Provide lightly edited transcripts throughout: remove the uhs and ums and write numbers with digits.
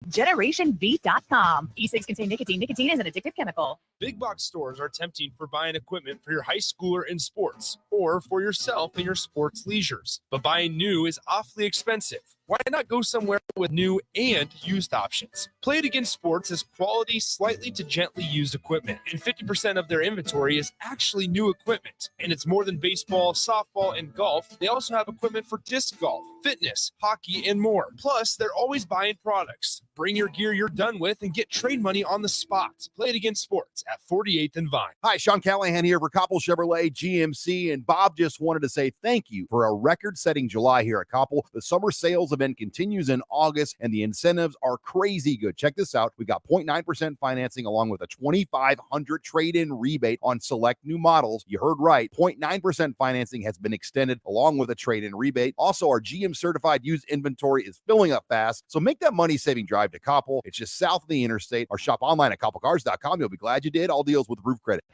GenerationV.com. E-cigs contain nicotine. Nicotine is an addictive chemical. Big box stores are tempting for buying equipment for your high schooler in sports or for yourself in your sports leisures. But buying new is awfully expensive. Why not go somewhere with new and used options? Play It Again Sports is quality, slightly to gently used equipment, and 50% of their inventory is actually new equipment. And it's more than baseball, softball, and golf. They also have equipment for disc golf, fitness, hockey, and more. Plus, they're always buying products. Bring your gear you're done with and get trade money on the spot. Play It Again Sports at 48th and Vine. Hi, Sean Callahan here for Koppel Chevrolet GMC, and Bob just wanted to say thank you for a record-setting July here at Koppel. The summer sales event continues in August, and the incentives are crazy good. Check this out. We got 0.9% financing along with a $2,500 trade-in rebate on select new models. You heard right. 0.9% financing has been extended along with a trade-in rebate. Also, our GM-certified used inventory is filling up fast, so make that money-saving drive to Koppel. It's just south of the interstate, or shop online at koppelcars.com. You'll be glad you did. All deals with roof credit.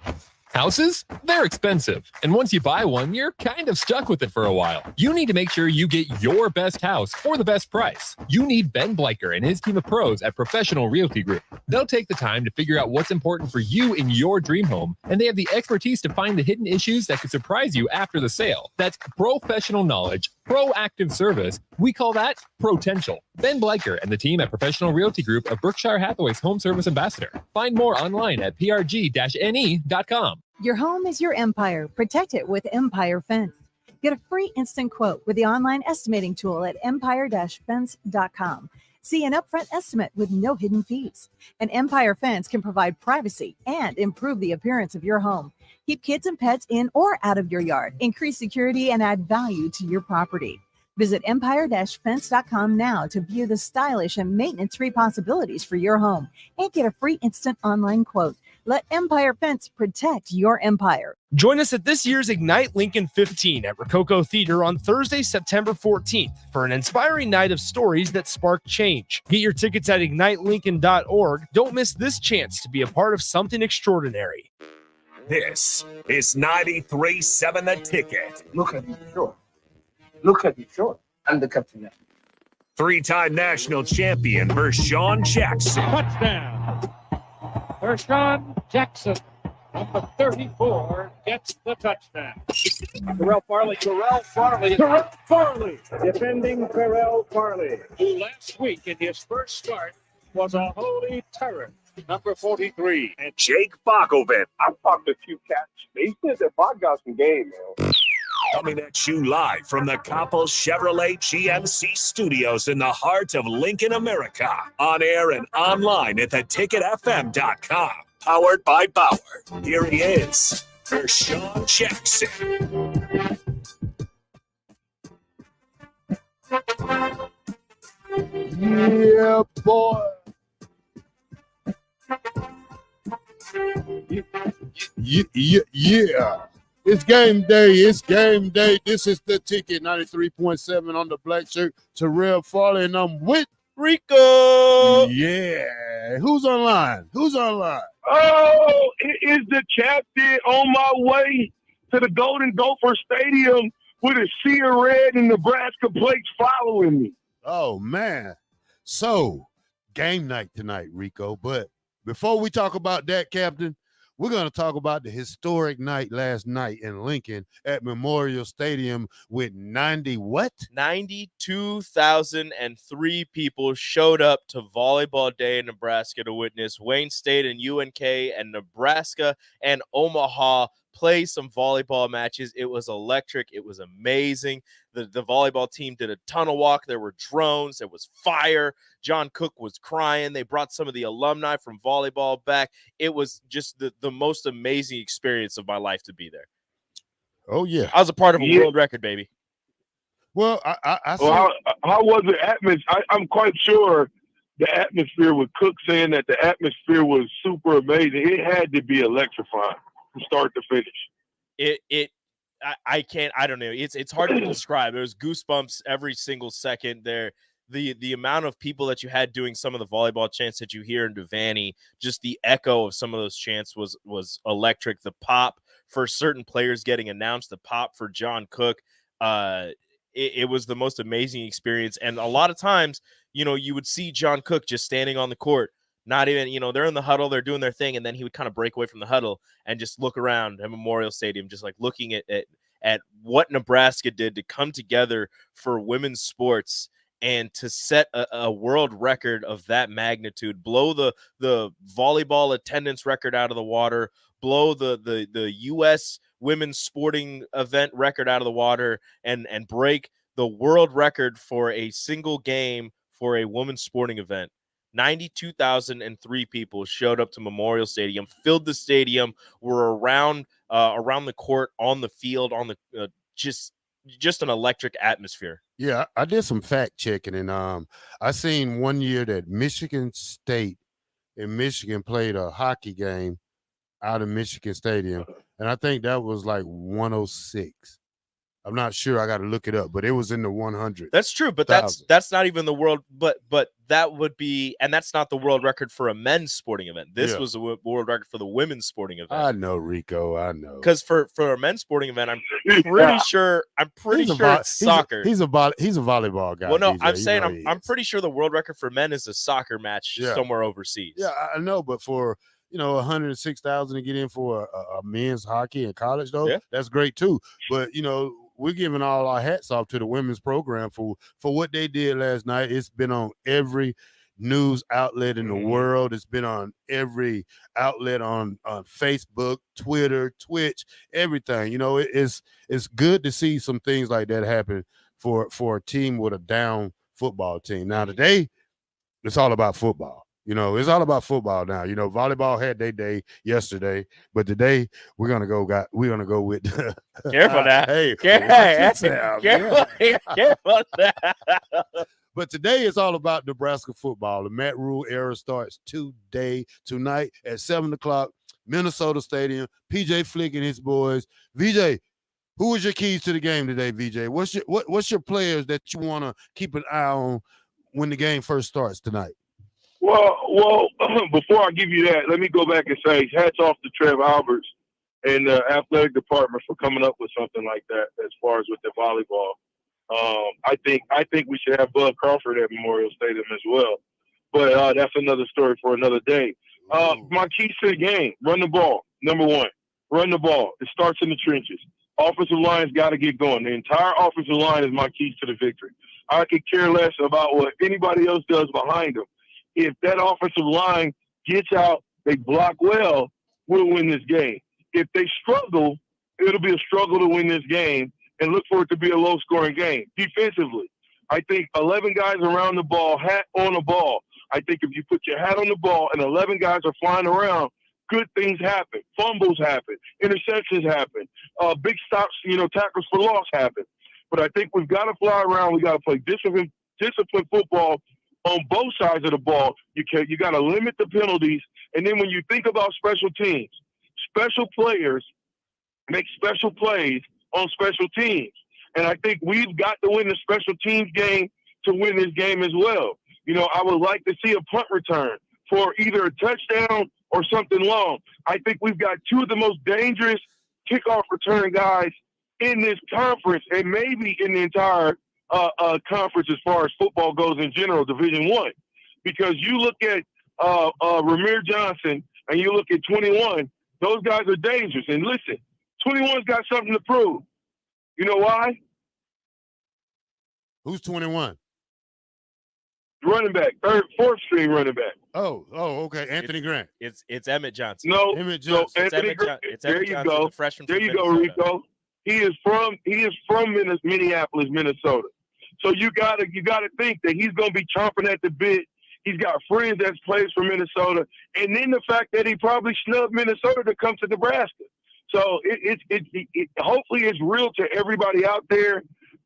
Houses? They're expensive. And once you buy one, you're kind of stuck with it for a while. You need to make sure you get your best house for the best price. You need Ben Bleicher and his team of pros at Professional Realty Group. They'll take the time to figure out what's important for you in your dream home, and they have the expertise to find the hidden issues that could surprise you after the sale. That's professional knowledge, proactive service. We call that potential. Ben Bleicher and the team at Professional Realty Group of Berkshire Hathaway's home service ambassador. Find more online at prg-ne.com. Your home is your empire. Protect it with Empire Fence. Get a free instant quote with the online estimating tool at empire-fence.com. See an upfront estimate with no hidden fees. An Empire Fence can provide privacy and improve the appearance of your home. Keep kids and pets in or out of your yard. Increase security and add value to your property. Visit empire-fence.com now to view the stylish and maintenance-free possibilities for your home and get a free instant online quote. Let Empire Fence protect your empire. Join us at this year's Ignite Lincoln 15 at Rococo Theater on Thursday, September 14th for an inspiring night of stories that spark change. Get your tickets at ignitelincoln.org. Don't miss this chance to be a part of something extraordinary. This is 93.7 The Ticket. Look at him short. Look at him short. And the captain. Three-time national champion Vershawn Jackson. Touchdown. Vershawn Jackson, number 34, gets the touchdown. Terrell Farley, defending Terrell Farley, who last week in his first start was a holy terror. Number 43. And Jake Bakovic. I've talked to a few cats. They said that Bach got some game, man. Coming at you live from the Koppel Chevrolet GMC studios in the heart of Lincoln, America. On air and online at theticketfm.com. Powered by Bauer. Here he is, Vershawn Jackson. Yeah, boy. Yeah. It's game day. It's game day. This is the ticket, 93.7 on the black shirt. Terrell Farley, and I'm with Rico. Yeah. Who's online? Oh, it is the captain on my way to the Golden Gopher Stadium with a sea of red and Nebraska plates following me. Oh, man. So, game night tonight, Rico. But before we talk about that, Captain, we're going to talk about the historic night last night in Lincoln at Memorial Stadium with 92,003 people showed up to Volleyball Day in Nebraska to witness Wayne State and UNK and Nebraska and Omaha play some volleyball matches. It was electric. It was amazing. The volleyball team did a tunnel walk. There were drones. There was fire. John Cook was crying. They brought some of the alumni from volleyball back. It was just the most amazing experience of my life to be there. Oh, yeah. I was a part of a world record, baby. Well, I well, how was the atmosphere? I'm quite sure the atmosphere with Cook saying that the atmosphere was super amazing. It had to be electrifying from start to finish. I don't know. It's hard to describe. There was goosebumps every single second there. The amount of people that you had doing some of the volleyball chants that you hear in Devaney, just the echo of some of those chants was electric. The pop for certain players getting announced, the pop for John Cook, it was the most amazing experience. And a lot of times you would see John Cook just standing on the court, not even, they're in the huddle, they're doing their thing, and then he would kind of break away from the huddle and just look around at Memorial Stadium, just like looking at what Nebraska did to come together for women's sports and to set a world record of that magnitude, blow the volleyball attendance record out of the water, blow the U.S. women's sporting event record out of the water, and break the world record for a single game for a women's sporting event. 92,003 people showed up to Memorial Stadium, filled the stadium, were around the court, on the field, on the just an electric atmosphere. Yeah, I did some fact checking, and I seen one year that Michigan State and Michigan played a hockey game out of Michigan Stadium, and I think that was like 106. I'm not sure. I got to look it up, but it was in the 100. That's true, but that's not even the world. But that would be, and that's not the world record for a men's sporting event. This was a world record for the women's sporting event. I know, Rico. I know. Because for a men's sporting event, I'm pretty sure. It's soccer. He's a volleyball guy. Well, no, DJ. I'm saying I'm pretty sure the world record for men is a soccer match somewhere overseas. Yeah, I know, but for 106,000 to get in for a men's hockey in college, though, that's great too. But we're giving all our hats off to the women's program for what they did last night. It's been on every news outlet in the world. It's been on every outlet on Facebook, Twitter, Twitch, everything. It's good to see some things like that happen for a team with a down football team. Now today, it's all about football. It's all about football now. Volleyball had their day yesterday, but today we're gonna go with careful now. Hey, careful now. But today is all about Nebraska football. The Matt Rule era starts tonight at 7:00, Minnesota Stadium. PJ Flick and his boys. VJ, who was your keys to the game today, VJ? What's your players that you want to keep an eye on when the game first starts tonight? Well, before I give you that, let me go back and say hats off to Trev Alberts and the athletic department for coming up with something like that as far as with the volleyball. I think we should have Bud Crawford at Memorial Stadium as well. But that's another story for another day. My keys to the game, run the ball. Number one, run the ball. It starts in the trenches. Offensive line's got to get going. The entire offensive line is my keys to the victory. I could care less about what anybody else does behind them. If that offensive line gets out, they block well, we'll win this game. If they struggle, it'll be a struggle to win this game, and look for it to be a low-scoring game. Defensively, I think 11 guys around the ball, hat on the ball. I think if you put your hat on the ball and 11 guys are flying around, good things happen. Fumbles happen. Interceptions happen. Big stops, tackles for loss happen. But I think we've got to fly around. We got to play disciplined football on both sides of the ball. You got to limit the penalties. And then when you think about special teams, special players make special plays on special teams. And I think we've got to win the special teams game to win this game as well. I would like to see a punt return for either a touchdown or something long. I think we've got two of the most dangerous kickoff return guys in this conference and maybe in the entire conference as far as football goes in general, Division I. Because you look at Ramir Johnson and you look at 21, those guys are dangerous. And listen, 21's got something to prove. You know why? Who's 21? Running back, fourth string running back. Oh, okay. Anthony Grant. It's Emmett Johnson. No, Emmett Johnson. So Anthony Grant. There you Johnson, go. The freshman there from you go, Minnesota. Rico. He is from Minneapolis, Minnesota. So you gotta think that he's gonna be chomping at the bit. He's got friends that plays for Minnesota, and then the fact that he probably snubbed Minnesota to come to Nebraska. So it hopefully it's real to everybody out there.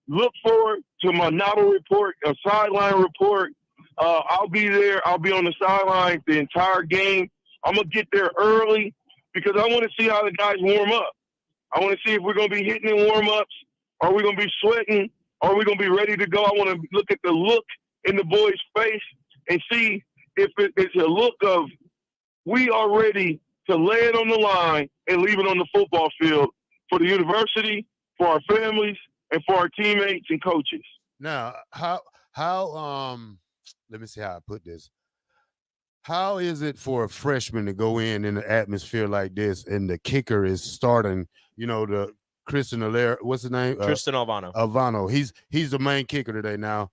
Look forward to my novel report, a sideline report. I'll be there. I'll be on the sideline the entire game. I'm gonna get there early because I want to see how the guys warm up. I want to see if we're going to be hitting in warm-ups. Are we going to be sweating? Are we going to be ready to go? I want to look at the look in the boys' face and see if it's a look of we are ready to lay it on the line and leave it on the football field for the university, for our families, and for our teammates and coaches. Now, let me see how I put this. How is it for a freshman to go in an atmosphere like this, and the kicker is starting? The Christian Alera, what's his name? Tristan Alvano. Alvano. He's the main kicker today. Now,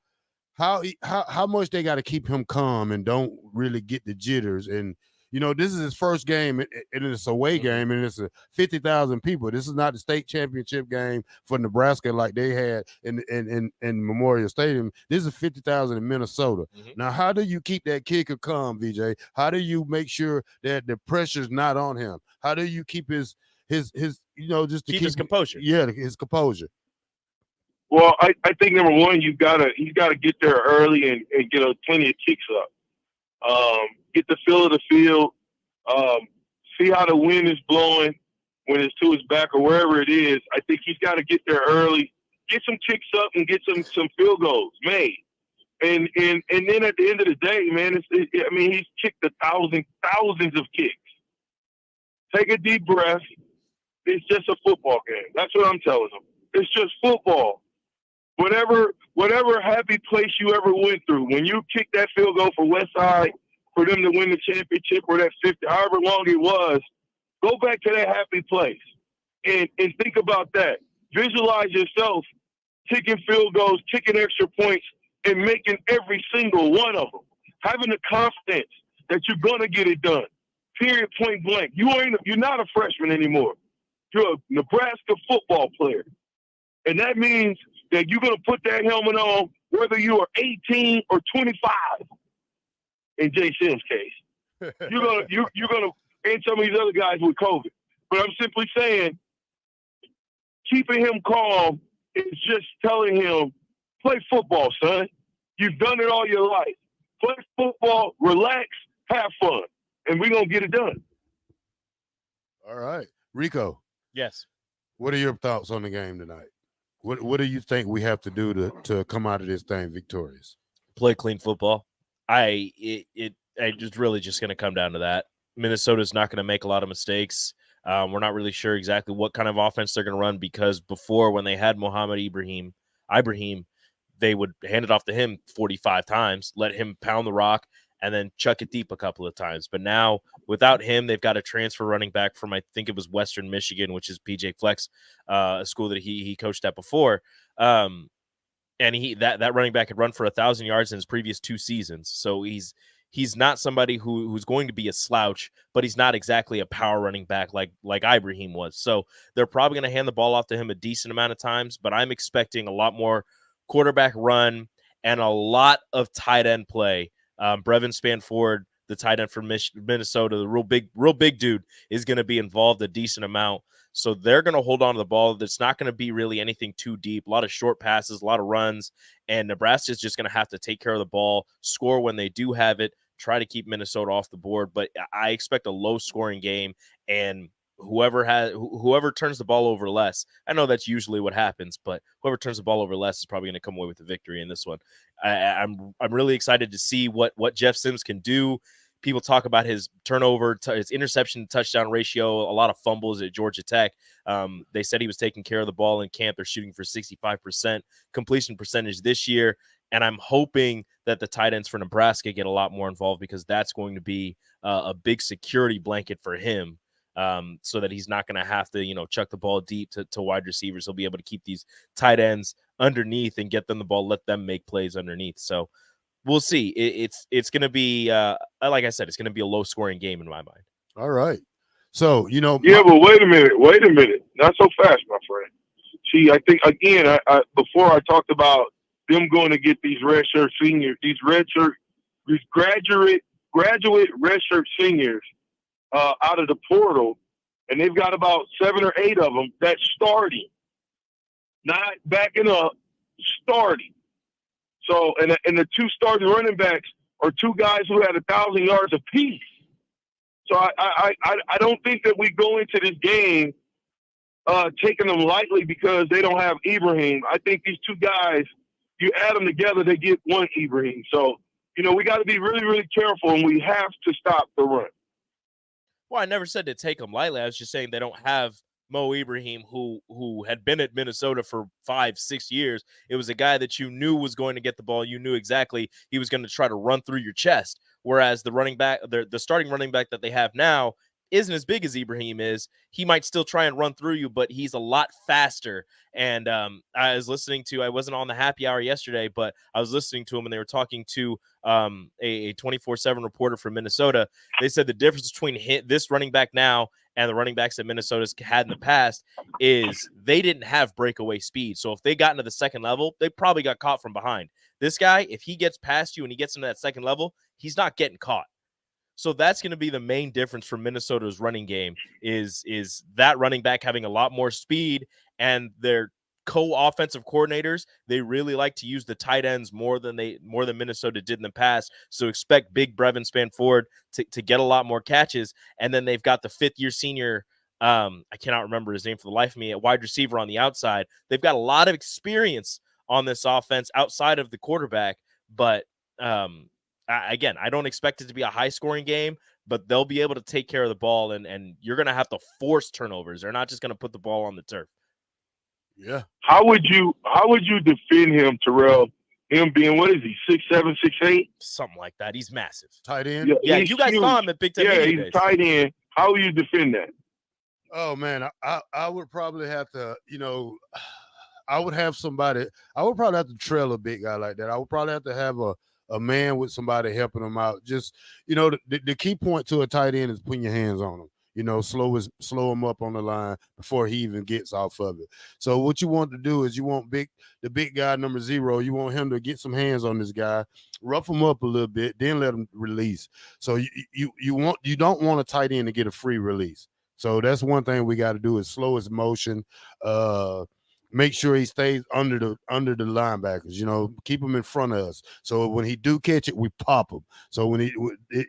how much they got to keep him calm and don't really get the jitters. And this is his first game, and it's a away game, and it's 50,000 people. This is not the state championship game for Nebraska like they had in Memorial Stadium. This is 50,000 in Minnesota. Now, how do you keep that kicker calm, VJ? How do you make sure that the pressure's not on him? How do you keep his just to keep his composure? Yeah, his composure. Well, I think number one, he's gotta get there early and get plenty of kicks up. Get the feel of the field. See how the wind is blowing when it's to his back or wherever it is. I think he's got to get there early, get some kicks up, and get some field goals made. And then at the end of the day, man, he's kicked thousands of kicks. Take a deep breath. It's just a football game. That's what I'm telling him. It's just football. Whatever happy place you ever went through, when you kicked that field goal for Westside for them to win the championship or that 50, however long it was, go back to that happy place and think about that. Visualize yourself kicking field goals, kicking extra points, and making every single one of them. Having the confidence that you're going to get it done. Period, point blank. You're not a freshman anymore. You're a Nebraska football player. And that means that you're going to put that helmet on whether you are 18 or 25 in Jay Sims' case. You're gonna and some of these other guys with COVID. But I'm simply saying, keeping him calm is just telling him, play football, son. You've done it all your life. Play football, relax, have fun, and we're going to get it done. All right. Rico. Yes. What are your thoughts on the game tonight? What do you think we have to do to come out of this thing victorious? Play clean football. It's really just going to come down to that. Minnesota's not going to make a lot of mistakes. We're not really sure exactly what kind of offense they're going to run, because before, when they had Mohamed Ibrahim, they would hand it off to him 45 times, let him pound the rock, and then chuck it deep a couple of times. But now, without him, they've got a transfer running back from, I think it was Western Michigan, which is PJ Flex, a school that he coached at before. And that running back had run for 1,000 yards in his previous 2 seasons. So he's not somebody who's going to be a slouch, but he's not exactly a power running back like Ibrahim was. So they're probably going to hand the ball off to him a decent amount of times, but I'm expecting a lot more quarterback run and a lot of tight end play. Brevin Spanford, the tight end from Minnesota, the real big dude, is going to be involved a decent amount. So they're going to hold on to the ball. That's not going to be really anything too deep. A lot of short passes, a lot of runs, and Nebraska is just going to have to take care of the ball, score when they do have it, try to keep Minnesota off the board. But I expect a low-scoring game, and whoever turns the ball over less, I know that's usually what happens, but whoever turns the ball over less is probably going to come away with the victory in this one. I'm really excited to see what Jeff Sims can do. People talk about his his interception to touchdown ratio, a lot of fumbles at Georgia Tech. They said he was taking care of the ball in camp. They're shooting for 65% completion percentage this year. And I'm hoping that the tight ends for Nebraska get a lot more involved, because that's going to be a big security blanket for him. So that he's not going to have to, chuck the ball deep to wide receivers. He'll be able to keep these tight ends underneath and get them the ball, let them make plays underneath. So we'll see. It's going to be, like I said, it's going to be a low-scoring game in my mind. All right. So, Yeah, but wait a minute. Not so fast, my friend. See, I think, again, I before I talked about them going to get these redshirt seniors, these graduate redshirt seniors out of the portal, and they've got about 7 or 8 of them that's starting, not backing up, starting. So, and the 2 starting running backs are 2 guys who had 1,000 yards apiece. So I don't think that we go into this game taking them lightly because they don't have Ibrahim. I think these 2 guys, you add them together, they get 1 Ibrahim. So, we got to be really, really careful, and we have to stop the run. Well, I never said to take them lightly. I was just saying they don't have Mo Ibrahim, who had been at Minnesota for 5-6 years. It was a guy that you knew was going to get the ball. You knew exactly he was going to try to run through your chest. Whereas the running back, the starting running back that they have now isn't as big as Ibrahim is. He might still try and run through you, but he's a lot faster. And I wasn't on the happy hour yesterday, but I was listening to him, and they were talking to a 24/7 reporter from Minnesota. They said the difference between this running back now and the running backs that Minnesota's had in the past is they didn't have breakaway speed. So if they got into the second level, they probably got caught from behind. This guy, if he gets past you and he gets into that second level, he's not getting caught. So that's going to be the main difference for Minnesota's running game is that running back having a lot more speed, and their co-offensive coordinators, they really like to use the tight ends more than Minnesota did in the past. So expect big Brevin Spanford to get a lot more catches. And then they've got the fifth-year senior, I cannot remember his name for the life of me, a wide receiver on the outside. They've got a lot of experience on this offense outside of the quarterback, but again, I don't expect it to be a high-scoring game, but they'll be able to take care of the ball, and you're going to have to force turnovers. They're not just going to put the ball on the turf. Yeah. How would you defend him, Terrell? Him being, what is he, 6'7", 6'8"? Something like that. He's massive. Tight end? Yeah, you guys saw him at Big Ten. Yeah, Media he's Days. tight end. How will you defend that? Oh, man, I would probably have to, I would probably have to trail a big guy like that. I would probably have to have a man with somebody helping him out. Just, the key point to a tight end is putting your hands on him. Slow him up on the line before he even gets off of it. So what you want to do is you want the big guy, number 0, you want him to get some hands on this guy, rough him up a little bit, then let him release. So you don't want a tight end to get a free release. So that's one thing we got to do is slow his motion, make sure he stays under the linebackers, keep him in front of us. So when he do catch it, we pop him. So when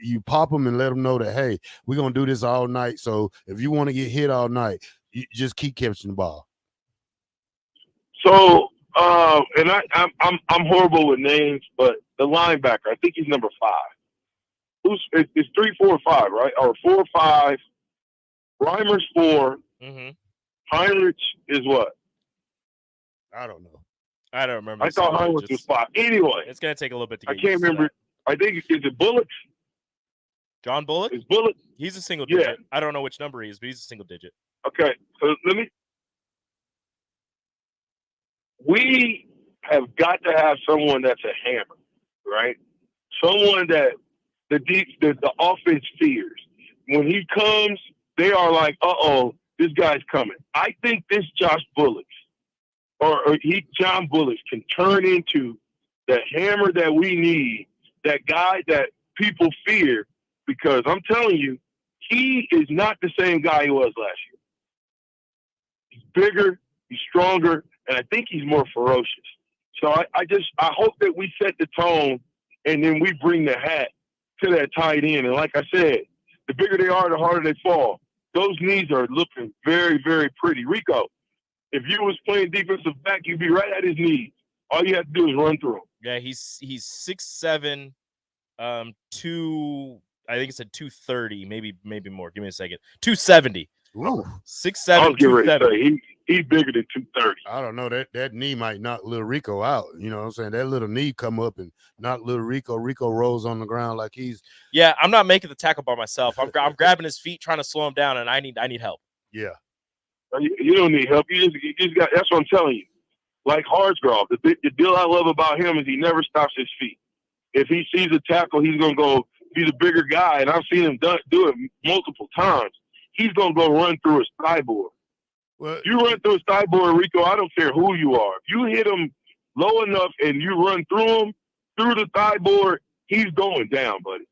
you pop him and let him know that, hey, we're going to do this all night. So if you want to get hit all night, you just keep catching the ball. So, and I'm horrible with names, but the linebacker, I think he's number 5. It's 3, 4, 5, right? Or 4, 5. Reimer's 4. Mm-hmm. Heinrich is what? I don't know. I don't remember. I thought Heinrich was 5. Anyway, it's going to take a little bit to get I can't remember. I think, is it Bullocks? John Bullock? Is Bullock? He's a single digit. Yeah. I don't know which number he is, but he's a single digit. Okay, so we have got to have someone that's a hammer, right? Someone that the offense fears. When he comes, they are like, uh-oh, this guy's coming. I think this Josh Bullocks John Bullocks can turn into the hammer that we need, that guy that people fear, because I'm telling you, he is not the same guy he was last year. He's bigger, he's stronger, and I think he's more ferocious. So I hope that we set the tone and then we bring the hat to that tight end. And like I said, the bigger they are, the harder they fall. Those knees are looking very, very pretty. Rico, if you was playing defensive back, you'd be right at his knees. All you have to do is run through him. Yeah, he's 6'7", 2. I think it said 230, maybe more. Give me a second. 270. Ooh. 6'7", I was getting ready to 270. say, he's bigger than 230. I don't know. That knee might knock little Rico out. You know what I'm saying? That little knee come up and knock little Rico. Rico rolls on the ground like he's. Yeah, I'm not making the tackle by myself. I'm grabbing his feet, trying to slow him down, and I need help. Yeah. You don't need help. You just got. That's what I'm telling you. Like Hardsgrove, the deal I love about him is he never stops his feet. If he sees a tackle, he's gonna go. He's a bigger guy, and I've seen him do it multiple times. He's gonna go run through his thigh board. Well, you run through his thigh board, Rico. I don't care who you are. If you hit him low enough and you run through him through the thigh board, he's going down, buddy.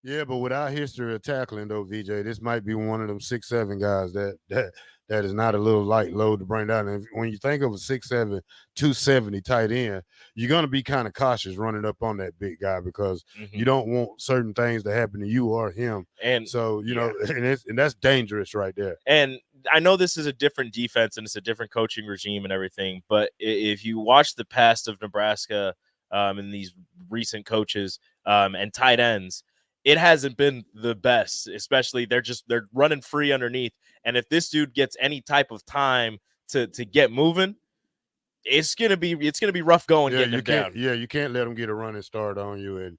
Yeah, but with our history of tackling, though, VJ, this might be one of them 6'7" guys that is not a little light load to bring down. And when you think of a 6'7", 270 tight end, you're going to be kind of cautious running up on that big guy because you don't want certain things to happen to you or him. And so, you know, and that's dangerous right there. And I know this is a different defense and it's a different coaching regime and everything, but if you watch the past of Nebraska and these recent coaches and tight ends, it hasn't been the best, especially they're running free underneath. And if this dude gets any type of time to get moving, it's gonna be rough going getting him down. Yeah, you can't let him get a running start on you, and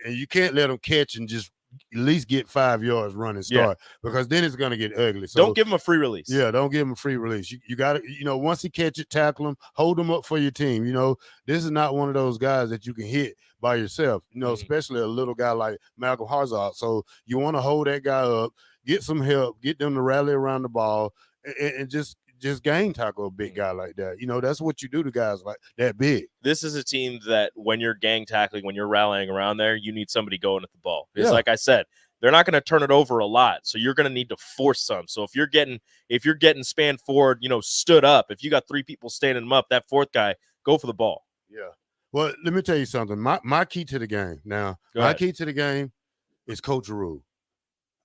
you can't let him catch and just at least get 5 yards running start, because then it's gonna get ugly. So don't give him a free release. Yeah, don't give him a free release. You got to, once he catch it, tackle him, hold him up for your team. This is not one of those guys that you can hit by yourself, especially a little guy like Malcolm Harzard. So you want to hold that guy up, get some help, get them to rally around the ball, and just game tackle a big guy like that. That's what you do to guys like that big. This is a team that when you're gang tackling, when you're rallying around there, you need somebody going at the ball. Because like I said, they're not going to turn it over a lot. So you're going to need to force some. So if you're getting spanned forward, stood up, if you got 3 people standing them up, that 4th guy, go for the ball. Yeah. Well, let me tell you something. My key to the game now, key to the game is Coach Rule.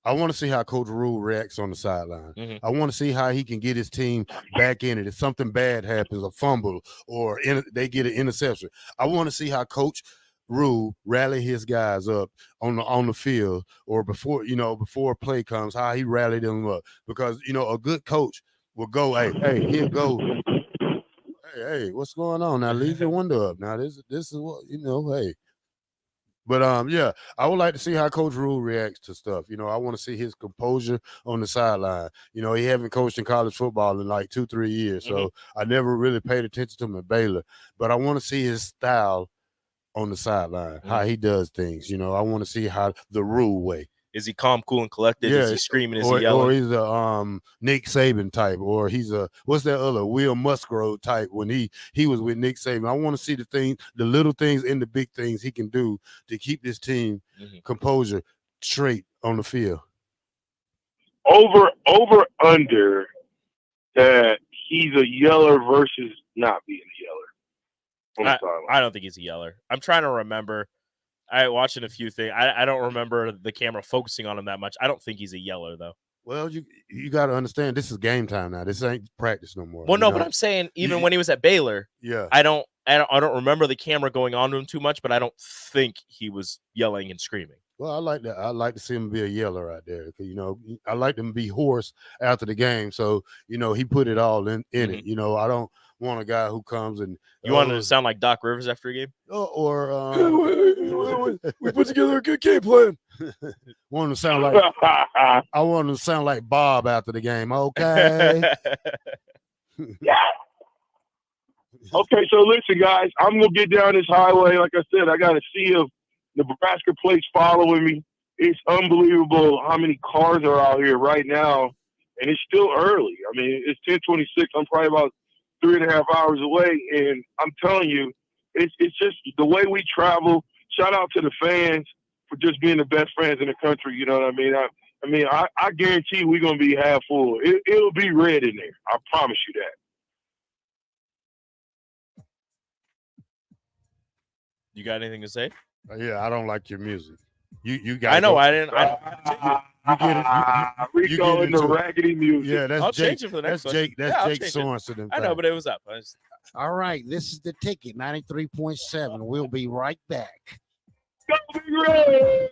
I want to see how Coach Rule reacts on the sideline. I want to see how he can get his team back in it. If something bad happens, a fumble, or they get an interception, I want to see how Coach Rule rally his guys up on the field, or before a play comes, how he rallied them up. Because a good coach will go, hey, here go. Hey, what's going on now? Leave your window up. Now this is what hey. But I would like to see how Coach Rule reacts to stuff. I want to see his composure on the sideline. He haven't coached in college football in like 2-3 years, so I never really paid attention to him at Baylor. But I want to see his style on the sideline, how he does things. I want to see how the Rule way. Is he calm, cool, and collected? Is he screaming? Is he yelling? Or he's a Nick Saban type, or he's a what's that other Will Musgrove type when he was with Nick Saban. I want to see the little things and the big things he can do to keep this team composure straight on the field. Over under that he's a yeller versus not being a yeller. I don't think he's a yeller. I'm trying to remember. I watching a few things. I don't remember the camera focusing on him that much. I don't think he's a yeller though. Well, you got to understand, this is game time now. This ain't practice no more. Well, no, but I'm saying even when he was at Baylor, I don't remember the camera going on to him too much, but I don't think he was yelling and screaming. Well, I like that. I like to see him be a yeller out there. I like him to be hoarse after the game. So, he put it all in it. I don't want a guy who comes and you want him to sound like Doc Rivers after a game, we put together a good game plan. I want him to sound like Bob after the game. Okay. Yeah. Okay, so listen, guys, I'm gonna get down this highway. Like I said, I got a sea of Nebraska plates following me. It's unbelievable how many cars are out here right now, and it's still early. I mean, it's 10:26. I'm probably about 3.5 hours away, and I'm telling you, it's just the way we travel. Shout out to the fans for just being the best fans in the country. You know what I mean? I guarantee we're gonna be half full. It'll be red in there. I promise you that. You got anything to say? Yeah, I don't like your music. You got. I know. I didn't. You get it. We go into raggedy music. Yeah, that's I'll Jake. change it for the next That's one. Jake. That's Jake Sorensen. I know, but it was up. All right, this is the ticket, 93.7. We'll be right back. Go Big Red!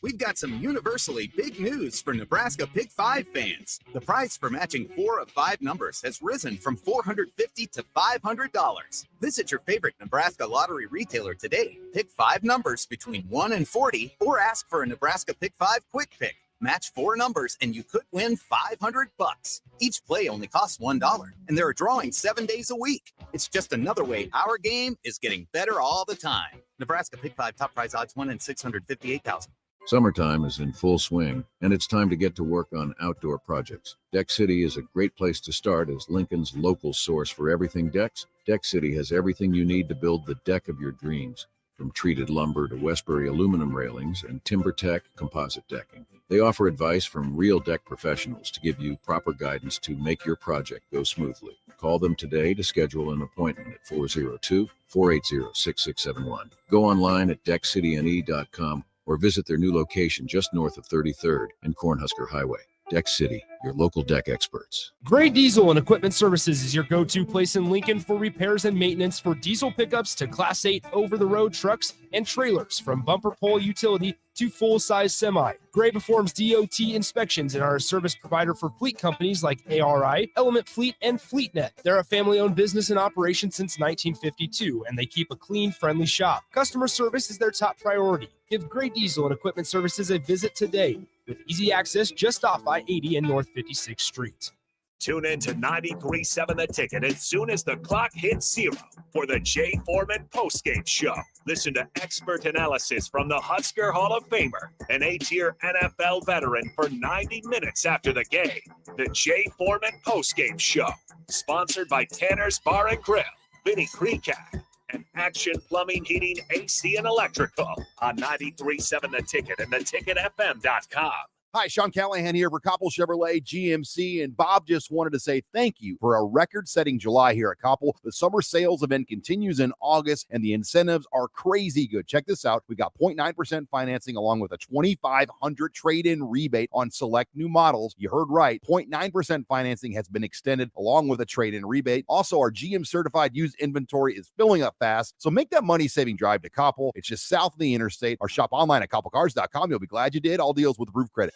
We've got some universally big news for Nebraska Pick 5 fans. The price for matching 4 of 5 numbers has risen from $450 to $500. Visit your favorite Nebraska lottery retailer today. Pick 5 numbers between 1 and 40 or ask for a Nebraska Pick 5 Quick Pick. Match 4 numbers and you could win $500. Each play only costs $1, and there are drawings 7 days a week. It's just another way our game is getting better all the time. Nebraska Pick 5 top prize odds 1 in 658,000. Summertime is in full swing, and it's time to get to work on outdoor projects. Deck City is a great place to start as Lincoln's local source for everything decks. Deck City has everything you need to build the deck of your dreams, from treated lumber to Westbury aluminum railings and TimberTech composite decking. They offer advice from real deck professionals to give you proper guidance to make your project go smoothly. Call them today to schedule an appointment at 402-480-6671. Go online at deckcityne.com or visit their new location just north of 33rd and Cornhusker Highway. Deck City, your local deck experts. Gray Diesel and Equipment Services is your go-to place in Lincoln for repairs and maintenance for diesel pickups to Class 8 over-the-road trucks and trailers, from bumper pole utility to full-size semi. Gray performs DOT inspections and are a service provider for fleet companies like ARI, Element Fleet, and FleetNet. They're a family-owned business in operation since 1952, and they keep a clean, friendly shop. Customer service is their top priority. Give Gray Diesel and Equipment Services a visit today, with easy access just off I-80 and North 56th Street. Tune in to 93.7 The Ticket as soon as the clock hits 0 for the Jay Foreman postgame show. Listen to expert analysis from the Husker Hall of Famer, an 8-year NFL veteran, for 90 minutes after the game. The Jay Foreman postgame show, sponsored by Tanner's Bar and Grill, Vinny Kreekak, and Action Plumbing, Heating, AC, and Electrical on 93.7 The Ticket and theticketfm.com. Hi, Sean Callahan here for Koppel Chevrolet GMC, and Bob just wanted to say thank you for a record-setting July here at Koppel. The summer sales event continues in August, and the incentives are crazy good. Check this out. We got 0.9% financing along with a $2,500 trade-in rebate on select new models. You heard right. 0.9% financing has been extended along with a trade-in rebate. Also, our GM-certified used inventory is filling up fast, so make that money-saving drive to Koppel. It's just south of the interstate, or shop online at koppelcars.com. You'll be glad you did. All deals with approved credit.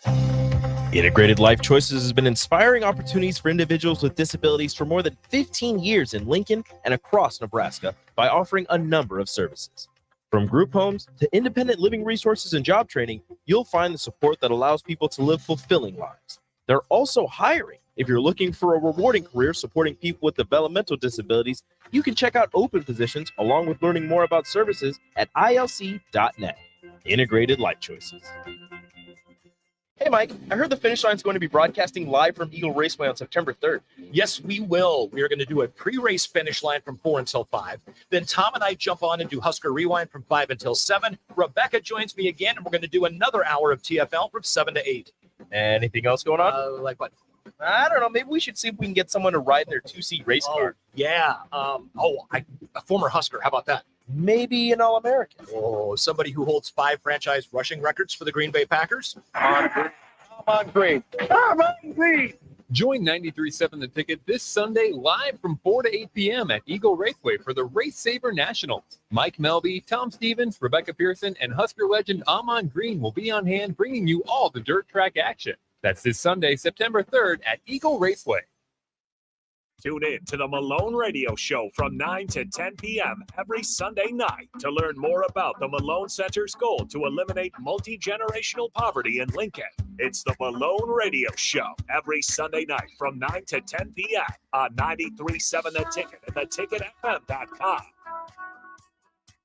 Integrated Life Choices has been inspiring opportunities for individuals with disabilities for more than 15 years in Lincoln and across Nebraska by offering a number of services. From group homes to independent living resources and job training, you'll find the support that allows people to live fulfilling lives. They're also hiring. If you're looking for a rewarding career supporting people with developmental disabilities, you can check out open positions along with learning more about services at ilc.net. Integrated Life Choices. Hey, Mike, I heard the Finish Line is going to be broadcasting live from Eagle Raceway on September 3rd. Yes, we will. We are going to do a pre-race finish line from 4 until 5. Then Tom and I jump on and do Husker Rewind from 5 until 7. Rebecca joins me again, and we're going to do another hour of TFL from 7 to 8. Anything else going on? Like what? I don't know. Maybe we should see if we can get someone to ride in their 2-seat race car. Yeah. A former Husker. How about that? Maybe an All-American. Oh, somebody who holds 5 franchise rushing records for the Green Bay Packers. Come on, Green. Join 93.7 The Ticket this Sunday live from 4 to 8 p.m. at Eagle Raceway for the Race Saver Nationals. Mike Melby, Tom Stevens, Rebecca Pearson, and Husker legend Amon Green will be on hand bringing you all the dirt track action. That's this Sunday, September 3rd at Eagle Raceway. Tune in to the Malone Radio Show from 9 to 10 p.m. every Sunday night to learn more about the Malone Center's goal to eliminate multi-generational poverty in Lincoln. It's the Malone Radio Show every Sunday night from 9 to 10 p.m. on 93.7 The Ticket and theticketfm.com.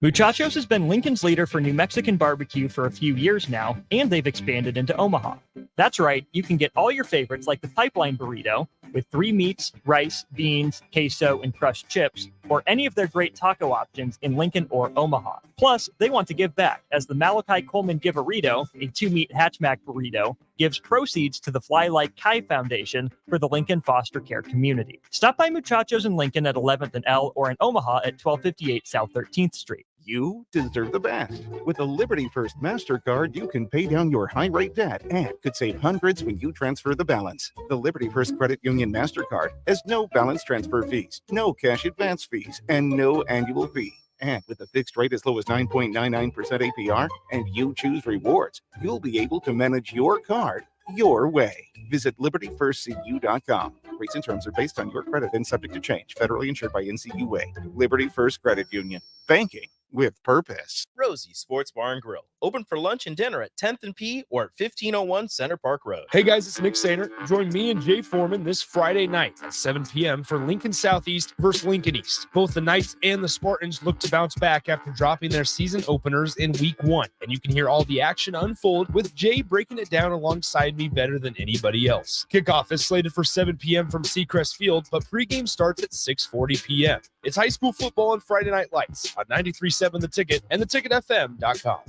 Muchachos has been Lincoln's leader for New Mexican barbecue for a few years now, and they've expanded into Omaha. That's right, you can get all your favorites like the pipeline burrito with 3 meats, rice, beans, queso, and crushed chips, or any of their great taco options in Lincoln or Omaha. Plus, they want to give back, as the Malachi Coleman Giverito, a 2-meat hatchback burrito, gives proceeds to the Fly Like Kai Foundation for the Lincoln foster care community. Stop by Muchachos in Lincoln at 11th and L or in Omaha at 1258 South 13th Street. You deserve the best. With a Liberty First MasterCard, you can pay down your high-rate debt and could save hundreds when you transfer the balance. The Liberty First Credit Union MasterCard has no balance transfer fees, no cash advance fees, and no annual fee. And with a fixed rate as low as 9.99% APR, and you choose rewards, you'll be able to manage your card your way. Visit libertyfirstcu.com. Rates and terms are based on your credit and subject to change. Federally insured by NCUA. Liberty First Credit Union. Banking with purpose. Rosie Sports Bar and Grill. Open for lunch and dinner at 10th and P or at 1501 Center Park Road. Hey guys, it's Nick Sainer. Join me and Jay Foreman this Friday night at 7 p.m. for Lincoln Southeast versus Lincoln East. Both the Knights and the Spartans look to bounce back after dropping their season openers in week 1. And you can hear all the action unfold with Jay breaking it down alongside me better than anybody else. Kickoff is slated for 7 p.m. from Seacrest Field, but pregame starts at 6:40 p.m. It's high school football on Friday Night Lights on 93.7 The Ticket and theticketfm.com.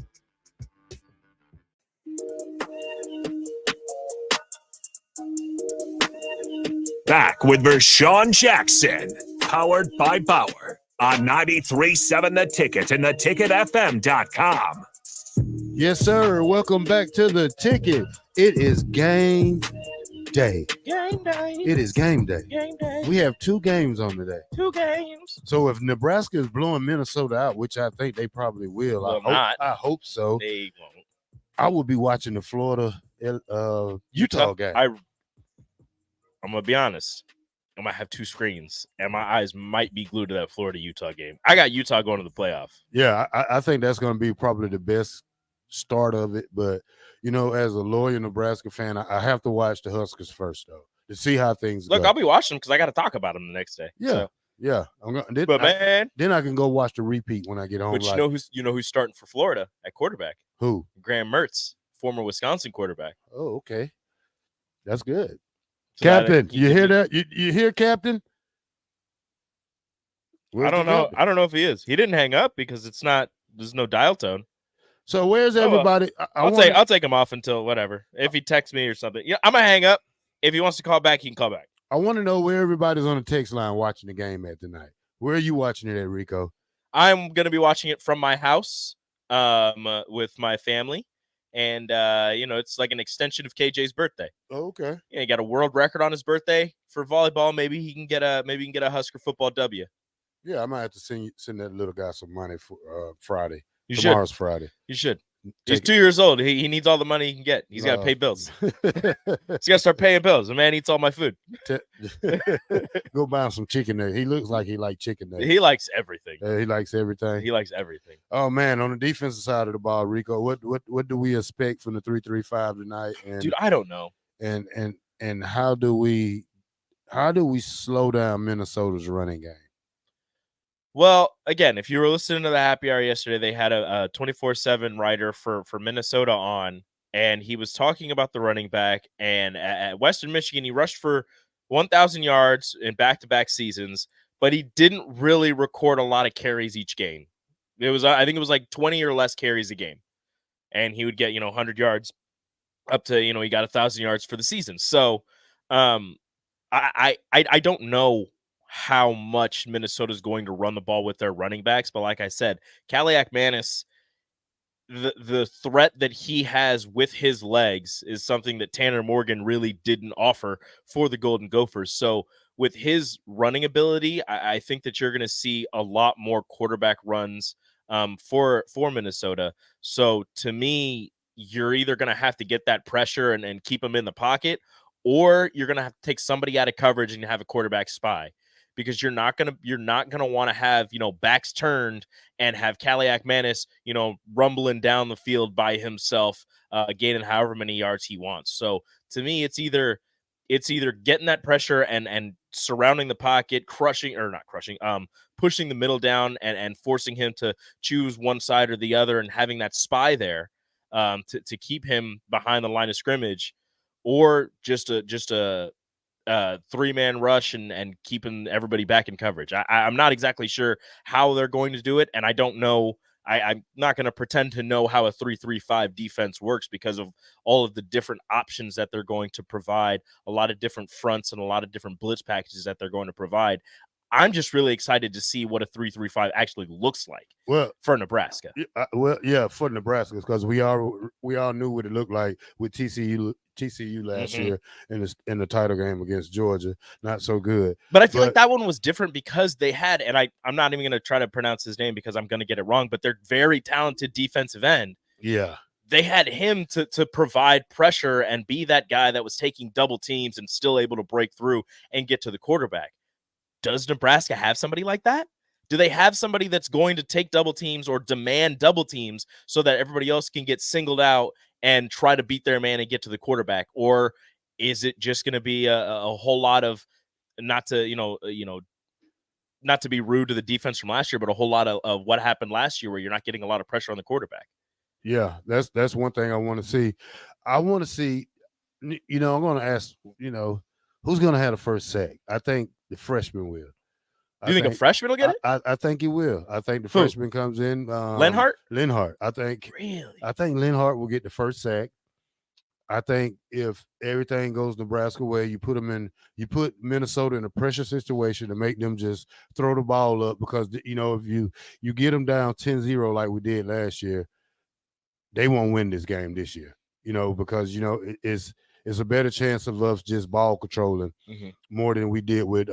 Back with Vershawn Jackson, powered by Bauer on 93.7 The Ticket and theticketfm.com. Yes, sir. Welcome back to The Ticket. It is game day. Game day. It is game day. Game day. We have 2 games on today. 2 games. So if Nebraska is blowing Minnesota out, which I think they probably will, I hope so. They won't. I would be watching the Florida Utah game. I'm gonna be honest. I might have 2 screens, and my eyes might be glued to that Florida-Utah game. I got Utah going to the playoff. Yeah, I think that's going to be probably the best start of it. But, you know, as a loyal Nebraska fan, I have to watch the Huskers first, though, to see how things go. Look, I'll be watching them because I got to talk about them the next day. Yeah, so. yeah. Then I can go watch the repeat when I get home. But you know who's starting for Florida at quarterback? Who? Graham Mertz, former Wisconsin quarterback. Oh, okay. That's good. So Captain, you hear that? You hear, Captain? I don't know. I don't know if he is. He didn't hang up because there's no dial tone. So where's everybody? I'll take him off until whatever. If he texts me or something. Yeah, I'm gonna hang up. If he wants to call back, he can call back. I want to know where everybody's on the text line watching the game at tonight. Where are you watching it at, Rico? I'm gonna be watching it from my house, with my family. And it's like an extension of KJ's birthday. Oh, okay. Yeah, he got a world record on his birthday for volleyball. Maybe he can get a Husker football W. Yeah, I might have to send that little guy some money for Friday. Tomorrow's Friday. You should. He's 2 years old. He needs all the money he can get. He's got to pay bills. He's got to start paying bills. The man eats all my food. Go buy him some chicken nuggets. He looks like he likes chicken nuggets. He likes everything. He likes everything. He likes everything. Oh man, on the defensive side of the ball, Rico, what do we expect from the 3-3-5 tonight? And, dude, I don't know. And how do we slow down Minnesota's running game? Well, again, if you were listening to the happy hour yesterday, they had a 24/7 writer for Minnesota on, and he was talking about the running back. And at Western Michigan, he rushed for 1,000 yards in back-to-back seasons, but he didn't really record a lot of carries each game. I think it was like 20 or less carries a game, and he would get 100 yards up to he got 1,000 yards for the season. So, I don't know how much Minnesota is going to run the ball with their running backs. But like I said, Kaliak-Manis, the threat that he has with his legs is something that Tanner Morgan really didn't offer for the Golden Gophers. So with his running ability, I think that you're going to see a lot more quarterback runs for Minnesota. So to me, you're either going to have to get that pressure and keep him in the pocket, or you're going to have to take somebody out of coverage and have a quarterback spy. Because you're not gonna want to have backs turned and have Kaliak-Manis rumbling down the field by himself, gaining however many yards he wants. So to me, it's either getting that pressure and surrounding the pocket, pushing the middle down and forcing him to choose one side or the other, and having that spy there to keep him behind the line of scrimmage, or just a 3-man rush and keeping everybody back in coverage. I'm not exactly sure how they're going to do it, and I don't know. I'm not going to pretend to know how a 3-3-5 defense works because of all of the different options that they're going to provide, a lot of different fronts and a lot of different blitz packages that they're going to provide. I'm just really excited to see what a 3-3-5 actually looks like for Nebraska. For Nebraska, because we all knew what it looked like with TCU last year in the title game against Georgia. Not so good. But I feel like that one was different because they had, and I'm not even going to try to pronounce his name because I'm going to get it wrong, but they're very talented defensive end. Yeah. They had him to provide pressure and be that guy that was taking double teams and still able to break through and get to the quarterback. Does Nebraska have somebody like that? Do they have somebody that's going to take double teams or demand double teams so that everybody else can get singled out and try to beat their man and get to the quarterback? Or is it just going to be a whole lot of, not to be rude to the defense from last year, but a whole lot of what happened last year where you're not getting a lot of pressure on the quarterback? Yeah, that's one thing I want to see. I want to see, I'm going to ask, who's going to have the first sack? I think the freshman will. Do you think a freshman will get it? I think he will. I think the freshman comes in. Lenhart? Lenhart. I think Lenhart will get the first sack. I think if everything goes Nebraska way, you put Minnesota in a pressure situation to make them just throw the ball up, because if you get them down 10-0 like we did last year, they won't win this game this year. Because it's it's a better chance of us just ball controlling more than we did with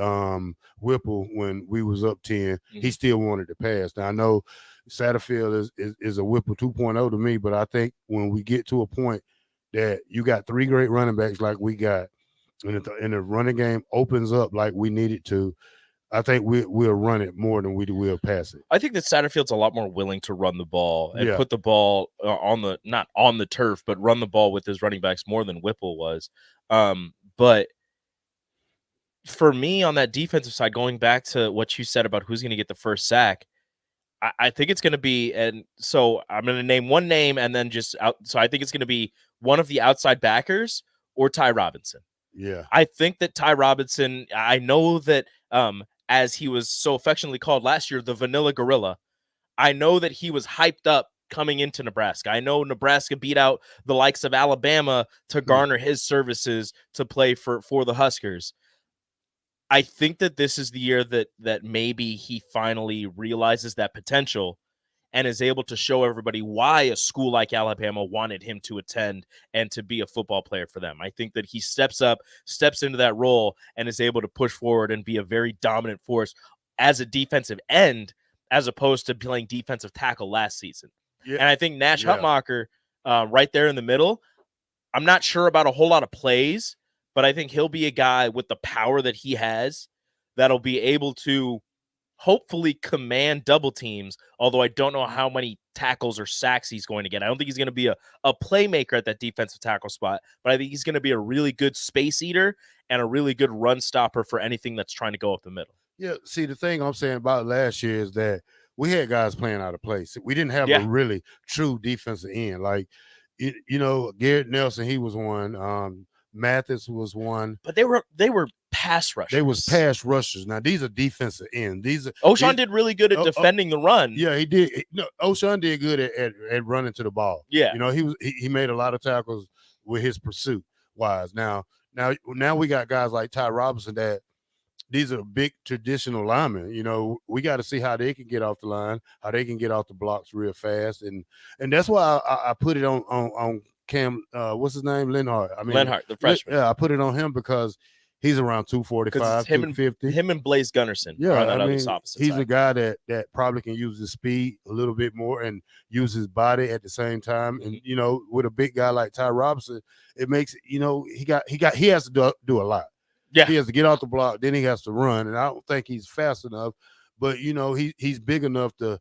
Whipple when we was up 10. He still wanted to pass. Now I know Satterfield is a Whipple 2.0 to me, but I think when we get to a point that you got 3 great running backs like we got, and the running game opens up like we need it to, I think we'll run it more than we will pass it. I think that Satterfield's a lot more willing to run the ball and Yeah. put the ball not on the turf, but run the ball with his running backs more than Whipple was. But for me on that defensive side, going back to what you said about who's going to get the first sack, I think it's going to be, and so I'm going to name one name and then just out. So I think it's going to be one of the outside backers or Ty Robinson. Yeah. I think that Ty Robinson, I know that as he was so affectionately called last year, the Vanilla Gorilla, I know that he was hyped up coming into Nebraska. I know Nebraska beat out the likes of Alabama to garner his services to play for the Huskers. I think that this is the year that maybe he finally realizes that potential and is able to show everybody why a school like Alabama wanted him to attend and to be a football player for them. I think that he steps into that role, and is able to push forward and be a very dominant force as a defensive end, as opposed to playing defensive tackle last season. Yeah. And I think Nash Hutmacher, right there in the middle, I'm not sure about a whole lot of plays, but I think he'll be a guy with the power that he has that'll be able to hopefully command double teams, although I don't know how many tackles or sacks he's going to get. I don't think he's going to be a playmaker at that defensive tackle spot, but I think he's going to be a really good space eater and a really good run stopper for anything that's trying to go up the middle. Yeah, see, the thing I'm saying about last year is that we had guys playing out of place. We didn't have a really true defensive end. Like, Garrett Nelson, he was one. Mathis was one. But they were pass rushers. They was pass rushers. Now these are defensive ends. O'Shawn did really good at defending the run. Yeah, he did. No, O'Shawn did good at running to the ball. Yeah, he made a lot of tackles with his pursuit wise. Now we got guys like Ty Robinson that these are big traditional linemen. We got to see how they can get off the line, how they can get off the blocks real fast, and that's why I put it on Cam, what's his name? Lenhart. Lenhart, the freshman. Yeah, I put it on him because he's around 245, 250. Him and Blaze Gunnerson. Yeah, on that opposite he's side. a guy that probably can use his speed a little bit more and use his body at the same time. And with a big guy like Ty Robinson, it makes he has to do a lot. Yeah, he has to get off the block, then he has to run, and I don't think he's fast enough. But he's big enough to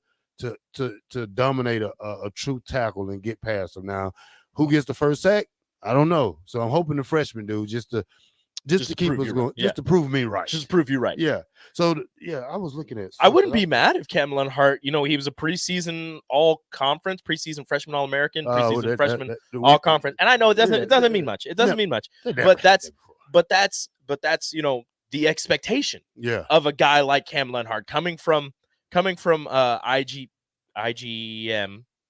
dominate a true tackle and get past him. Now, who gets the first sack? I don't know. So I'm hoping the freshman dude just to keep us going, just to prove me right. Just to prove you right. Yeah. So I was looking at. I wouldn't be mad if Cam Lenhart, he was a preseason all-conference, preseason freshman All-American, preseason freshman all-conference. And I know it doesn't mean much. It doesn't mean much. But that's the expectation of a guy like Cam Lenhart coming from IGM,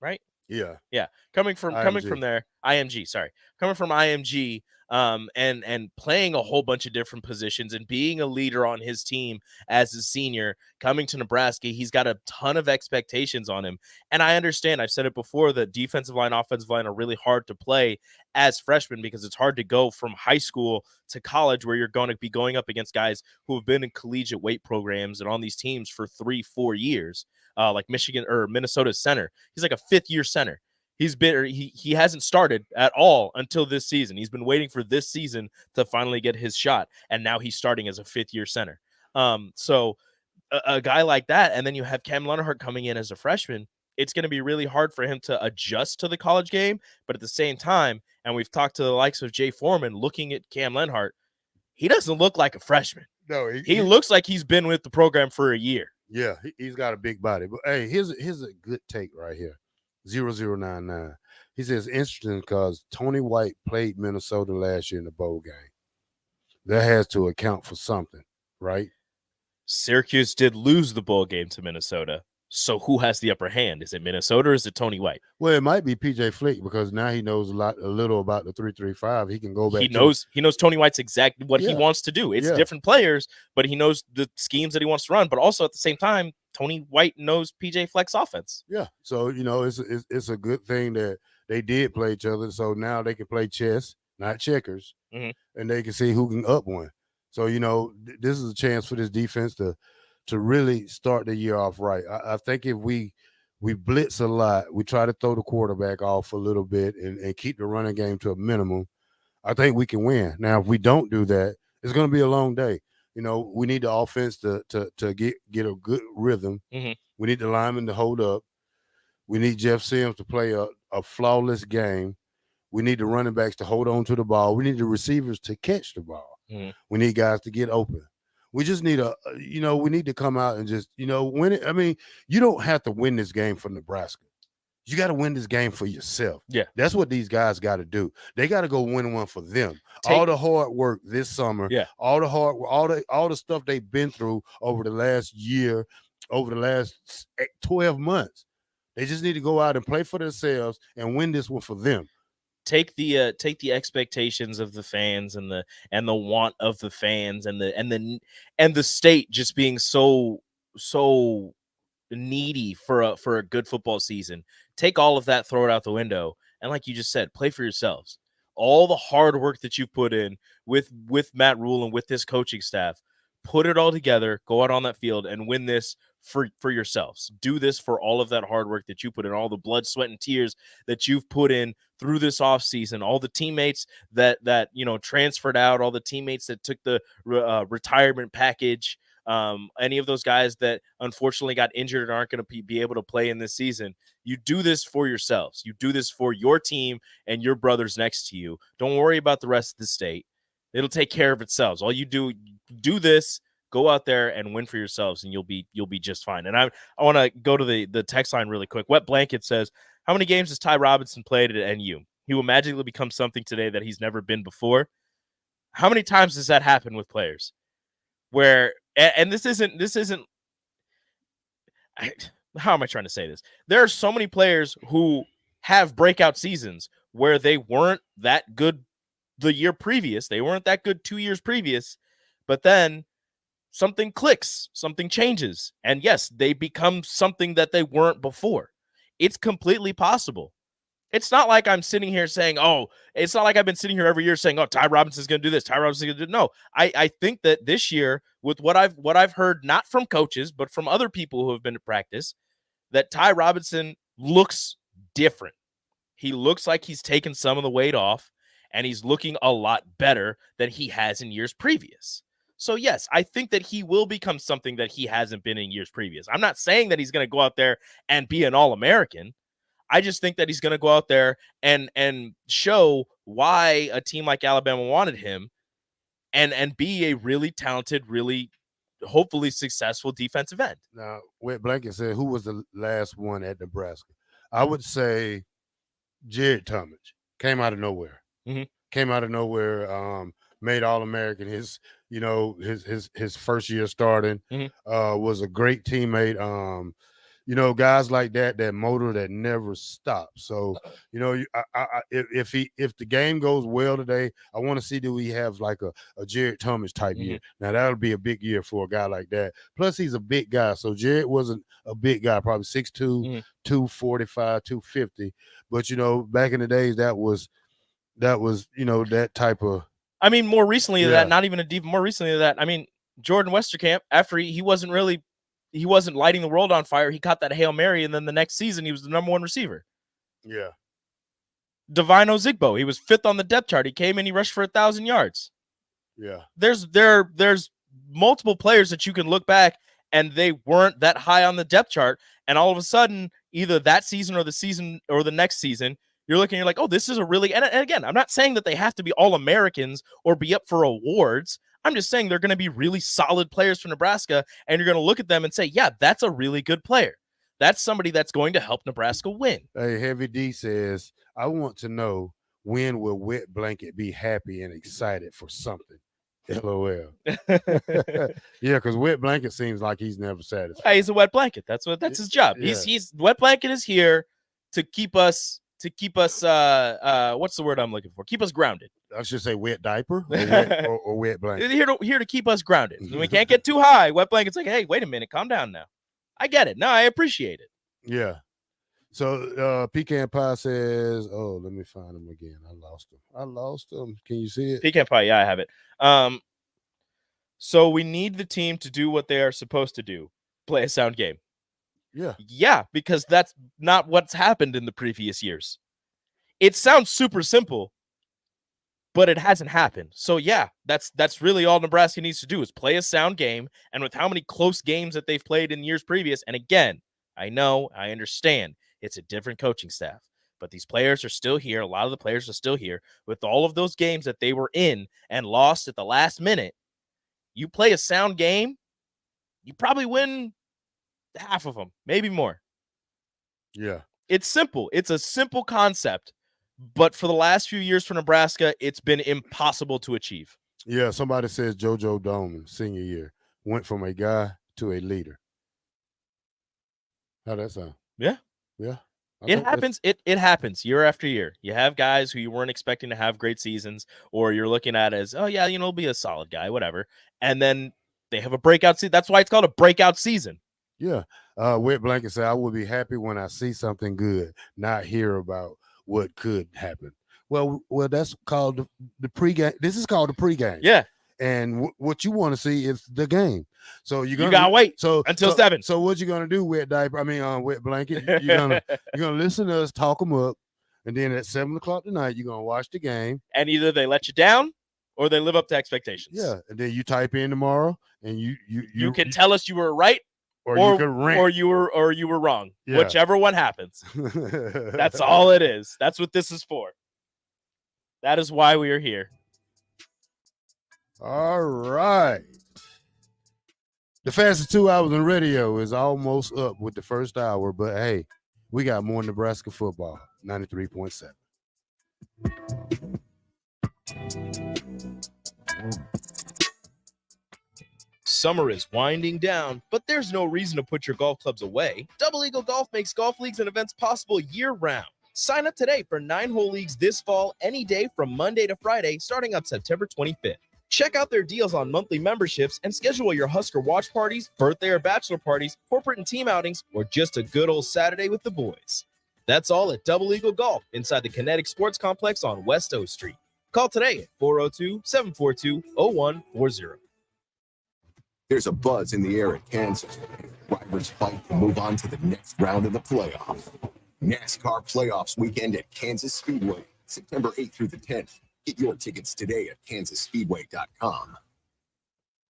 right? Yeah. Coming from there, IMG, sorry. Coming from IMG, and playing a whole bunch of different positions and being a leader on his team as a senior, coming to Nebraska, he's got a ton of expectations on him. And I understand, I've said it before, that defensive line, offensive line are really hard to play as freshmen because it's hard to go from high school to college where you're going to be going up against guys who have been in collegiate weight programs and on these teams for 3-4 years, like Michigan or Minnesota's center. He's like a fifth-year center. He hasn't started at all until this season. He's been waiting for this season to finally get his shot, and now he's starting as a fifth-year center. So a guy like that, and then you have Cam Lenhart coming in as a freshman, it's going to be really hard for him to adjust to the college game, but at the same time, and we've talked to the likes of Jay Foreman looking at Cam Lenhart, he doesn't look like a freshman. No, he looks like he's been with the program for a year. Yeah, he's got a big body. But hey, here's a good take right here. 0099. He says, interesting because Tony White played Minnesota last year in the bowl game. That has to account for something, right? Syracuse did lose the bowl game to Minnesota. So who has the upper hand? Is it Minnesota or is it Tony White? Well, it might be PJ Flick because now he knows a little about the 3-3-5. He can go back. He knows Tony White's exactly what he wants to do. It's different players, but he knows the schemes that he wants to run. But also at the same time, Tony White knows PJ Fleck's offense. Yeah. So, it's a good thing that they did play each other. So now they can play chess not checkers, Mhm. and they can see who can up one. So, this is a chance for this defense to really start the year off right. I think if we blitz a lot, we try to throw the quarterback off a little bit and keep the running game to a minimum, I think we can win. Now, if we don't do that, it's going to be a long day. We need the offense to get a good rhythm. Mhm. We need the linemen to hold up. We need Jeff Sims to play a flawless game. We need the running backs to hold on to the ball. We need the receivers to catch the ball. Mhm. We need guys to get open. We just need we need to come out and just, win it. I mean, you don't have to win this game for Nebraska. You got to win this game for yourself. Yeah. That's what these guys got to do. They got to go win one for them. All the hard work this summer, all the stuff they've been through over the last year, over the last 12 months. They just need to go out and play for themselves and win this one for them. Take the expectations of the fans and the want of the fans and the state just being so needy for a good football season. Take all of that, throw it out the window, and like you just said, play for yourselves. All the hard work that you put in with Matt Rule and with this coaching staff, put it all together, go out on that field and win this for yourselves. Do this for all of that hard work that you put in, all the blood, sweat, and tears that you've put in through this offseason, all the teammates that transferred out, all the teammates that took the retirement package, any of those guys that unfortunately got injured and aren't going to be able to play in this season. You do this for yourselves. You do this for your team and your brothers next to you. Don't worry about the rest of the state. It'll take care of itself. All you do this, go out there and win for yourselves, and you'll be just fine. And I want to go to the text line really quick. Wet Blanket says, how many games has Ty Robinson played at NU? He will magically become something today that he's never been before. How many times does that happen with players? Where, and this isn't how am I trying to say this? There are so many players who have breakout seasons where they weren't that good the year previous. They weren't that good 2 years previous, but then something clicks, something changes, and yes, they become something that they weren't before. It's completely possible. It's not like I'm sitting here saying, it's not like I've been sitting here every year saying, Ty Robinson's going to do this, Ty Robinson's going to do. No, I think that this year, with what I've heard, not from coaches, but from other people who have been to practice, that Ty Robinson looks different. He looks like he's taken some of the weight off, and he's looking a lot better than he has in years previous. So, yes, I think that he will become something that he hasn't been in years previous. I'm not saying that he's going to go out there and be an All-American. I just think that he's going to go out there and show why a team like Alabama wanted him and be a really talented, really hopefully successful defensive end. Now, Wet Blanket said, who was the last one at Nebraska? I would say Jared Talmadge. Came out of nowhere. Mm-hmm. Came out of nowhere. Made All-American his first year starting. Mm-hmm. Was a great teammate. Guys like that motor that never stops. So, if the game goes well today, I want to see, do we have like a Jared Talmadge type year? Now that'll be a big year for a guy like that. Plus he's a big guy. So Jared wasn't a big guy, probably 6'2", 245, 250. But back in the days that was that type of. I mean, more recently than that, not even a deep. More recently than that, I mean, Jordan Westerkamp, after he wasn't lighting the world on fire, he caught that Hail Mary, and then the next season he was the number one receiver. Yeah. Divine Ozigbo, he was 5th on the depth chart. He came in, he rushed for 1,000 yards. Yeah. There's multiple players that you can look back and they weren't that high on the depth chart, and all of a sudden, either that season or the next season, you're like, oh, this is a really, and again, I'm not saying that they have to be All-Americans or be up for awards. I'm just saying they're going to be really solid players for Nebraska, and you're going to look at them and say, yeah, that's a really good player. That's somebody that's going to help Nebraska win. Hey, Heavy D says, I want to know, when will Wet Blanket be happy and excited for something? LOL. Yeah, because Wet Blanket seems like he's never satisfied. Hey, he's a wet blanket. That's his job. Yeah. He's Wet Blanket is here to keep us what's the word I'm looking for? Keep us grounded. I should say wet diaper or wet blanket. Here to keep us grounded. We can't get too high. Wet Blanket's like, hey, wait a minute, calm down now. I get it. No, I appreciate it. Yeah. So Pecan Pie says, oh, let me find him again. I lost him. Can you see it? Pecan Pie, yeah, I have it. So we need the team to do what they are supposed to do. Play a sound game. Yeah. Yeah, because that's not what's happened in the previous years. It sounds super simple, but it hasn't happened. So yeah, that's really all Nebraska needs to do is play a sound game. And with how many close games that they've played in years previous, and again, I understand it's a different coaching staff, but these players are still here. A lot of the players are still here. With all of those games that they were in and lost at the last minute, you play a sound game, you probably win half of them, maybe more. Yeah. It's simple. It's a simple concept, but for the last few years for Nebraska, it's been impossible to achieve. Yeah, somebody says JoJo Doman, senior year, went from a guy to a leader. How'd that sound? Yeah. Yeah. It happens. It happens year after year. You have guys who you weren't expecting to have great seasons, or you're looking at as, oh yeah, he'll be a solid guy, whatever. And then they have a breakout season. That's why it's called a breakout season. Yeah. Wet Blanket said, I will be happy when I see something good, not hear about what could happen. Well, that's called the pregame. This is called the pregame. Yeah. And what you want to see is the game. So you gotta wait until 7. So what you gonna do, Wet Blanket? You're gonna listen to us talk them up, and then at 7:00 tonight, you're gonna watch the game. And either they let you down or they live up to expectations. Yeah, and then you type in tomorrow, and you can tell us you were right, or you can rant, or you were wrong. Yeah. Whichever one happens. That's all it is. That's what this is for. That is why we are here. All right. The fastest 2 hours in radio is almost up with the first hour, but hey, we got more Nebraska football, 93.7. Summer is winding down, but there's no reason to put your golf clubs away. Double Eagle Golf makes golf leagues and events possible year-round. Sign up today for 9-hole leagues this fall, any day from Monday to Friday, starting up September 25th. Check out their deals on monthly memberships and schedule your Husker watch parties, birthday or bachelor parties, corporate and team outings, or just a good old Saturday with the boys. That's all at Double Eagle Golf inside the Kinetic Sports Complex on West O Street. Call today at 402-742-0140. There's a buzz in the air at Kansas. Drivers fight to move on to the next round of the playoffs. NASCAR Playoffs weekend at Kansas Speedway, September 8th through the 10th. Get your tickets today at kansasspeedway.com.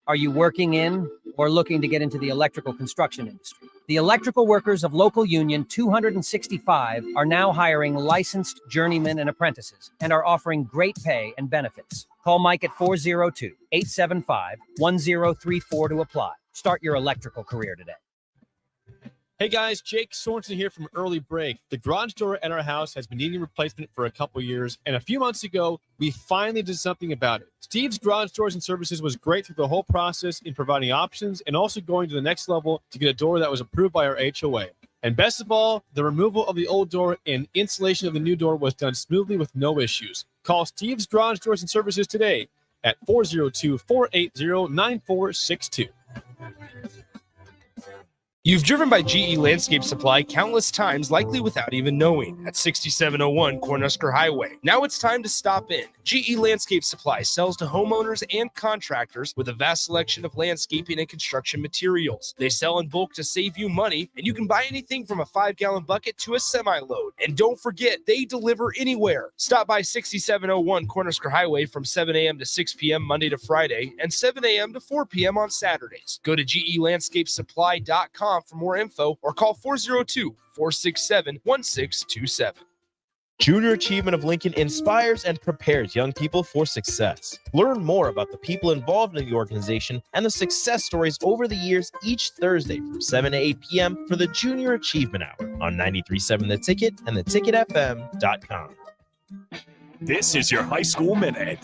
Are you working in or looking to get into the electrical construction industry? The electrical workers of Local Union 265 are now hiring licensed journeymen and apprentices and are offering great pay and benefits. Call Mike at 402-875-1034 to apply. Start your electrical career today. Hey guys, Jake Sorensen here from Early Break. The garage door at our house has been needing replacement for a couple years, and a few months ago, we finally did something about it. Steve's Garage Doors and Services was great through the whole process in providing options and also going to the next level to get a door that was approved by our HOA. And best of all, the removal of the old door and installation of the new door was done smoothly with no issues. Call Steve's Garage Doors and Services today at 402-480-9462. You've driven by GE Landscape Supply countless times, likely without even knowing, at 6701 Cornhusker Highway. Now it's time to stop in. GE Landscape Supply sells to homeowners and contractors with a vast selection of landscaping and construction materials. They sell in bulk to save you money, and you can buy anything from a 5-gallon bucket to a semi-load. And don't forget, they deliver anywhere. Stop by 6701 Cornhusker Highway from 7 a.m. to 6 p.m. Monday to Friday, and 7 a.m. to 4 p.m. on Saturdays. Go to GELandscapesupply.com for more info or call 402-467-1627. Junior Achievement of Lincoln inspires and prepares young people for success. Learn more about the people involved in the organization and the success stories over the years each Thursday from 7 to 8 p.m. for the Junior Achievement Hour on 93.7 The Ticket and theticketfm.com. This is your High School Minute.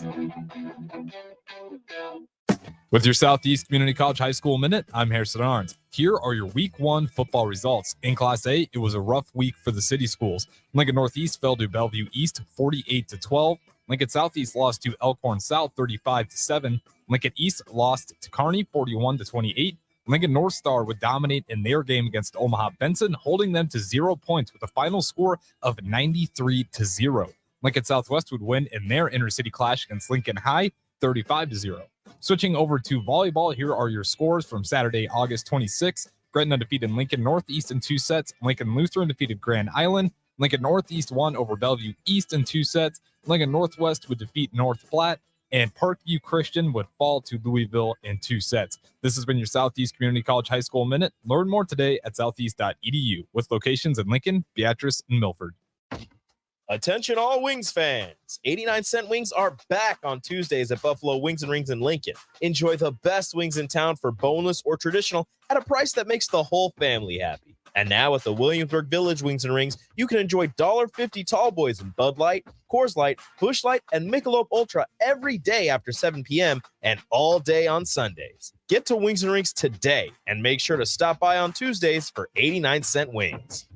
With your Southeast Community College High School Minute, I'm Harrison Arns. Here are your Week 1 football results. In Class A, it was a rough week for the city schools. Lincoln Northeast fell to Bellevue East 48-12. Lincoln Southeast lost to Elkhorn South 35-7. Lincoln East lost to Kearney 41-28. Lincoln North Star would dominate in their game against Omaha Benson, holding them to 0 points with a final score of 93-0. Lincoln Southwest would win in their intercity clash against Lincoln High, 35-0. Switching over to volleyball, here are your scores from Saturday, August 26th. Gretna defeated Lincoln Northeast in 2 sets. Lincoln Lutheran defeated Grand Island. Lincoln Northeast won over Bellevue East in 2 sets. Lincoln Northwest would defeat North Platte. And Parkview Christian would fall to Louisville in 2 sets. This has been your Southeast Community College High School Minute. Learn more today at southeast.edu with locations in Lincoln, Beatrice, and Milford. Attention all Wings fans. 89-cent wings are back on Tuesdays at Buffalo Wings and Rings in Lincoln. Enjoy the best wings in town for boneless or traditional at a price that makes the whole family happy. And now at the Williamsburg Village Wings and Rings, you can enjoy $1.50 tall boys in Bud Light, Coors Light, Busch Light, and Michelob Ultra every day after 7 p.m. and all day on Sundays. Get to Wings and Rings today and make sure to stop by on Tuesdays for 89-cent wings.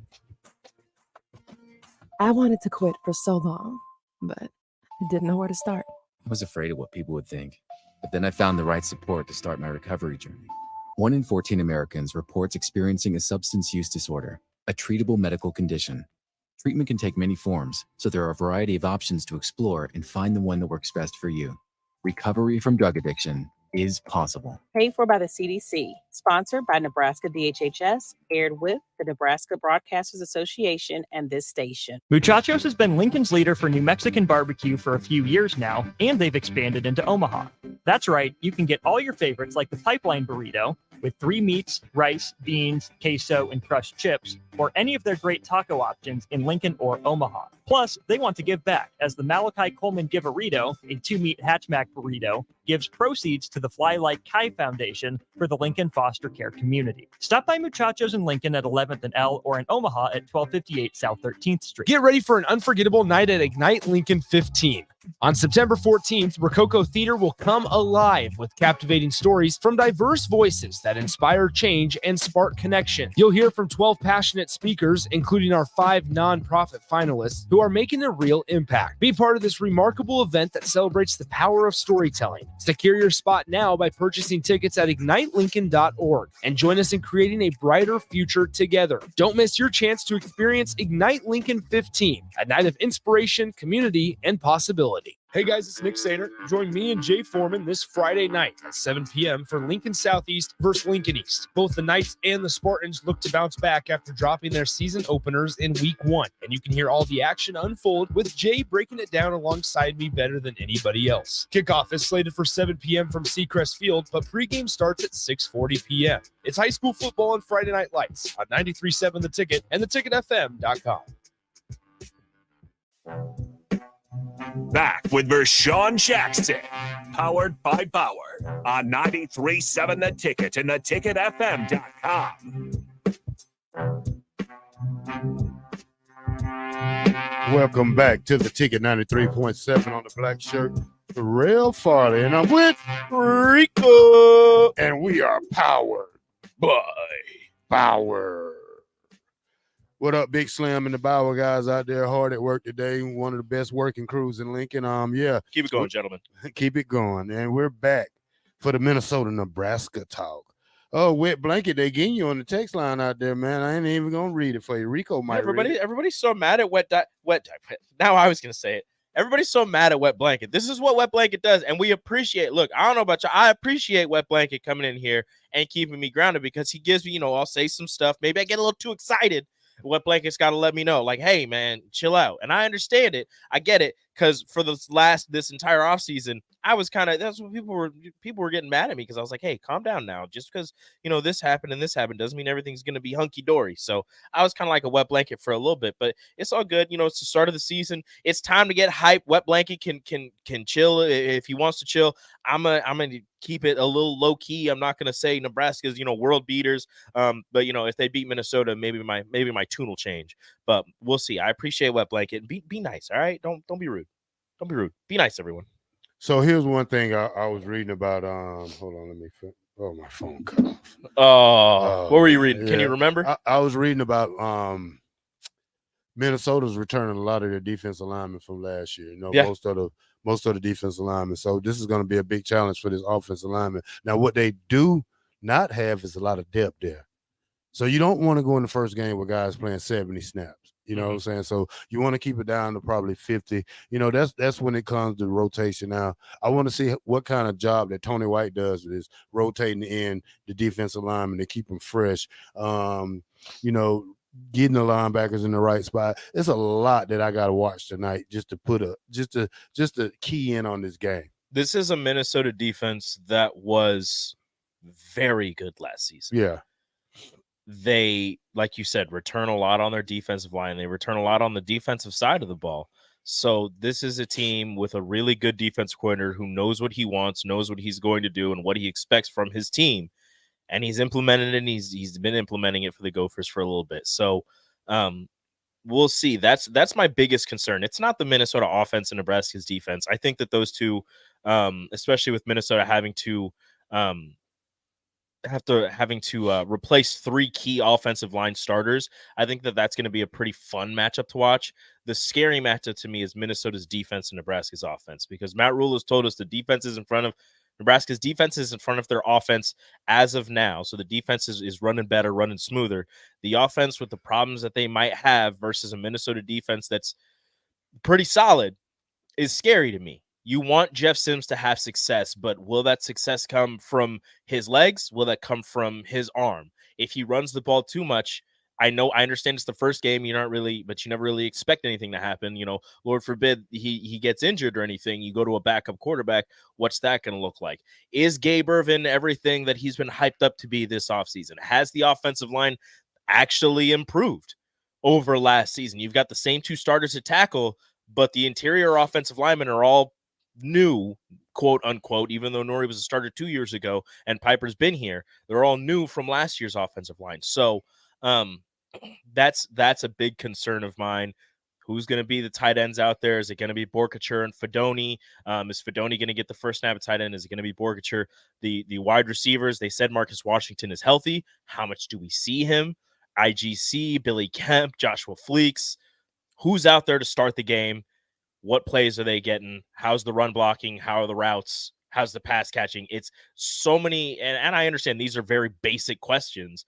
I wanted to quit for so long, but I didn't know where to start. I was afraid of what people would think, but then I found the right support to start my recovery journey. 1 in 14 Americans reports experiencing a substance use disorder, a treatable medical condition. Treatment can take many forms, so there are a variety of options to explore and find the one that works best for you. Recovery from drug addiction is possible. Paid for by the CDC, sponsored by Nebraska DHHS, aired with the Nebraska Broadcasters Association and this station. Muchachos has been Lincoln's leader for New Mexican barbecue for a few years now, and they've expanded into Omaha. That's right, you can get all your favorites like the pipeline burrito with 3 meats, rice, beans, queso, and crushed chips, or any of their great taco options in Lincoln or Omaha. Plus, they want to give back, as the Malachi Coleman Giverito, a 2-meat hatchback burrito, gives proceeds to the Fly Like Kai Foundation for the Lincoln foster care community. Stop by Muchachos in Lincoln at 11th and L or in Omaha at 1258 South 13th Street. Get ready for an unforgettable night at Ignite Lincoln 15. On September 14th, Rococo Theater will come alive with captivating stories from diverse voices that inspire change and spark connection. You'll hear from 12 passionate speakers, including our 5 nonprofit finalists, who are making a real impact. Be part of this remarkable event that celebrates the power of storytelling. Secure your spot now by purchasing tickets at ignitelincoln.org and join us in creating a brighter future together. Don't miss your chance to experience Ignite Lincoln 15, a night of inspiration, community, and possibility. Hey guys, it's Nick Sainer. Join me and Jay Foreman this Friday night at 7 p.m. for Lincoln Southeast versus Lincoln East. Both the Knights and the Spartans look to bounce back after dropping their season openers in week 1. And you can hear all the action unfold with Jay breaking it down alongside me better than anybody else. Kickoff is slated for 7 p.m. from Seacrest Field, but pregame starts at 6:40 p.m. It's high school football and Friday Night Lights on 93.7 The Ticket and theticketfm.com. Back with Vershawn Jackson, powered by Bauer on 93.7 The Ticket and theticketfm.com. Welcome back to The Ticket 93.7 on the black shirt. Real Farley, and I'm with Rico, and we are powered by Bauer. What up, Big Slim and the Bauer guys out there hard at work today. One of the best working crews in Lincoln. Keep it going, gentlemen. Keep it going. And we're back for the Minnesota-Nebraska talk. Oh, wet blanket, they getting you on the text line out there, man. I ain't even gonna read it for you. Rico might read it. Everybody's so mad at wet. Now I was gonna say it. Everybody's so mad at Wet Blanket. This is what Wet Blanket does, and we appreciate. Look, I don't know about you. I appreciate Wet Blanket coming in here and keeping me grounded because he gives me, I'll say some stuff. Maybe I get a little too excited. Wet Blanket's got to let me know, like, hey, man, chill out. And I understand it. I get it. Because for this entire offseason, I was that's what people were getting mad at me because I was like, hey, calm down now. Just because, this happened and this happened doesn't mean everything's going to be hunky-dory. So I was kind of like a Wet Blanket for a little bit, but it's all good. It's the start of the season. It's time to get hype. Wet Blanket can chill if he wants to chill. I'm gonna keep it a little low key. I'm not gonna say Nebraska's world beaters. But if they beat Minnesota, maybe my tune will change. But we'll see. I appreciate Wet Blanket. Be nice, all right? Don't be rude. Don't be rude. Be nice, everyone. So here's one thing I was reading about. Hold on, my phone cut off. What were you reading? Can you remember? I was reading about Minnesota's returning a lot of their defensive linemen from last year. Most of the defensive linemen. So this is going to be a big challenge for this offensive lineman. Now, what they do not have is a lot of depth there. So you don't want to go in the first game with guys playing 70 snaps. You know what I'm saying? So you want to keep it down to probably 50. You know, that's when it comes to rotation. Now, I want to see what kind of job that Tony White does with this rotating in the defensive linemen to keep them fresh. You know, getting the linebackers in the right spot. It's a lot that I got to watch tonight just to key in on this game. This is a Minnesota defense that was very good last season. Yeah. They, like you said, return a lot on their defensive line. They return a lot on the defensive side of the ball. So this is a team with a really good defense coordinator who knows what he wants, knows what he's going to do, and what he expects from his team. And he's implemented it, and he's been implementing it for the Gophers for a little bit. So we'll see. That's my biggest concern. It's not the Minnesota offense and Nebraska's defense. I think that those two, especially with Minnesota having to replace 3 key offensive line starters, I think that that's going to be a pretty fun matchup to watch. The scary matchup to me is Minnesota's defense and Nebraska's offense, because Matt Rule has told us the defense is in front of Nebraska's defense is in front of their offense as of now. So the defense is running better, running smoother. The offense, with the problems that they might have versus a Minnesota defense that's pretty solid, is scary to me. You want Jeff Sims to have success, but will that success come from his legs? Will that come from his arm? If he runs the ball too much, I understand it's the first game. You're not really, but you never really expect anything to happen. You know, Lord forbid he gets injured or anything. You go to a backup quarterback. What's that going to look like? Is Gabe Ervin everything that he's been hyped up to be this offseason? Has the offensive line actually improved over last season? You've got the same 2 starters at tackle, but the interior offensive linemen are all new, quote unquote, even though Nori was a starter 2 years ago and Piper's been here. They're all new from last year's offensive line. So that's a big concern of mine. Who's going to be the tight ends out there? Is it going to be Borkacher and Fedoni? Is Fedoni going to get the first snap at tight end? Is it going to be Borkacher? The wide receivers, they said Marcus Washington is healthy. How much do we see him? IGC, Billy Kemp, Joshua Fleeks. Who's out there to start the game? What plays are they getting? How's the run blocking? How are the routes? How's the pass catching? It's so many, and I understand these are very basic questions,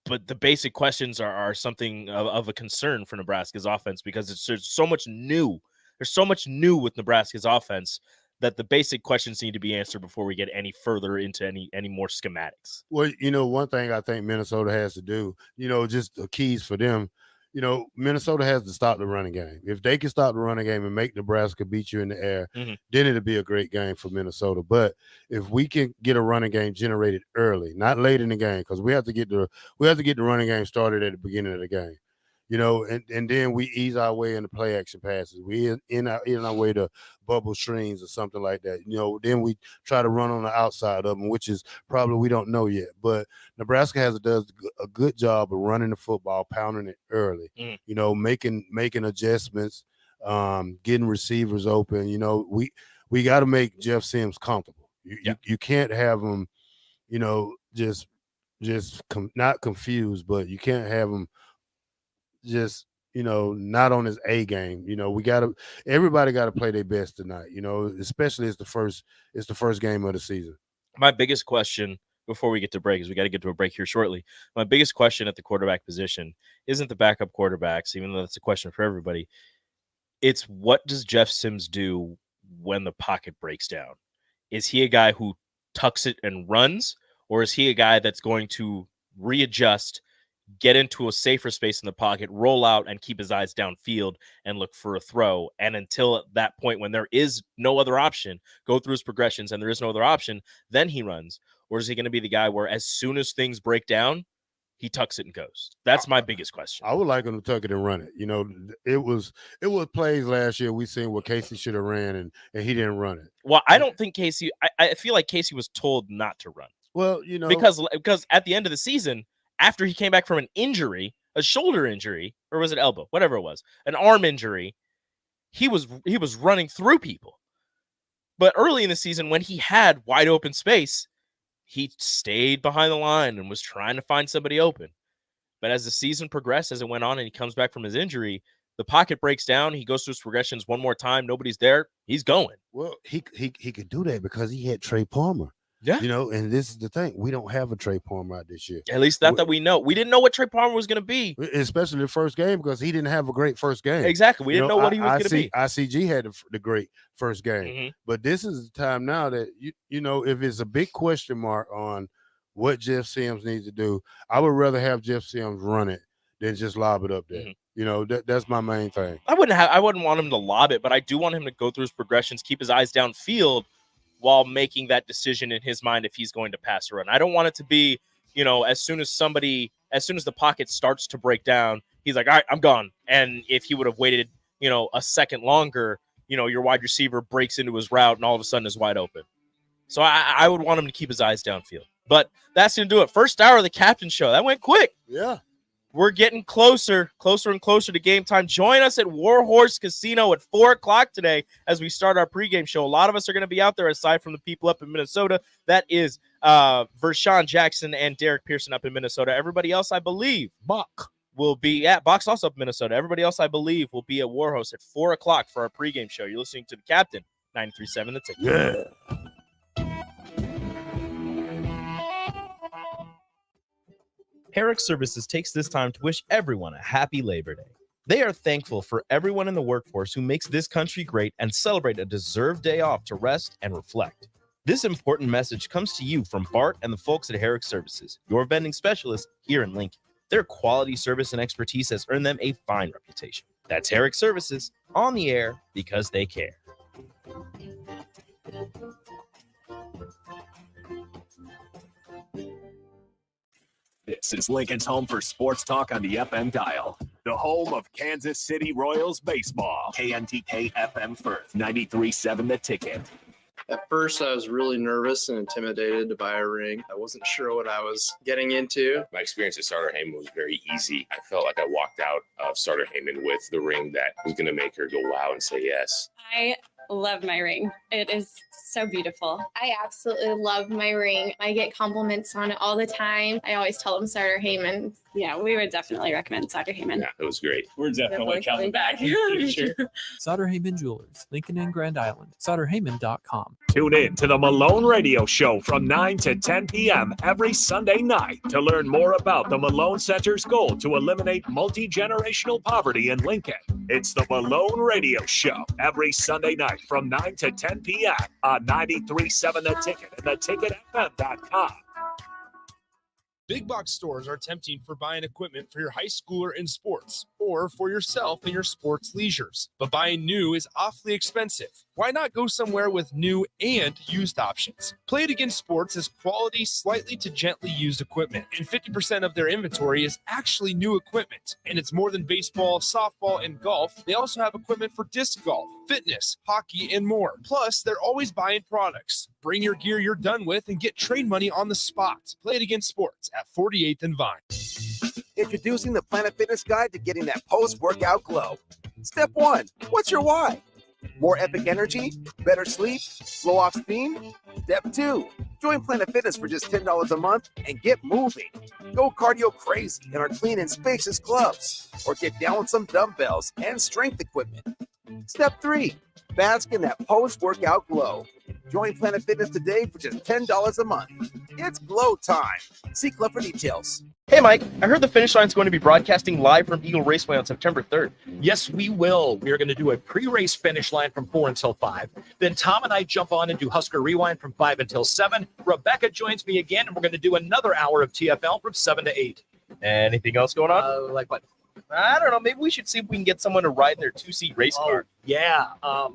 but the basic questions are something of a concern for Nebraska's offense, because there's so much new. There's so much new with Nebraska's offense that the basic questions need to be answered before we get any further into any more schematics. Well, you know, one thing I think Minnesota has to do, you know, just the keys for them, you know, Minnesota has to stop the running game. If they can stop the running game and make Nebraska beat you in the air, then it'll be a great game for Minnesota. But if we can get a running game generated early, not late in the game, because we have to get the running game started at the beginning of the game. You know, and then we ease our way into play action passes. We in our way to bubble screens or something like that. You know, then we try to run on the outside of them, which is probably we don't know yet. But Nebraska does a good job of running the football, pounding it early. You know, making adjustments, getting receivers open. You know, we got to make Jeff Sims comfortable. You can't have him, you know, just not confused, but you can't have him just, you know, not on his A game. You know, everybody got to play their best tonight, you know, especially it's the first game of the season. My biggest question before we get to break, is we got to get to a break here shortly. My biggest question at the quarterback position isn't the backup quarterbacks, even though that's a question for everybody. It's, what does Jeff Sims do when the pocket breaks down? Is he a guy who tucks it and runs, or is he a guy that's going to readjust, get into a safer space in the pocket, roll out, and keep his eyes downfield and look for a throw? And until that point, when there is no other option, go through his progressions and there is no other option, then he runs? Or is he going to be the guy where as soon as things break down, he tucks it and goes? That's my biggest question. I would like him to tuck it and run it. You know, it was plays last year we seen what Casey should have ran, and he didn't run it. Well, I don't think Casey – I feel like Casey was told not to run. Well, you know – because at the end of the season – after he came back from an injury, a shoulder injury, or was it elbow, whatever it was, an arm injury, he was running through people. But early in the season, when he had wide open space, he stayed behind the line and was trying to find somebody open. But as the season progressed, as it went on, and he comes back from his injury, the pocket breaks down. He goes through his progressions one more time. Nobody's there. He's going. Well, he could do that because he had Trey Palmer. Yeah. You know, and this is the thing. We don't have a Trey Palmer out this year. At least that we know. We didn't know what Trey Palmer was going to be. Especially the first game, because he didn't have a great first game. Exactly. We didn't know what he was going to be. ICG had the great first game. But this is the time now that, you know, if it's a big question mark on what Jeff Sims needs to do, I would rather have Jeff Sims run it than just lob it up there. You know, that's my main thing. I wouldn't want him to lob it, but I do want him to go through his progressions, keep his eyes downfield while making that decision in his mind if he's going to pass or run. I don't want it to be, you know, as soon as the pocket starts to break down, he's like, all right, I'm gone. And if he would have waited, you know, a second longer, you know, your wide receiver breaks into his route and all of a sudden is wide open. So I would want him to keep his eyes downfield. But that's going to do it. First hour of the Captain Show. That went quick. Yeah. We're getting closer and closer to game time. Join us at Warhorse Casino at 4 o'clock today as we start our pregame show. A lot of us are going to be out there, aside from the people up in Minnesota. That is Vershawn Jackson and Derek Pearson up in Minnesota. Everybody else, I believe, will be at Bach's also up in Minnesota. Everybody else, I believe, will be at Warhorse at 4 o'clock for our pregame show. You're listening to the Captain, 93.7 The Ticket. Yeah. Herrick Services takes this time to wish everyone a happy Labor Day. They are thankful for everyone in the workforce who makes this country great and celebrate a deserved day off to rest and reflect. This important message comes to you from Bart and the folks at Herrick Services, your vending specialists here in Lincoln. Their quality service and expertise has earned them a fine reputation. That's Herrick Services, on the air because they care. This is Lincoln's home for sports talk on the FM dial. The home of Kansas City Royals baseball. KNTK FM Firth, 93.7 The Ticket. At first, I was really nervous and intimidated to buy a ring. I wasn't sure what I was getting into. My experience at Starter Heyman was very easy. I felt like I walked out of Starter Heyman with the ring that was going to make her go wow and say yes. I love my ring. It is so beautiful. I absolutely love my ring. I get compliments on it all the time. I always tell them Starter Heyman. Yeah, we would definitely recommend Starter Heyman. Yeah, it was great. We're definitely coming back in the future. Sauter Heyman Jewelers, Lincoln and Grand Island. SauterHeyman.com. Tune in to the Malone Radio Show from 9 to 10 p.m. every Sunday night to learn more about the Malone Center's goal to eliminate multi-generational poverty in Lincoln. It's the Malone Radio Show every Sunday night from 9 to 10 p.m. on 93.7 The Ticket and theticketfm.com. Big box stores are tempting for buying equipment for your high schooler in sports or for yourself in your sports leisures. But buying new is awfully expensive. Why not go somewhere with new and used options? Play It Again Sports has quality, slightly to gently used equipment, and 50% of their inventory is actually new equipment. And it's more than baseball, softball, and golf. They also have equipment for disc golf, fitness, hockey, and more. Plus, they're always buying products. Bring your gear you're done with and get trade money on the spot. Play It Again Sports at 48th and Vine. Introducing the Planet Fitness Guide to getting that post-workout glow. Step 1, what's your why? More epic energy? Better sleep? Blow off steam? Step 2, join Planet Fitness for just $10 a month and get moving. Go cardio crazy in our clean and spacious clubs, or get down with some dumbbells and strength equipment. Step 3, bask in that post-workout glow. Join Planet Fitness today for just $10 a month. It's glow time. See Club for details. Hey, Mike, I heard the Finish Line is going to be broadcasting live from Eagle Raceway on September 3rd. Yes, we will. We are going to do a pre-race finish line from 4 until 5. Then Tom and I jump on and do Husker Rewind from 5 until 7. Rebecca joins me again, and we're going to do another hour of TFL from 7 to 8. Anything else going on? Like what? I don't know. Maybe we should see if we can get someone to ride in their 2-seat race car. Yeah. A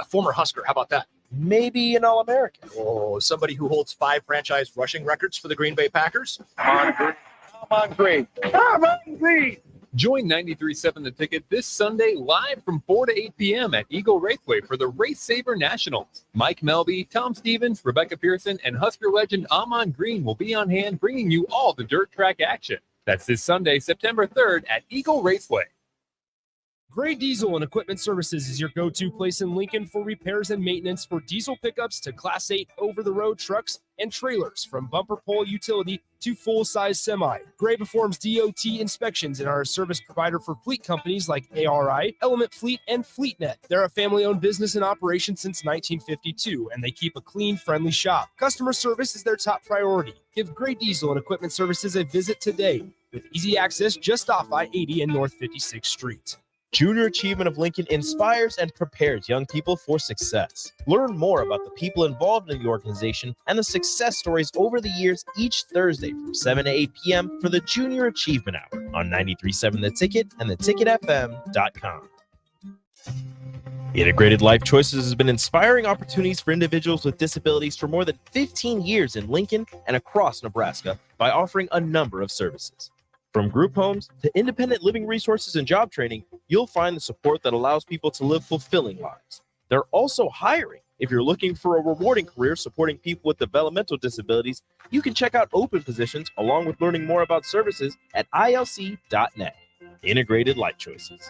former Husker. How about that? Maybe an All-American. Oh, somebody who holds 5 franchise rushing records for the Green Bay Packers. Come on, Green. Join 93.7 The Ticket this Sunday live from 4 to 8 p.m. at Eagle Raceway for the Race Saver Nationals. Mike Melby, Tom Stevens, Rebecca Pearson, and Husker legend Amon Green will be on hand bringing you all the dirt track action. That's this Sunday, September 3rd at Eagle Raceway. Gray Diesel and Equipment Services is your go-to place in Lincoln for repairs and maintenance for diesel pickups to Class 8 over-the-road trucks and trailers. From bumper pole utility to full-size semi. Gray performs DOT inspections and are a service provider for fleet companies like ARI, Element Fleet, and FleetNet. They're a family-owned business in operation since 1952, and they keep a clean, friendly shop. Customer service is their top priority. Give Gray Diesel and Equipment Services a visit today with easy access just off I-80 and North 56th Street. Junior Achievement of Lincoln inspires and prepares young people for success. Learn more about the people involved in the organization and the success stories over the years each Thursday from 7 to 8 p.m. for the Junior Achievement Hour on 93.7 The Ticket and theticketfm.com. Integrated Life Choices has been inspiring opportunities for individuals with disabilities for more than 15 years in Lincoln and across Nebraska by offering a number of services. From group homes to independent living resources and job training, you'll find the support that allows people to live fulfilling lives. They're also hiring. If you're looking for a rewarding career supporting people with developmental disabilities, you can check out open positions along with learning more about services at ilc.net. Integrated Life Choices.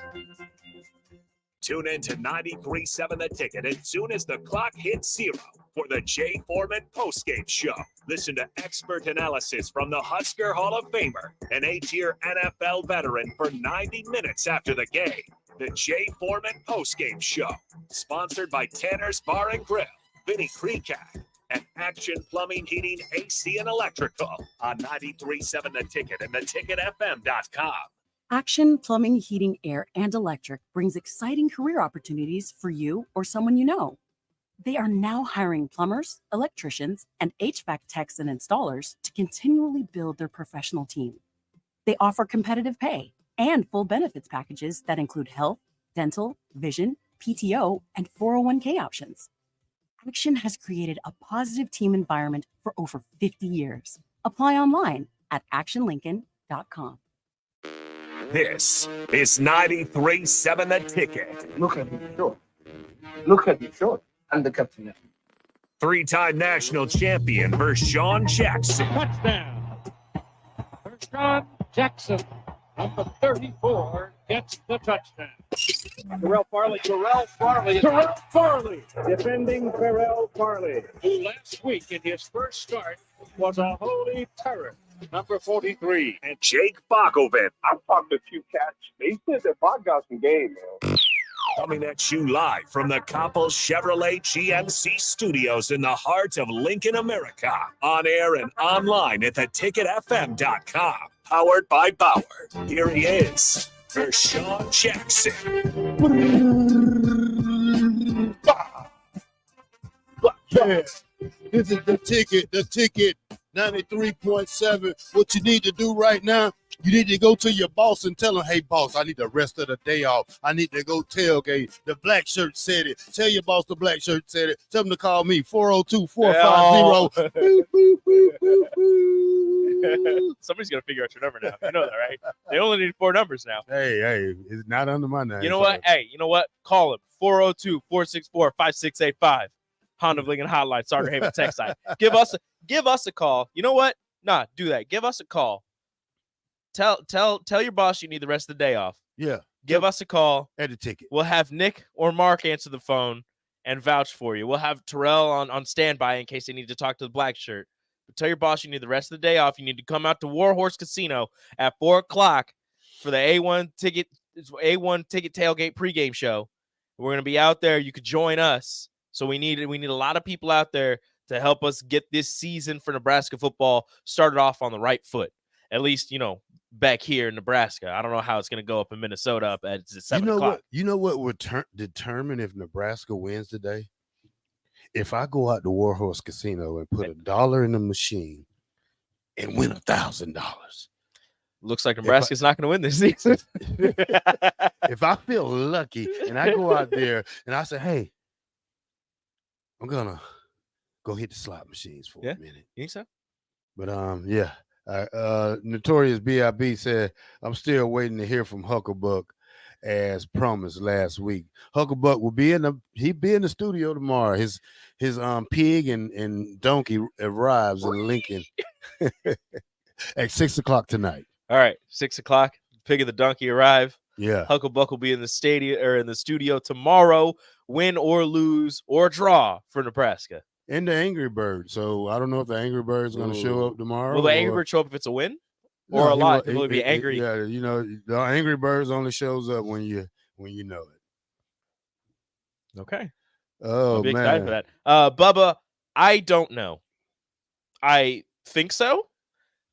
Tune in to 93.7 The Ticket as soon as the clock hits 0 for the Jay Foreman postgame show. Listen to expert analysis from the Husker Hall of Famer, an 8-year NFL veteran for 90 minutes after the game. The Jay Foreman postgame show, sponsored by Tanner's Bar and Grill, Vinny Kreekak, and Action Plumbing, Heating, AC, and Electrical on 93.7 The Ticket and theticketfm.com. Action Plumbing, Heating, Air, and Electric brings exciting career opportunities for you or someone you know. They are now hiring plumbers, electricians, and HVAC techs and installers to continually build their professional team. They offer competitive pay and full benefits packages that include health, dental, vision, PTO, and 401k options. Action has created a positive team environment for over 50 years. Apply online at actionlincoln.com. This is 93.7 The Ticket. Look at him short. Look at him short. I'm the captain. Three-time national champion Vershawn Jackson. Touchdown. Vershawn Jackson, number 34, gets the touchdown. Terrell Farley, defending Terrell Farley, who last week in his first start was a holy terror. Number 43. And Jake Bakovic. I've talked to a few cats. They said that Bach got some game, man. Coming at you live from the Coppel Chevrolet GMC studios in the heart of Lincoln, America. On air and online at theticketfm.com. Powered by Bauer. Here he is, Vershawn Jackson. Yeah, this is the ticket, 93.7. What you need to do right now, you need to go to your boss and tell him, hey, boss, I need the rest of the day off. I need to go tailgate. The black shirt said it. Tell your boss the black shirt said it. Tell him to call me, 402-450. Somebody's going to figure out your number now. You know that, right? They only need 4 numbers now. Hey, it's not under my name. You know what? Hey, you know what? Call him, 402-464-5685. Honda of Lincoln Hotline, Starter Haven text line. Give us a call. You know what? Nah, do that. Give us a call. Tell your boss you need the rest of the day off. Yeah. Give us a call. At the ticket. We'll have Nick or Mark answer the phone and vouch for you. We'll have Terrell on standby in case they need to talk to the black shirt. But tell your boss you need the rest of the day off. You need to come out to Warhorse Casino at 4 o'clock for the A1 ticket tailgate pregame show. We're gonna be out there. You could join us. So we need a lot of people out there to help us get this season for Nebraska football started off on the right foot. At least, back here in Nebraska. I don't know how it's going to go up in Minnesota up at 7 o'clock. You know what would determine if Nebraska wins today? If I go out to Warhorse Casino and put $1 in the machine and win $1,000. Looks like Nebraska's not going to win this season. If I feel lucky and I go out there and I say, hey, I'm gonna go hit the slot machines for a minute. You think so? But yeah. Notorious B.I.B. said, I'm still waiting to hear from Huckerbuck as promised last week. Huckerbuck will be in the studio tomorrow. His pig and donkey arrives in Lincoln at 6 o'clock tonight. All right, 6 o'clock. Pig and the donkey arrive. Yeah. Hucklebuck will be in the stadium or in the studio tomorrow, win or lose or draw for Nebraska. and the Angry Bird. So I don't know if the Angry Bird's going to show up tomorrow. Will the Angry Bird show up if it's a win or No, a lot? he Will it be angry? Yeah, the Angry Birds only shows up when you know it. Okay. Oh, I'll be man. excited for that. Bubba, I don't know. I think so.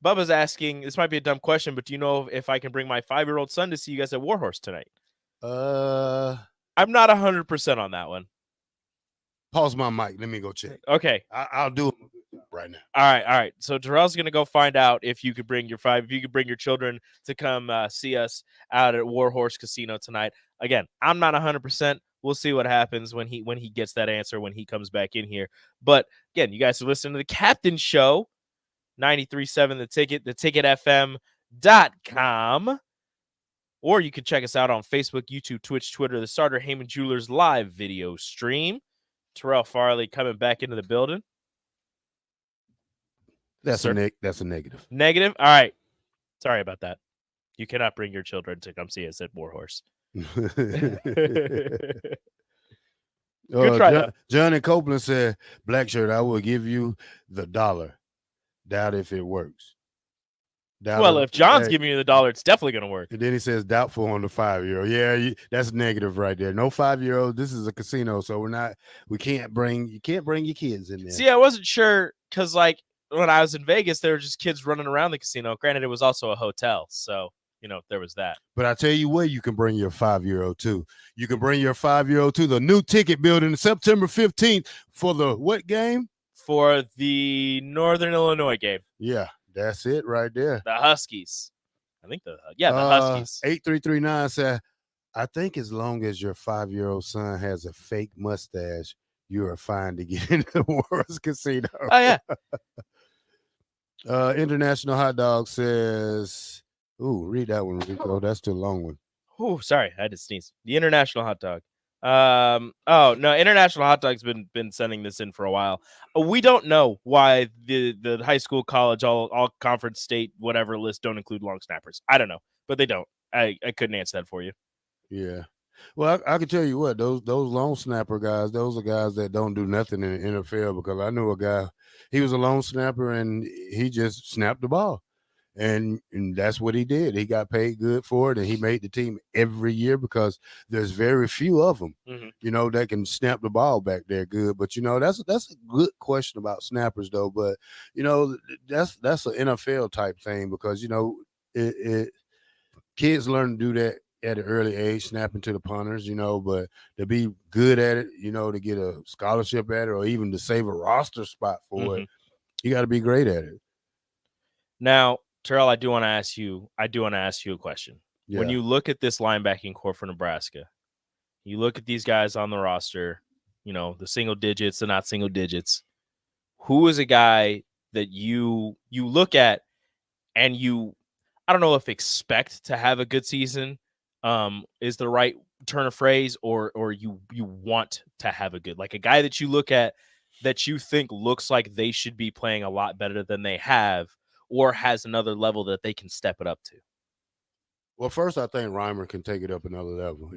Bubba's asking, this might be a dumb question, but do you know if I can bring my 5-year-old son to see you guys at Warhorse tonight? I'm not 100% on that one. Pause my mic. Let me go check. Okay. I'll do it right now. All right. So Terrell's gonna go find out if you could bring your children to come see us out at Warhorse Casino tonight. Again, I'm not 100%. We'll see what happens when he gets that answer when he comes back in here. But again, you guys are listening to the Captain Show, 93.7 The Ticket, theticketfm.com. Or you can check us out on Facebook, YouTube, Twitch, Twitter, the Starter Heyman Jewelers live video stream. Terrell Farley coming back into the building. That's a negative. Negative? All right. Sorry about that. You cannot bring your children to come see us at Warhorse. Good try, though. John in Copeland said, Black Shirt, I will give you the $1. Doubt if it works. If John's giving you the $1, it's definitely going to work. And then he says doubtful on the 5-year-old. Yeah, that's negative right there. No 5-year-old. This is a casino, so you can't bring your kids in there. See, I wasn't sure because when I was in Vegas, there were just kids running around the casino. Granted, it was also a hotel, so there was that. But I tell you what, you can bring your 5-year-old too. You can bring your 5-year-old to the new ticket building September 15th for the what game? For the Northern Illinois game. Yeah. That's it right there. The Huskies. I think the Huskies. 8339 said, I think as long as your 5-year-old son has a fake mustache, you are fine to get into the Warhorse Casino. Oh, yeah. International Hot Dog says, read that one, Rico. That's too long one. Oh, sorry. I had to sneeze. The International Hot Dog. International Hot Dog's been sending this in for a while. We don't know why the high school, college, all conference, state, whatever list don't include long snappers. I don't know, but they don't. I couldn't answer that for you. Yeah. Well, I can tell you what, those long snapper guys, those are guys that don't do nothing in the NFL, because I knew a guy, he was a long snapper and he just snapped the ball. And that's what he did. He got paid good for it, and he made the team every year because there's very few of them, that can snap the ball back there good. But that's a good question about snappers, though. But that's an NFL type thing, because kids learn to do that at an early age, snapping to the punters. But to be good at it, to get a scholarship at it, or even to save a roster spot for it, you got to be great at it. Now, Terrell, I do want to ask you a question. Yeah. When you look at this linebacking core for Nebraska, you look at these guys on the roster, the single digits, the not single digits. Who is a guy that you look at and I don't know if expect to have a good season is the right turn of phrase, or you want to have a good, like a guy that you look at that you think looks like they should be playing a lot better than they have, or has another level that they can step it up to? Well, first, I think Reimer can take it up another level.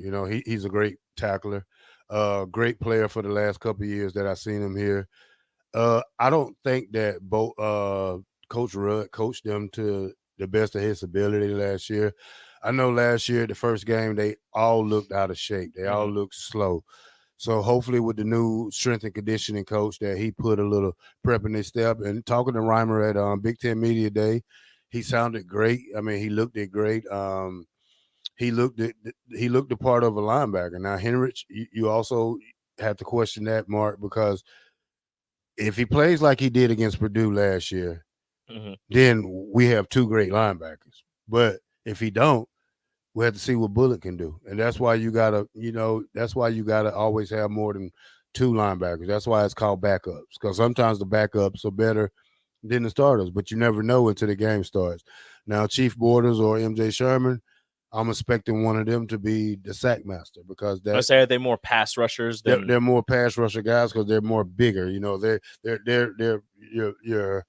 He's a great tackler, great player for the last couple of years that I've seen him here. I don't think that both Coach Rudd coached them to the best of his ability last year. I know last year, the first game, they all looked out of shape. They all looked slow. So hopefully with the new strength and conditioning coach that he put a little prep in his step. And talking to Reimer at Big Ten Media Day, he sounded great. I mean, he looked it great. He looked the part of a linebacker. Now, Henrich, you also have to question that, Mark, because if he plays like he did against Purdue last year, then we have two great linebackers. But if he don't, we have to see what Bullock can do. And that's why you gotta always have more than two linebackers. That's why it's called backups, because sometimes the backups are better than the starters, but you never know until the game starts. Now, Chief Borders or MJ Sherman, I'm expecting one of them to be the sack master, because are they more pass rushers? They're more pass rusher guys because they're more bigger. They're your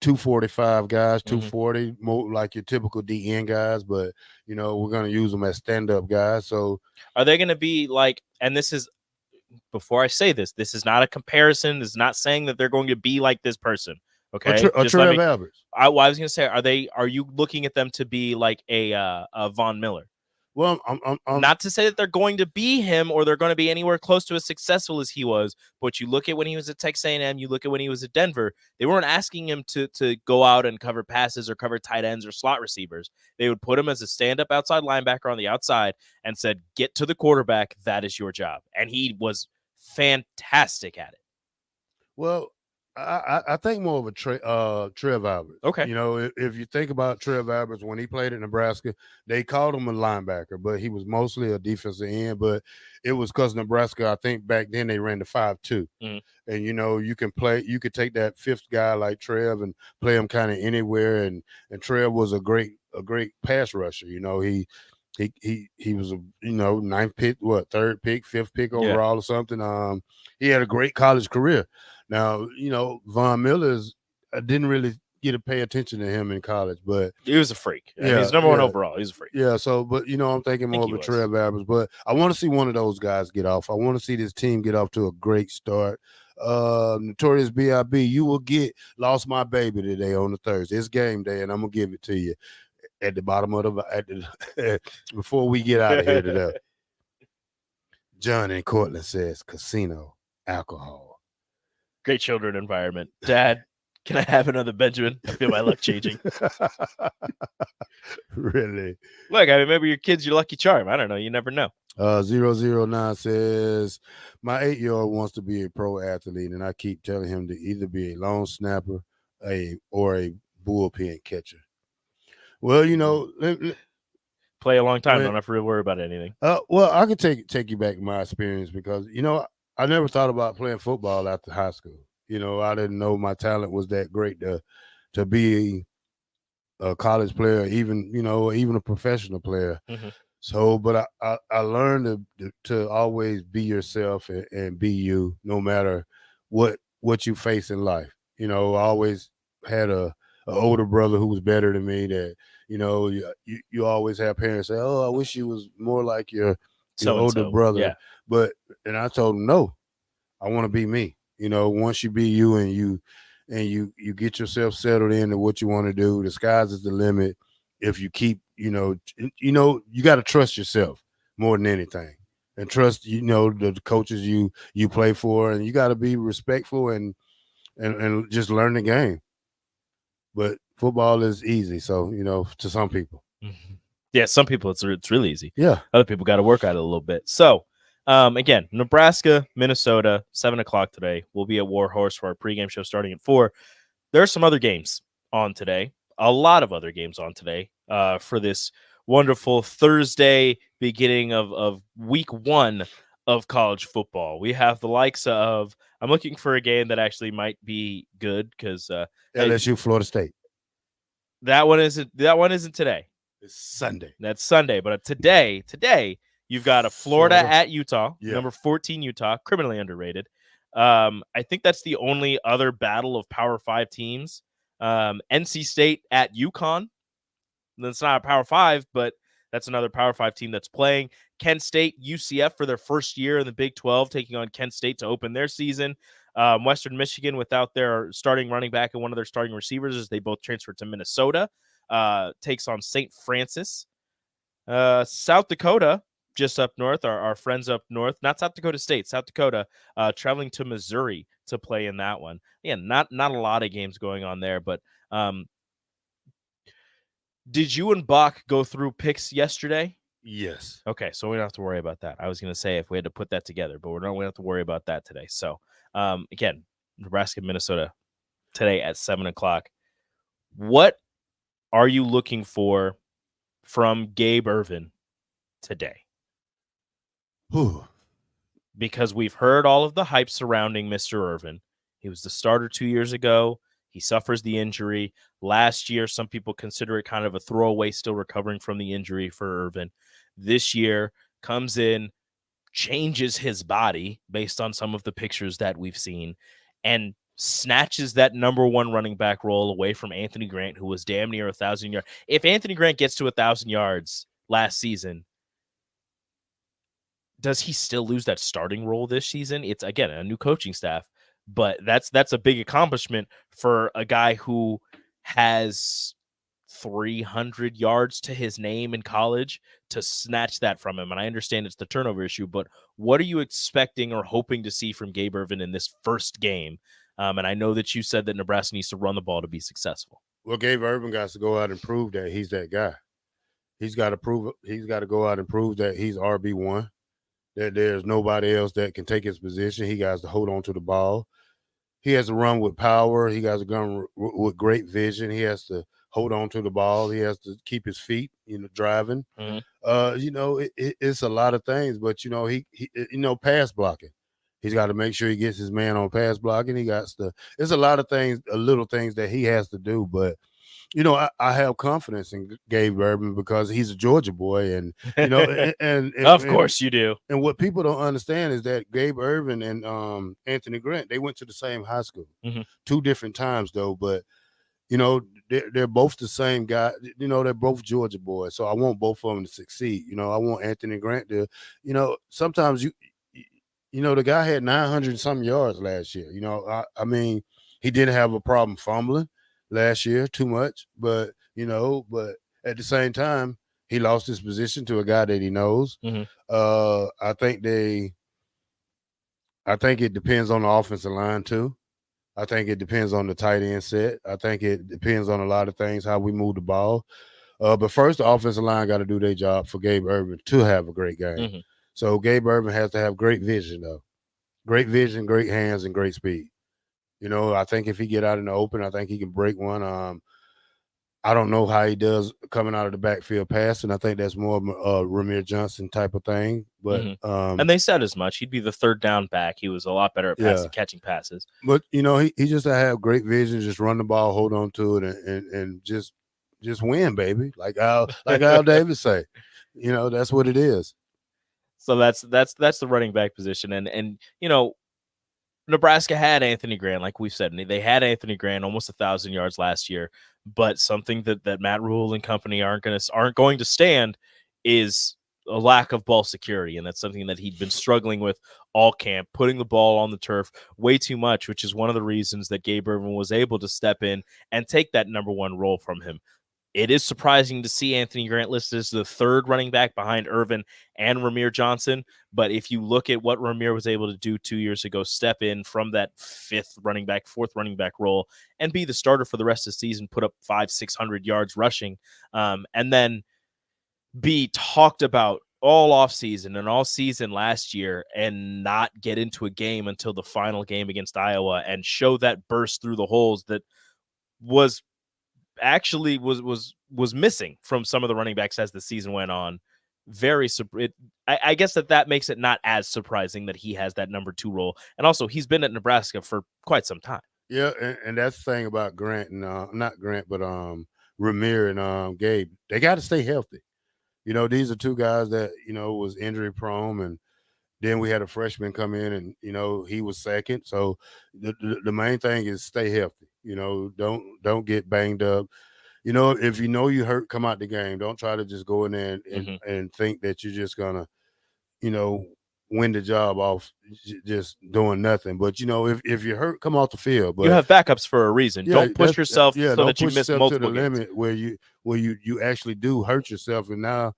245 guys, 240, more like your typical DN guys, but we're going to use them as stand-up guys. So are they going to be like, and this is before I say this, this is not a comparison. This is not saying that they're going to be like this person. Okay. Trev Alberts. I was going to say, are you looking at them to be like a Von Miller? Well, I'm not to say that they're going to be him or they're going to be anywhere close to as successful as he was, but you look at when he was at Texas A&M, you look at when he was at Denver, they weren't asking him to go out and cover passes or cover tight ends or slot receivers. They would put him as a stand-up outside linebacker on the outside and said, get to the quarterback, that is your job. And he was fantastic at it. Well, I think more of a Trev Alberts. Okay. You know, if you think about Trev Alberts, when he played at Nebraska, they called him a linebacker, but he was mostly a defensive end. But it was because Nebraska, I think back then they ran the 5-2. And, you know, you could take that fifth guy like Trev and play him kind of anywhere. And Trev was a great pass rusher. You know, he was a, you know, third pick, fifth pick overall or something. He had a great college career. Now, you know, Von Miller I didn't really get to pay attention to him in college, but he was a freak. He's number one overall. He's a freak. Yeah. So, but you know, I'm thinking more of a Trev Alberts, but I want to see one of those guys get off. I want to see this team get off to a great start. Notorious B.I.B., you will get Lost My Baby today on the Thursday. It's game day, and I'm gonna give it to you at the bottom of before we get out of here today. John and Cortland says casino, alcohol. Great children environment. Dad, can I have another Benjamin? I feel my luck changing. Really? Look, I mean, maybe your kid's your lucky charm. I don't know. You never know. 009 says, my 8-year-old wants to be a pro athlete, and I keep telling him to either be a long snapper or a bullpen catcher. Well, you know, play a long time. Don't have to really worry about anything. Well, I can take you back to my experience because, you know, I never thought about playing football after high school. You know, I didn't know my talent was that great to be a college player, even a professional player. So, but I learned to always be yourself and be you, no matter what you face in life. You know, I always had an older brother who was better than me. That, you know, you always have parents say, "Oh, I wish you was more like your older brother." Yeah. And I told him, no, I want to be me. You know, once you be you and you get yourself settled into what you want to do, the sky's is the limit. If you keep, you got to trust yourself more than anything, and trust, the coaches you play for, and you got to be respectful and just learn the game. But football is easy, so to some people. Yeah, some people it's really easy. Yeah, other people got to work at it a little bit. So, again, Nebraska, Minnesota, 7:00 today. We'll be at Warhorse for our pregame show starting at 4. There are some other games on today. A lot of other games on today for this wonderful Thursday beginning of week 1 of college football. We have the likes of, I'm looking for a game that actually might be good because LSU, Florida State. That one isn't today. It's Sunday. That's Sunday, but today you've got a Florida at Utah, number 14 Utah, criminally underrated. I think that's the only other battle of Power 5 teams. NC State at UConn. That's not a Power 5, but that's another Power 5 team that's playing. Kent State, UCF for their first year in the Big 12, taking on Kent State to open their season. Western Michigan without their starting running back and one of their starting receivers as they both transferred to Minnesota. Takes on St. Francis. South Dakota, just up north, our friends up north, not South Dakota State, South Dakota, traveling to Missouri to play in that one. Yeah, not a lot of games going on there, but did you and Bach go through picks yesterday? Yes. Okay, so we don't have to worry about that. I was going to say if we had to put that together, but we don't have to worry about that today. So, again, Nebraska, Minnesota today at 7:00. What are you looking for from Gabe Ervin today? Because we've heard all of the hype surrounding Mr. Ervin. He was the starter 2 years ago. He suffers the injury. Last year, some people consider it kind of a throwaway, still recovering from the injury for Ervin. This year, comes in, changes his body based on some of the pictures that we've seen, and snatches that number 1 running back role away from Anthony Grant, who was damn near 1,000 yards. If Anthony Grant gets to 1,000 yards last season, does he still lose that starting role this season? It's, again, a new coaching staff, but that's a big accomplishment for a guy who has 300 yards to his name in college, to snatch that from him. And I understand it's the turnover issue, but what are you expecting or hoping to see from Gabe Ervin in this first game? And I know that you said that Nebraska needs to run the ball to be successful. Well, Gabe Ervin got to go out and prove that he's that guy. He's got to prove. He's got to go out and prove that he's RB1. That there's nobody else that can take his position. He got to hold on to the ball. He has to run with power. He has to run with great vision. He has to hold on to the ball. He has to keep his feet, driving. It's a lot of things, but he pass blocking. He's got to make sure he gets his man on pass blocking. It's a lot of things, little things that he has to do, but I have confidence in Gabe Ervin because he's a Georgia boy, and and of course you do. And what people don't understand is that Gabe Ervin and Anthony Grant, they went to the same high school, 2 different times though, but they're both the same guy. They're both Georgia boys, so I want both of them to succeed. I want Anthony Grant to, sometimes the guy had 900 some yards last year. I mean, he didn't have a problem fumbling last year too much, but at the same time, he lost his position to a guy that he knows. I think it depends on the offensive line too. I think it depends on the tight end set. I think it depends on a lot of things, how we move the ball. But first, the offensive line got to do their job for Gabe Ervin to have a great game. So Gabe Ervin has to have great vision though. Great vision, great hands, and great speed. I think if he get out in the open, I think he can break one. I don't know how he does coming out of the backfield passing. I think that's more of a Ramir Johnson type of thing. But and they said as much. He'd be the third down back. He was a lot better at catching passes. But he just have great vision, just run the ball, hold on to it, and just win, baby. Like Al Davis say. That's what it is. So that's the running back position. And Nebraska had Anthony Grant, like we've said. They had Anthony Grant almost 1,000 yards last year, but something that Matt Rule and company aren't going to stand is a lack of ball security, and that's something that he'd been struggling with all camp, putting the ball on the turf way too much, which is one of the reasons that Gabe Ervin was able to step in and take that number 1 role from him. It is surprising to see Anthony Grant listed as the third running back behind Ervin and Ramir Johnson. But if you look at what Ramir was able to do 2 years ago, step in from that 4th running back role and be the starter for the rest of the season, put up 500-600 yards rushing, and then be talked about all offseason and all season last year and not get into a game until the final game against Iowa and show that burst through the holes that was missing from some of the running backs as the season went on. I guess that makes it not as surprising that he has that number 2 role. And also he's been at Nebraska for quite some time. Yeah. And that's the thing about Grant and not Grant, but Ramir and Gabe, they got to stay healthy. These are 2 guys that, was injury prone, and then we had a freshman come in and, he was second. So the main thing is stay healthy. Don't get banged up. If you hurt, come out the game. Don't try to just go in there and think that you're just gonna, win the job off just doing nothing. But if you're hurt, come off the field. But you have backups for a reason. Don't push yourself so that you miss multiple to the games. limit where you actually do hurt yourself, and now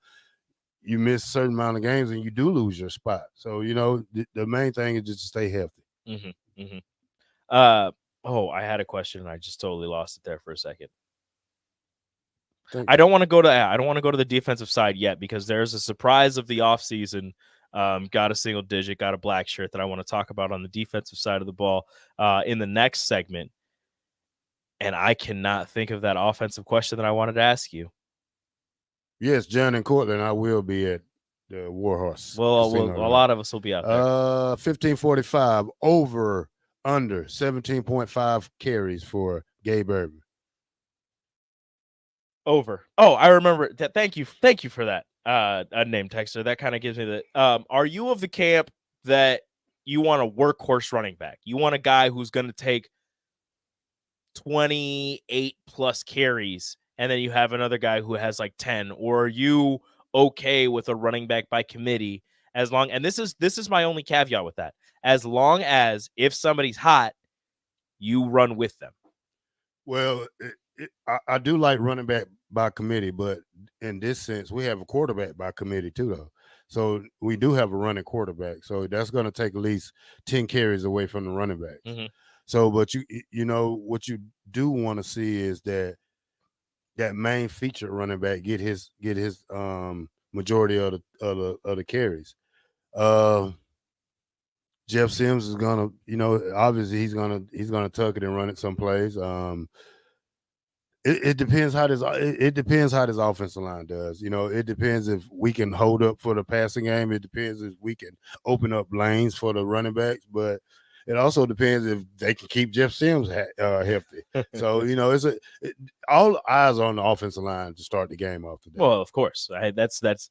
you miss a certain amount of games and you do lose your spot. So the main thing is just to stay healthy. I had a question and I just totally lost it there for a second. I don't want to go to the defensive side yet because there's a surprise of the offseason. Got a single digit, got a black shirt that I want to talk about on the defensive side of the ball in the next segment. And I cannot think of that offensive question that I wanted to ask you. Yes, John and Cortland, I will be at the Warhorse. Well, a lot of us will be out there. 1545 over under 17.5 carries for Gabe Ervin. Over. Oh, I remember that. Thank you for that. Name texter. That kind of gives me the. Are you of the camp that you want a workhorse running back? You want a guy who's going to take 28 plus carries, and then you have another guy who has like 10? Or are you okay with a running back by committee As long, and this is my only caveat with that. As long as if somebody's hot, you run with them. Well, I do like running back by committee, but in this sense, we have a quarterback by committee too, though. So we do have a running quarterback. So that's going to take at least 10 carries away from the running backs. Mm-hmm. So, but you know what you do want to see is that main feature running back get his majority of the carries. Jeff Sims is gonna, obviously he's gonna tuck it and run it some plays. It depends how this offensive line does. It depends if we can hold up for the passing game. It depends if we can open up lanes for the running backs, but it also depends if they can keep Jeff Sims healthy. So it's all eyes on the offensive line to start the game off today. Well, of course, that's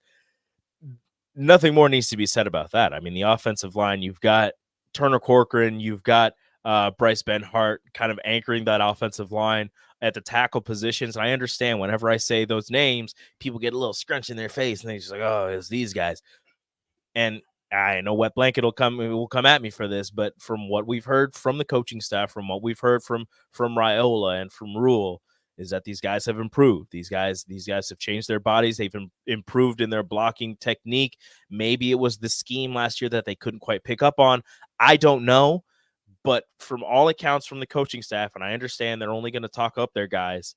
nothing more needs to be said about that. I mean, the offensive line, you've got Turner Corcoran, you've got Bryce Benhart kind of anchoring that offensive line at the tackle positions. And I understand whenever I say those names, people get a little scrunch in their face and they're just like, oh, it's these guys. And I know Wet Blanket will come at me for this, but from what we've heard from the coaching staff, from what we've heard from Raiola and from Rule, is that these guys have improved. These guys have changed their bodies. They've improved in their blocking technique. Maybe it was the scheme last year that they couldn't quite pick up on. I don't know. But from all accounts from the coaching staff, and I understand they're only going to talk up their guys,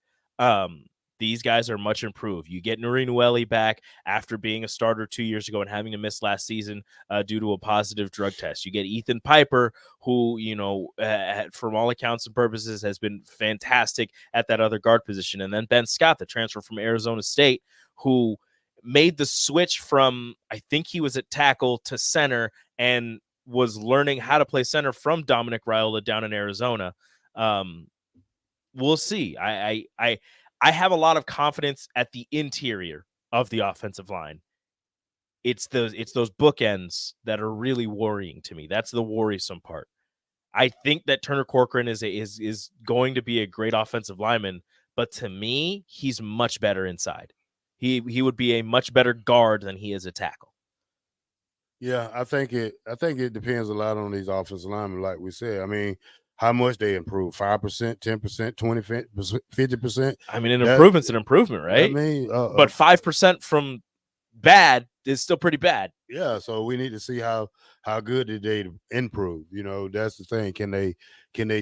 these guys are much improved. You get Nuri Nueli back after being a starter 2 years ago and having to miss last season due to a positive drug test. You get Ethan Piper, who, from all accounts and purposes, has been fantastic at that other guard position. And then Ben Scott, the transfer from Arizona State, who made the switch from, I think he was at tackle to center and was learning how to play center from Dominic Raiola down in Arizona. We'll see. I have a lot of confidence at the interior of the offensive line. It's those bookends that are really worrying to me. That's the worrisome part. I think that Turner Corcoran is going to be a great offensive lineman, but to me, he's much better inside. He would be a much better guard than he is a tackle. Yeah, I think it depends a lot on these offensive linemen, like we said. I mean, how much they improve? 5%, 10%, 20%, 50%. I mean, an improvement's an improvement, right? I mean, but 5% from bad is still pretty bad. Yeah, so we need to see how good did they improve. That's the thing. Can they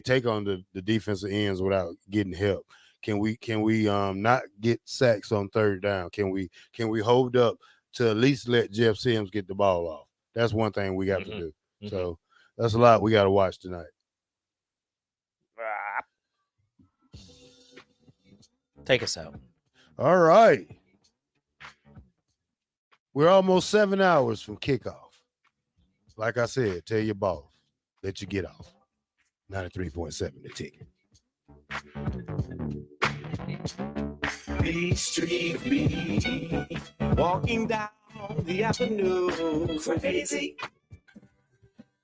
take on the defensive ends without getting help? Can we not get sacks on third down? Can we hold up to at least let Jeff Sims get the ball off? That's one thing we got to do. Mm-hmm. So that's a lot we got to watch tonight. Take us out. All right. We're almost 7 hours from kickoff. Like I said, tell your boss that you get off. 93.7 the ticket. B Street B, walking down the avenue, crazy.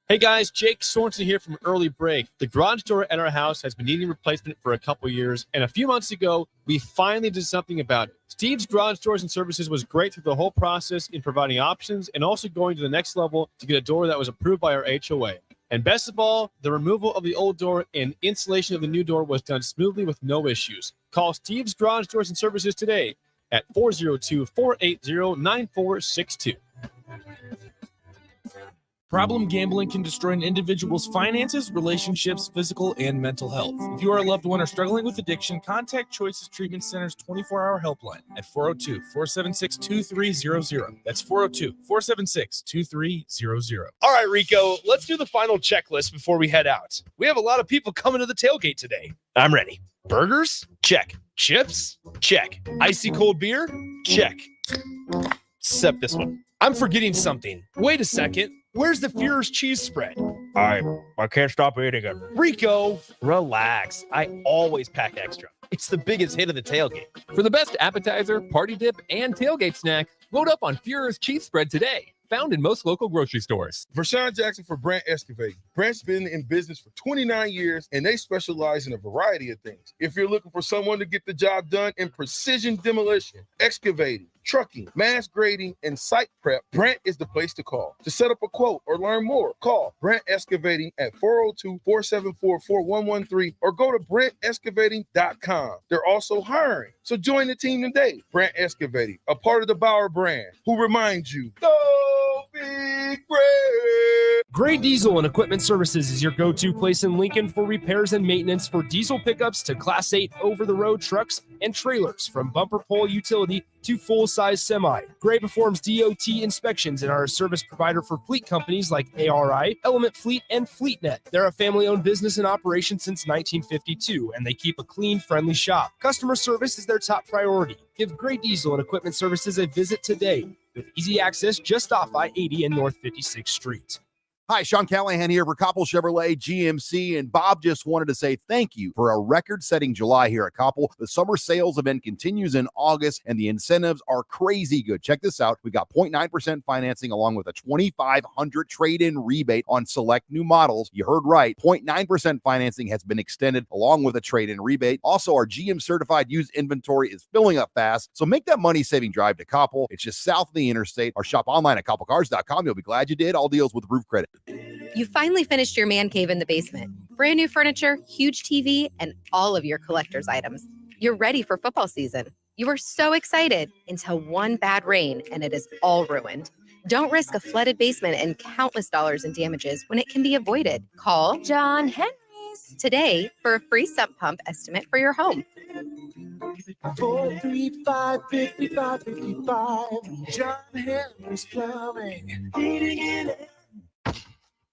Hey guys, Jake Sorensen here from Early Break. The garage door at our house has been needing replacement for a couple years, and a few months ago, we finally did something about it. Steve's Garage Doors and Services was great through the whole process in providing options and also going to the next level to get a door that was approved by our HOA. And best of all, the removal of the old door and installation of the new door was done smoothly with no issues. Call Steve's Garage Doors and Services today at 402-480-9462. Problem gambling can destroy an individual's finances, relationships, physical, and mental health. If you or a loved one are struggling with addiction, contact Choices Treatment Center's 24-hour helpline at 402-476-2300. That's 402-476-2300. All right, Rico, let's do the final checklist before we head out. We have a lot of people coming to the tailgate today. I'm ready. Burgers? Check. Chips? Check. Icy cold beer? Check. Except this one. I'm forgetting something. Wait a second. Where's the Führer's cheese spread? I can't stop eating it. Rico, relax. I always pack extra. It's the biggest hit of the tailgate. For the best appetizer, party dip, and tailgate snack, Load up on Fuhrer's cheese spread today. Found in most local grocery stores. Vershawn Jackson for Brant Excavating. Brant's been in business for 29 years, and they specialize in a variety of things. If you're looking for someone to get the job done in precision demolition, excavating, trucking, mass grading, and site prep, Brant is the place to call. To set up a quote or learn more, call Brant Excavating at 402-474-4113 or go to brantexcavating.com. They're also hiring, so join the team today. Brant Excavating, a part of the Bauer brand, who reminds you, go Big Red! Gray Diesel and Equipment Services is your go-to place in Lincoln for repairs and maintenance for diesel pickups to Class 8 over-the-road trucks and trailers, from bumper pole utility to full-size semi. Gray performs DOT inspections and are a service provider for fleet companies like ARI, Element Fleet, and FleetNet. They're a family-owned business in operation since 1952, and they keep a clean, friendly shop. Customer service is their top priority. Give Gray Diesel and Equipment Services a visit today, with easy access just off I-80 and North 56th Street. Hi, Sean Callahan here for Koppel Chevrolet GMC, and Bob just wanted to say thank you for a record-setting July here at Koppel. The summer sales event continues in August, and the incentives are crazy good. Check this out. We got 0.9% financing along with a $2,500 trade-in rebate on select new models. You heard right. 0.9% financing has been extended along with a trade-in rebate. Also, our GM-certified used inventory is filling up fast, so make that money-saving drive to Koppel. It's just south of the interstate, or shop online at koppelcars.com. You'll be glad you did. All deals with roof credit. You finally finished your man cave in the basement. Brand new furniture, huge TV, and all of your collector's items. You're ready for football season. You were so excited until one bad rain and it is all ruined. Don't risk a flooded basement and countless dollars in damages when it can be avoided. Call John Henry's today for a free sump pump estimate for your home. 435-5555. John Henry's Plumbing. Heating and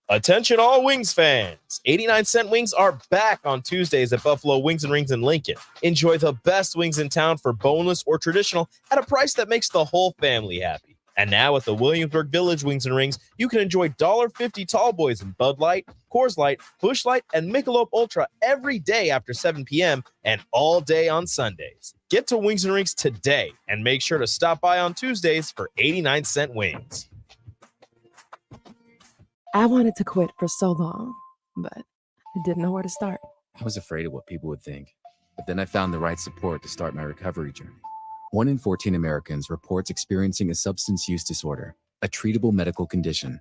Attention all Wings fans. 89-cent wings are back on Tuesdays at Buffalo Wings and Rings in Lincoln. Enjoy the best wings in town for boneless or traditional at a price that makes the whole family happy. And now at the Williamsburg Village Wings and Rings, you can enjoy $1.50 tall boys in Bud Light, Coors Light, Busch Light, and Michelob Ultra every day after 7 p.m. and all day on Sundays. Get to Wings and Rings today and make sure to stop by on Tuesdays for 89-cent wings. I wanted to quit for so long, but I didn't know where to start. I was afraid of what people would think, but then I found the right support to start my recovery journey. 1 in 14 Americans reports experiencing a substance use disorder, a treatable medical condition.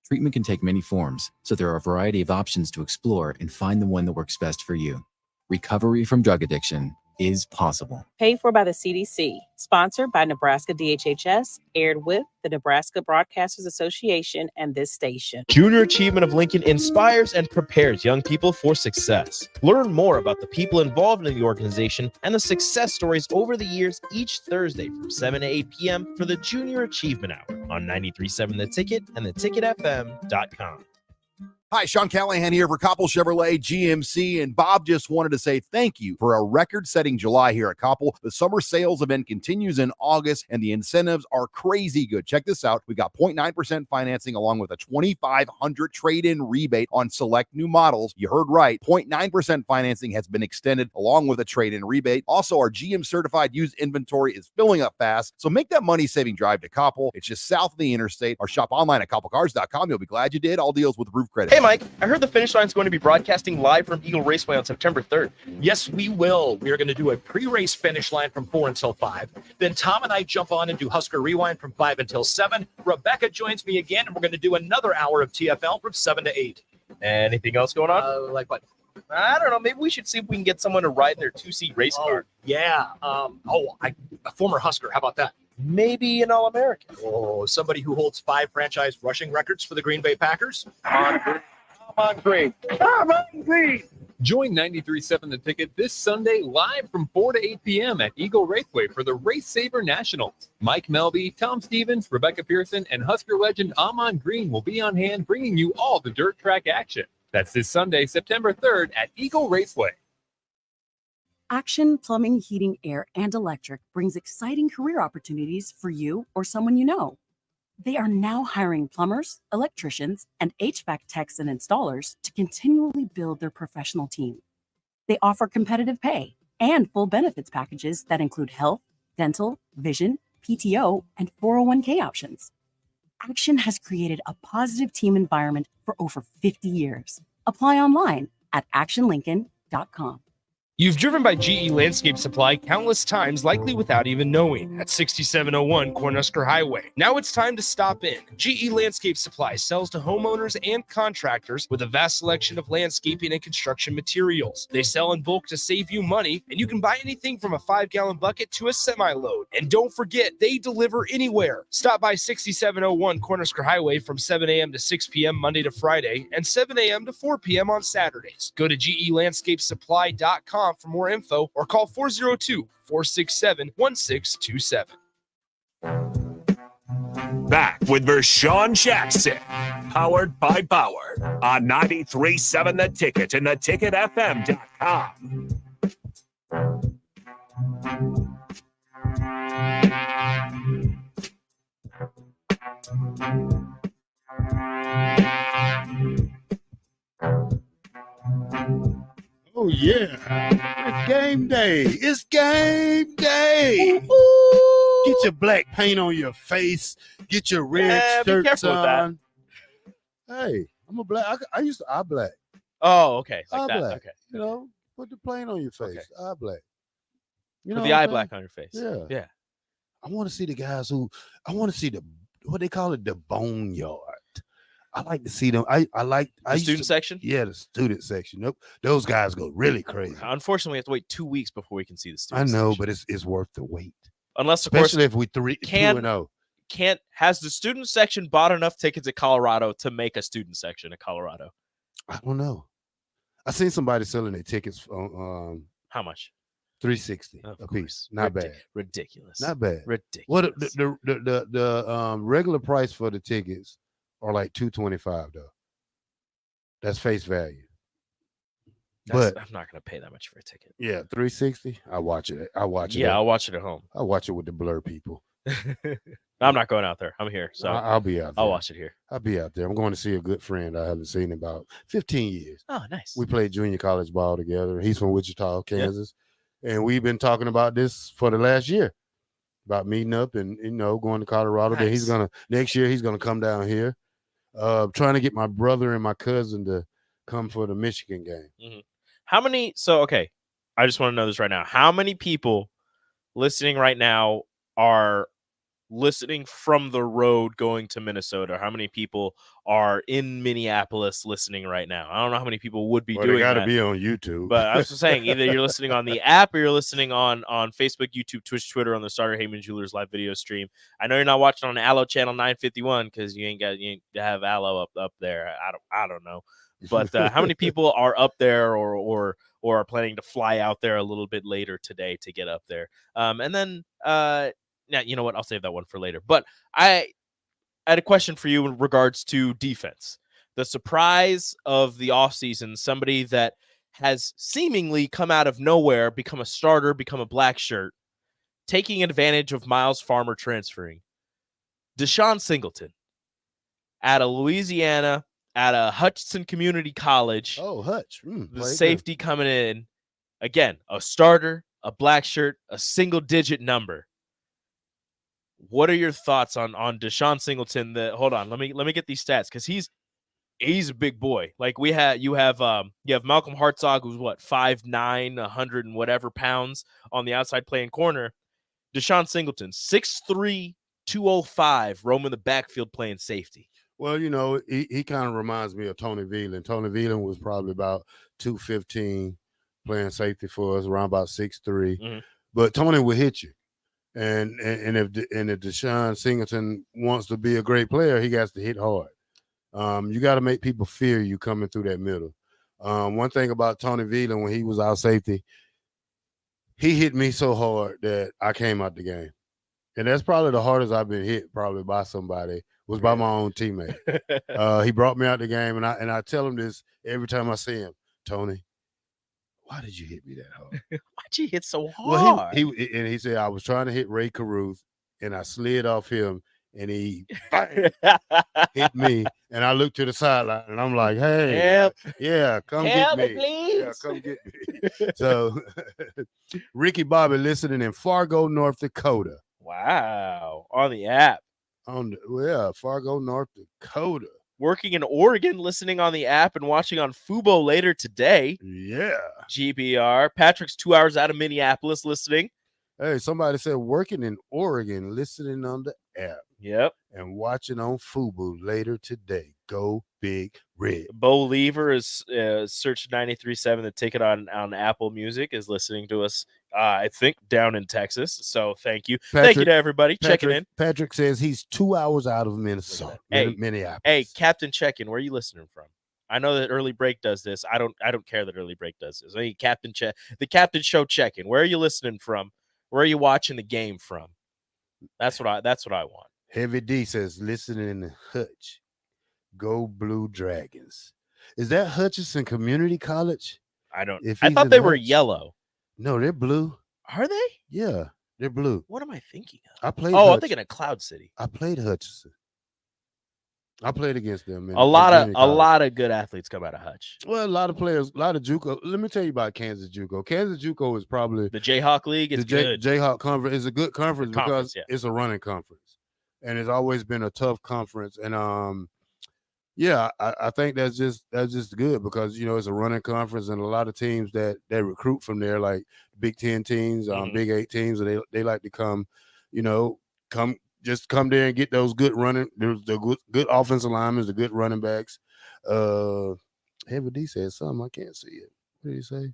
Treatment can take many forms, so there are a variety of options to explore and find the one that works best for you. Recovery from drug addiction is possible. Paid for by the CDC. Sponsored by Nebraska DHHS. Aired with the Nebraska Broadcasters Association and this station. Junior Achievement of Lincoln inspires and prepares young people for success. Learn more about the people involved in the organization and the success stories over the years each Thursday from 7 to 8 p.m. for the Junior Achievement Hour on 93.7 The Ticket and theticketfm.com. Hi, Sean Callahan here for Koppel Chevrolet GMC, and Bob just wanted to say thank you for a record-setting July here at Koppel. The summer sales event continues in August, and the incentives are crazy good. Check this out. We got 0.9% financing along with a $2,500 trade-in rebate on select new models. You heard right. 0.9% financing has been extended along with a trade-in rebate. Also, our GM-certified used inventory is filling up fast, so make that money-saving drive to Koppel. It's just south of the interstate, or shop online at koppelcars.com. You'll be glad you did. All deals with roof credit. Hey, Mike, I heard the Finish Line is going to be broadcasting live from Eagle Raceway on September 3rd. Yes, we will. We are going to do a pre-race finish line from 4 until 5. Then Tom and I jump on and do Husker Rewind from 5 until 7. Rebecca joins me again, and we're going to do another hour of TFL from 7 to 8. Anything else going on? Like what? I don't know. Maybe we should see if we can get someone to ride in their 2-seat race car. Yeah. A former Husker. How about that? Maybe an All-American. Oh, somebody who holds 5 franchise rushing records for the Green Bay Packers. Come on, Green. Join 93.7 The Ticket this Sunday live from 4 to 8 p.m. at Eagle Raceway for the Race Saver Nationals. Mike Melby, Tom Stevens, Rebecca Pearson, and Husker legend Amon Green will be on hand bringing you all the dirt track action. That's this Sunday, September 3rd at Eagle Raceway. Action Plumbing, Heating, Air, and Electric brings exciting career opportunities for you or someone you know. They are now hiring plumbers, electricians, and HVAC techs and installers to continually build their professional team. They offer competitive pay and full benefits packages that include health, dental, vision, PTO, and 401k options. Action has created a positive team environment for over 50 years. Apply online at actionlincoln.com. You've driven by GE Landscape Supply countless times, likely without even knowing, at 6701 Cornhusker Highway. Now it's time to stop in. GE Landscape Supply sells to homeowners and contractors with a vast selection of landscaping and construction materials. They sell in bulk to save you money, and you can buy anything from a 5-gallon bucket to a semi-load. And don't forget, they deliver anywhere. Stop by 6701 Cornhusker Highway from 7 a.m. to 6 p.m. Monday to Friday and 7 a.m. to 4 p.m. on Saturdays. Go to GELandscapesupply.com for more info or call 402-467-1627. Back with Vershawn Jackson, powered by Bauer on 93.7 The Ticket and theticketfm.com. Oh, yeah. It's game day. It's game day. Get your black paint on your face. Get your red shirts on. Hey, I'm a black. I used to eye black. Oh, okay. Like eye that. black. Okay. You know, put the paint on your face. Okay. Eye black. You Put know the eye black on your face. Yeah. Yeah. I want to see the guys I want to see what they call it, the boneyard. I like to see them. I like The student section? Yeah, the student section. Nope. Those guys go really crazy. Unfortunately, we have to wait 2 weeks before we can see the I student know, section. but it's worth the wait. Unless, of Especially course, if we 2-0. Has the student section bought enough tickets at Colorado to make a student section at Colorado? I don't know. I seen somebody selling their tickets on How much? $360 a piece. Not bad. Ridiculous. Not bad. Ridiculous. What the regular price for the tickets are like $225 though. That's face value. But I'm not going to pay that much for a ticket. yeah, $360. I watch it. I'll watch it at home. I watch it with the blur people. I'm not going out there. I'm here. So I'll be out there. I'll watch it here. I'll be out there. I'm going to see a good friend I haven't seen in about 15 years. Oh, nice. We played junior college ball together. He's from Wichita, Kansas. And we've been talking about this for the last year, about meeting up and, going to Colorado. Then next year, he's going to come down here. Trying to get my brother and my cousin to come for the Michigan game. Mm-hmm. How many? So, okay, I just want to know this right now. How many people listening right now are listening from the road going to Minnesota? How many people are in Minneapolis listening right now? I don't know how many people would be doing that. They got to be on YouTube. But I was just saying, either you're listening on the app or you're listening on Facebook, YouTube, Twitch, Twitter, on the Starter Heyman Jewelers live video stream. I know you're not watching on Allo channel 951 because you ain't have Allo up there. I don't know. But how many people are up there or are planning to fly out there a little bit later today to get up there? And then yeah, you know what? I'll save that one for later. But I had a question for you in regards to defense. The surprise of the offseason, somebody that has seemingly come out of nowhere, become a starter, become a black shirt, taking advantage of Miles Farmer transferring. Deshaun Singleton out of Louisiana, at a Hutchinson Community College. Oh, Hutch. The safety coming in. Again, a starter, a black shirt, a single-digit number. What are your thoughts on Deshaun Singleton? Hold on, let me get these stats because he's a big boy. Like you have Malcolm Hartzog, who's what, 5'9", 100 and whatever pounds on the outside playing corner. Deshaun Singleton, 6'3", 205, roaming the backfield playing safety. Well, he kind of reminds me of Tony Veland. Tony Veland was probably about 215 playing safety for us, around about 6'3". Mm-hmm. But Tony will hit you. And if Deshaun Singleton wants to be a great player, he has to hit hard. You got to make people fear you coming through that middle. One thing about Tony Veland, when he was our safety, he hit me so hard that I came out the game. And that's probably the hardest I've been hit probably by somebody, was by my own teammate. He brought me out the game, and I tell him this every time I see him. Tony, why did you hit me that hard? Why'd you hit so hard? Well, he said, I was trying to hit Ray Caruth, and I slid off him, and he hit me, and I looked to the sideline, and I'm like, hey, help. Yeah, come help get me. Please. Yeah, come get me. So Ricky Bobby listening in Fargo, North Dakota. Wow. On the app. Fargo, North Dakota. Working in Oregon, listening on the app and watching on Fubo later today. Yeah. GBR. Patrick's 2 hours out of Minneapolis listening. Hey, somebody said working in Oregon, listening on the app. Yep. And watching on Fubo later today. Go Big Red. Bo Lever is search 93.7 the ticket on Apple Music, is listening to us, I think, down in Texas. So thank you. Thank you to everybody checking in. Patrick says he's 2 hours out of Minnesota. Minneapolis. Hey, Captain Check-in, where are you listening from? I know that Early Break does this. I don't care that Early Break does this. Hey, the Captain Show check-in. Where are you listening from? Where are you watching the game from? That's what I want. Heavy D says listening in the Hutch. Go Blue Dragons. Is that Hutchinson Community College? I thought they were yellow. No, they're blue. Are they? Yeah, they're blue. What am I thinking of? I played. I'm thinking of Cloud City. I played Hutchinson. I played against them. A lot of good athletes come out of Hutch. Well, a lot of players, a lot of JUCO. Let me tell you about Kansas JUCO. Kansas JUCO is probably the Jayhawk League. It's good. Jayhawk Conference is a good conference because it's a running conference, and it's always been a tough conference. And I think that's just good because it's a running conference, and a lot of teams that recruit from there, like Big Ten teams, Big 8 teams, and they like to come there and get those good running, the good offensive linemen, the good running backs. Heavy D said something. I can't see it. What did he say?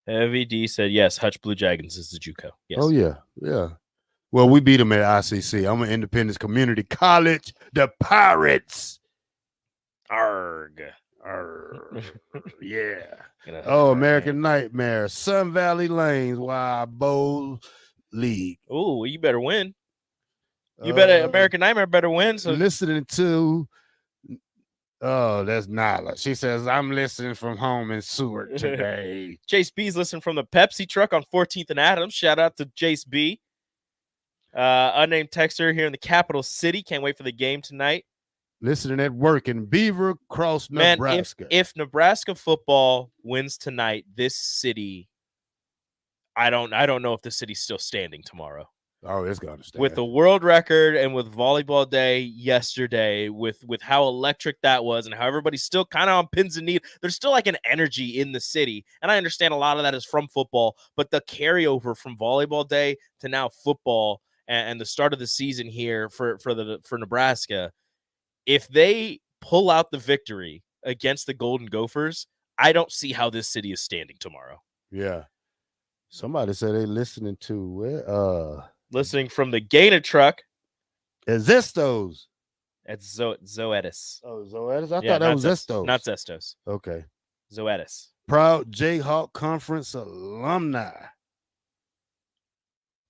Heavy D said yes. Hutch Blue Dragons is the JUCO. Yes. Oh yeah. Well, we beat them at ICC. I'm an Independence Community College. The Pirates. Arg. Yeah. Oh, American Nightmare. Sun Valley Lanes. Wild Bowl League. Oh, you better win. You better American Nightmare better win. So listening to that's Nyla. She says, I'm listening from home in Seward today. Chase B's listening from the Pepsi truck on 14th and Adams. Shout out to Chase B. Unnamed texter here in the capital city. Can't wait for the game tonight. Listening at work in Beaver Cross, Nebraska. Man, if Nebraska football wins tonight, this city, I don't know if the city's still standing tomorrow. Oh, it's going to stand. With the world record and with Volleyball Day yesterday, with how electric that was and how everybody's still kind of on pins and needles. There's still like an energy in the city. And I understand a lot of that is from football, but the carryover from Volleyball Day to now football and the start of the season here for Nebraska, if they pull out the victory against the Golden Gophers, I don't see how this city is standing tomorrow. Yeah. Somebody said they listening to listening from the Gaina truck. Zestos. It's Zoetis. Oh, Zoetis? I thought that was Zestos. Not Zestos. Okay. Zoetis. Proud Jayhawk Conference alumni.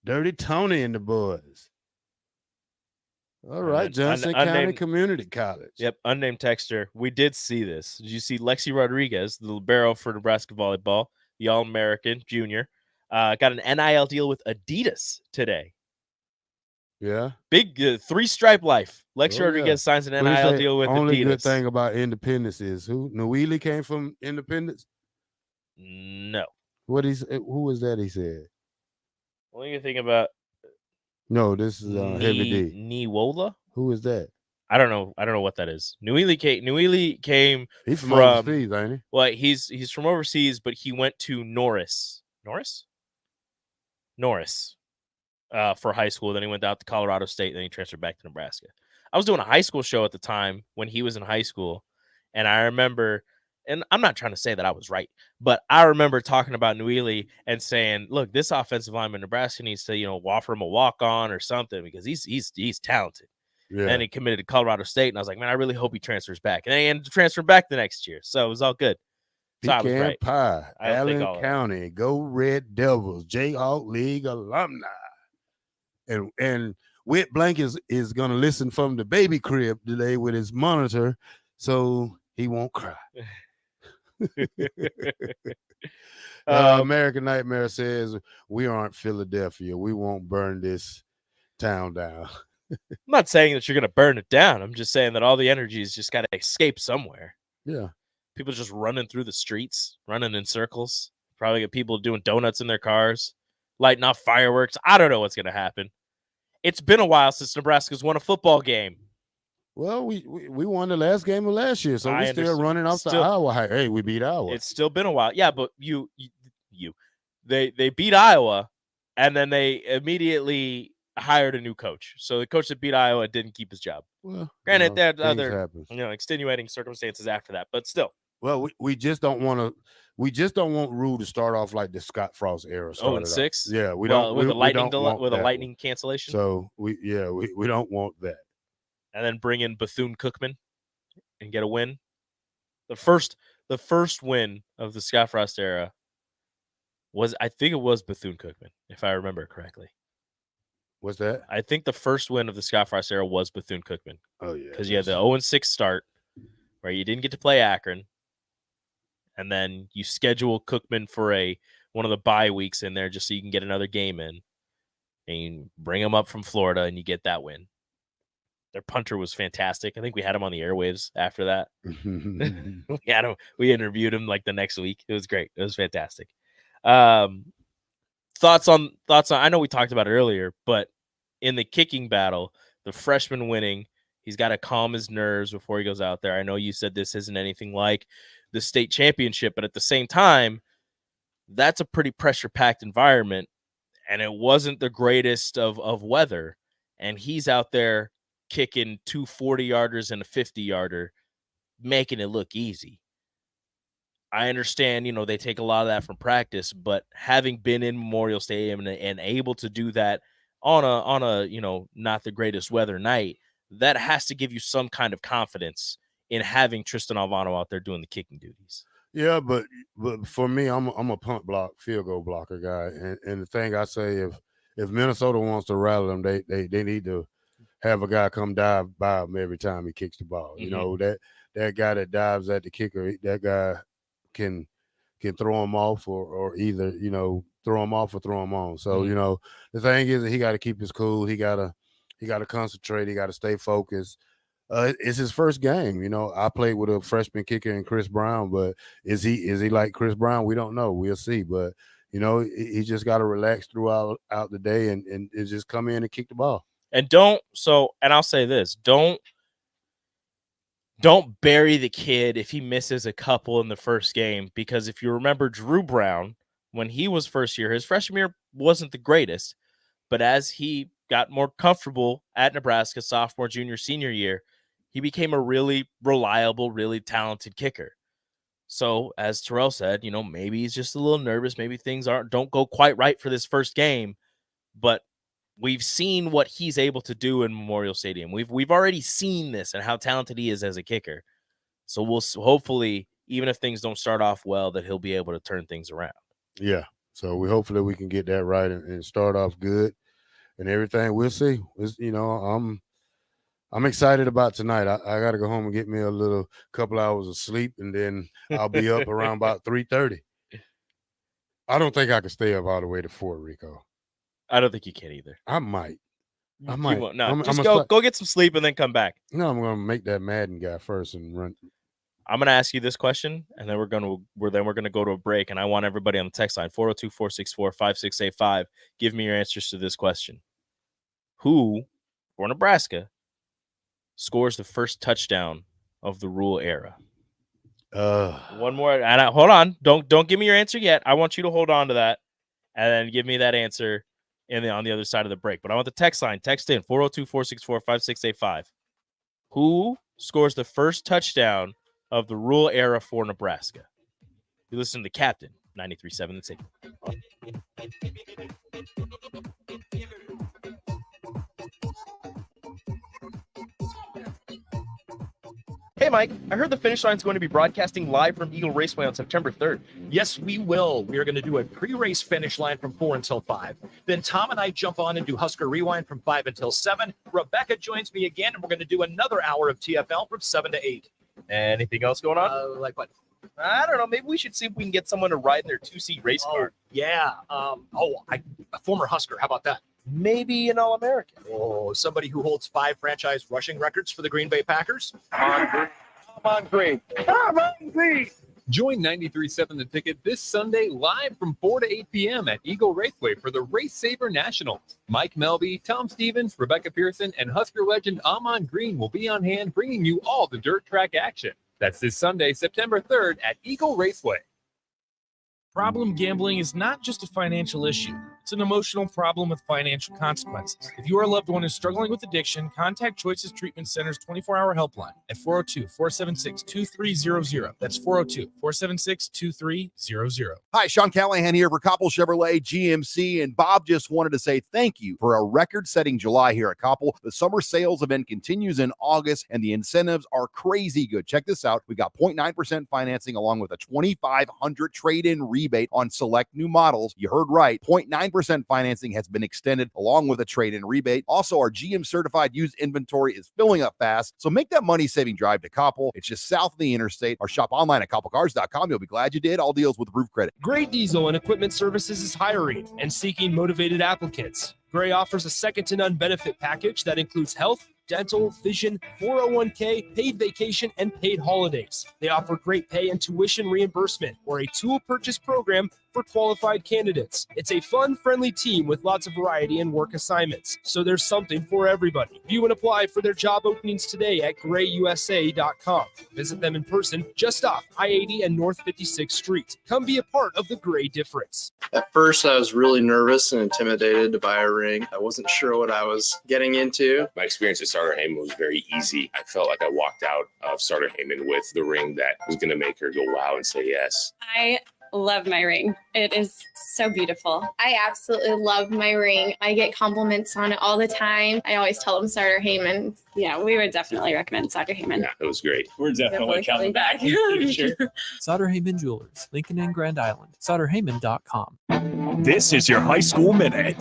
Dirty Tony and the boys. All right, Johnson County Community College. Yep, unnamed texter. We did see this. Did you see Lexi Rodriguez, the libero for Nebraska volleyball, the All-American junior, got an NIL deal with Adidas today. Yeah. Big three-stripe life. Lexi Rodriguez signs an NIL deal with only Adidas. Good thing about Independence is who? Noeli came from Independence? No. Who was that he said? What do you think about? No, this is Heavy D. Niwola? Who is that? I don't know. I don't know what that is. Noeli came He's from overseas, ain't he? Well, he's from overseas, but he went to Norris for high school. Then he went out to Colorado State. Then he transferred back to Nebraska. I was doing a high school show at the time when he was in high school, and I remember. And I'm not trying to say that I was right, but I remember talking about Noeli and saying, "Look, this offensive lineman Nebraska needs to, offer him a walk-on or something because he's talented." Yeah. And he committed to Colorado State, and I was like, "Man, I really hope he transfers back." And then he ended up transferring back the next year, so it was all good. So I was right. Pie, Allen County, go Red Devils, Jayhawk League alumni, and Whit Blank is going to listen from the baby crib today with his monitor, so he won't cry. American Nightmare says we aren't Philadelphia. We won't burn this town down. I'm not saying that you're going to burn it down. I'm just saying that all the energy is just got to escape somewhere. Yeah. People just running through the streets, running in circles. Probably get people doing donuts in their cars. lighting off fireworks. I don't know what's going to happen. It's been a while since Nebraska's won a football game. Well, we won the last game of last year, so we're still running off the Still- Iowa. Hey, we beat Iowa. It's still been a while. Yeah, but they beat Iowa, and then they immediately hired a new coach. So the coach that beat Iowa didn't keep his job. Well, granted, there are things other happen. extenuating circumstances after that, but still. Well, we just don't want to. We just don't want Rule to start off like the Scott Frost era. 0-6. Yeah, we Well, don't. with we, a lightning we don't want that. lightning cancellation. So we don't want that. And then bring in Bethune-Cookman and get a win. The first win of the Scott Frost era I think it was Bethune-Cookman, if I remember correctly. What's that? I think the first win of the Scott Frost era was Bethune-Cookman. Oh yeah, because you had the 0-6 start where you didn't get to play Akron, and then you schedule Cookman for one of the bye weeks in there just so you can get another game in, and you bring him up from Florida and you get that win. Their punter was fantastic. I think we had him on the airwaves after that. We interviewed him like the next week. It was great. It was fantastic. Thoughts on I know we talked about it earlier, but in the kicking battle, the freshman winning, he's got to calm his nerves before he goes out there. I know you said this isn't anything like the state championship, but at the same time, that's a pretty pressure-packed environment, and it wasn't the greatest of weather, and he's out there kicking 2 40-yarders and a 50-yarder, making it look easy. I understand, they take a lot of that from practice, but having been in Memorial Stadium and able to do that on a not the greatest weather night, that has to give you some kind of confidence in having Tristan Alvano out there doing the kicking duties. Yeah, but for me, I'm a punt block, field goal blocker guy, and the thing I say, if Minnesota wants to rally them, they need to have a guy come dive by him every time he kicks the ball. Mm-hmm. That guy that dives at the kicker, that guy can throw him off or either throw him off or throw him on. So the thing is that he got to keep his cool. He got to concentrate. He got to stay focused. It's his first game. I played with a freshman kicker in Chris Brown, but is he like Chris Brown? We don't know. We'll see. But he just got to relax throughout the day and just come in and kick the ball. And I'll say this, don't bury the kid if he misses a couple in the first game, because if you remember Drew Brown, when he was first year, his freshman year wasn't the greatest, but as he got more comfortable at Nebraska, sophomore, junior, senior year, he became a really reliable, really talented kicker. So as Terrell said, maybe he's just a little nervous. Maybe things don't go quite right for this first game, but we've seen what he's able to do in Memorial Stadium. We've already seen this and how talented he is as a kicker. So we'll hopefully, even if things don't start off well, that he'll be able to turn things around. Yeah. So hopefully we can get that right and start off good and everything. We'll see. I'm excited about tonight. I got to go home and get me a little couple hours of sleep, and then I'll be up around about 3:30. I don't think I can stay up all the way to 4, Rico. I don't think you can either. I might. You won't. No, just go get some sleep and then come back. No, I'm gonna make that Madden guy first and run. I'm gonna ask you this question, and then we're gonna go to a break. And I want everybody on the text line 402-464-5685. Give me your answers to this question: who, for Nebraska, scores the first touchdown of the Rule era? One more. And hold on. Don't give me your answer yet. I want you to hold on to that, and then give me that answer on the other side of the break. But I want the text line. Text in 402-464-5685. Who scores the first touchdown of the Rule era for Nebraska? You listen to Captain 93.7 The Ticket. Hey, Mike, I heard the Finish Line is going to be broadcasting live from Eagle Raceway on September 3rd. Yes, we will. We are going to do a pre-race finish line from 4 until 5. Then Tom and I jump on and do Husker Rewind from 5 until 7. Rebecca joins me again, and we're going to do another hour of TFL from 7 to 8. Anything else going on? Like what? I don't know. Maybe we should see if we can get someone to ride in their 2-seat race car. Yeah. A former Husker. How about that? Maybe an All-American. Oh, somebody who holds 5 franchise rushing records for the Green Bay Packers. Come on, Green. Come on, Green. Join 93.7 The Ticket this Sunday live from 4 to 8 p.m. at Eagle Raceway for the Race Saver Nationals. Mike Melby, Tom Stevens, Rebecca Pearson, and Husker legend Amon Green will be on hand bringing you all the dirt track action. That's this Sunday, September 3rd at Eagle Raceway. Problem gambling is not just a financial issue. It's an emotional problem with financial consequences. If your loved one is struggling with addiction, contact Choices Treatment Center's 24-hour helpline at 402-476-2300. That's 402-476-2300. Hi, Sean Callahan here for Koppel Chevrolet GMC, and Bob just wanted to say thank you for a record-setting July here at Koppel. The summer sales event continues in August, and the incentives are crazy good. Check this out. We got 0.9% financing along with a $2,500 trade-in rebate on select new models. You heard right. 0.9% financing has been extended along with a trade-in rebate. Also, our GM certified used inventory is filling up fast, so make that money-saving drive to Koppel. It's just south of the interstate, or shop online at koppelcars.com. You'll be glad you did. All deals with approved credit. Gray Diesel and Equipment Services is hiring and seeking motivated applicants. Gray offers a second-to-none benefit package that includes health, dental, vision, 401k, paid vacation, and paid holidays. They offer great pay and tuition reimbursement or a tool purchase program for qualified candidates. It's a fun, friendly team with lots of variety and work assignments, so there's something for everybody. View and apply for their job openings today at grayusa.com. Visit them in person just off I-80 and North 56th Street. Come be a part of the Gray difference. At first, I was really nervous and intimidated to buy a ring. I wasn't sure what I was getting into. My experience at Starter Heyman was very easy. I felt like I walked out of Starter Heyman with the ring that was going to make her go wow and say yes. I love my ring. It is so beautiful. I absolutely love my ring. I get compliments on it all the time. I always tell them Starter Heyman. Yeah, we would definitely recommend Starter Heyman. Yeah, it was great. We're definitely coming back. Sure. Sauter Heyman Jewelers, Lincoln and Grand Island. SauterHeyman.com. This is your high school minute.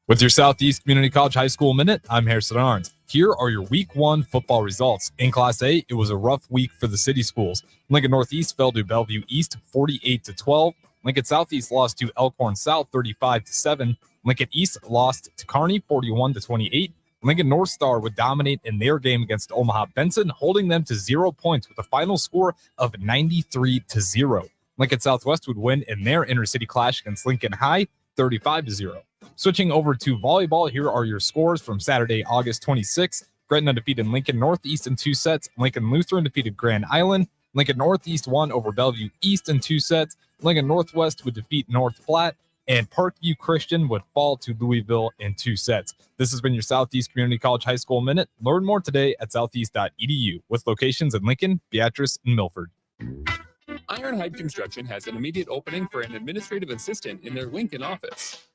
With your Southeast Community College High School Minute, I'm Harrison Arns. Here are your Week 1 football results. In Class A, it was a rough week for the city schools. Lincoln Northeast fell to Bellevue East 48-12. Lincoln Southeast lost to Elkhorn South 35-7. Lincoln East lost to Kearney 41-28. Lincoln North Star would dominate in their game against Omaha Benson, holding them to 0 points with a final score of 93-0. Lincoln Southwest would win in their intercity clash against Lincoln High 35-0. Switching over to volleyball, here are your scores from Saturday, August 26th. Gretna defeated Lincoln Northeast in 2 sets. Lincoln Lutheran defeated Grand Island. Lincoln Northeast won over Bellevue East in 2 sets. Lincoln Northwest would defeat North Platte. And Parkview Christian would fall to Louisville in 2 sets. This has been your Southeast Community College High School Minute. Learn more today at southeast.edu with locations in Lincoln, Beatrice, and Milford. Ironhide Construction has an immediate opening for an administrative assistant in their Lincoln office.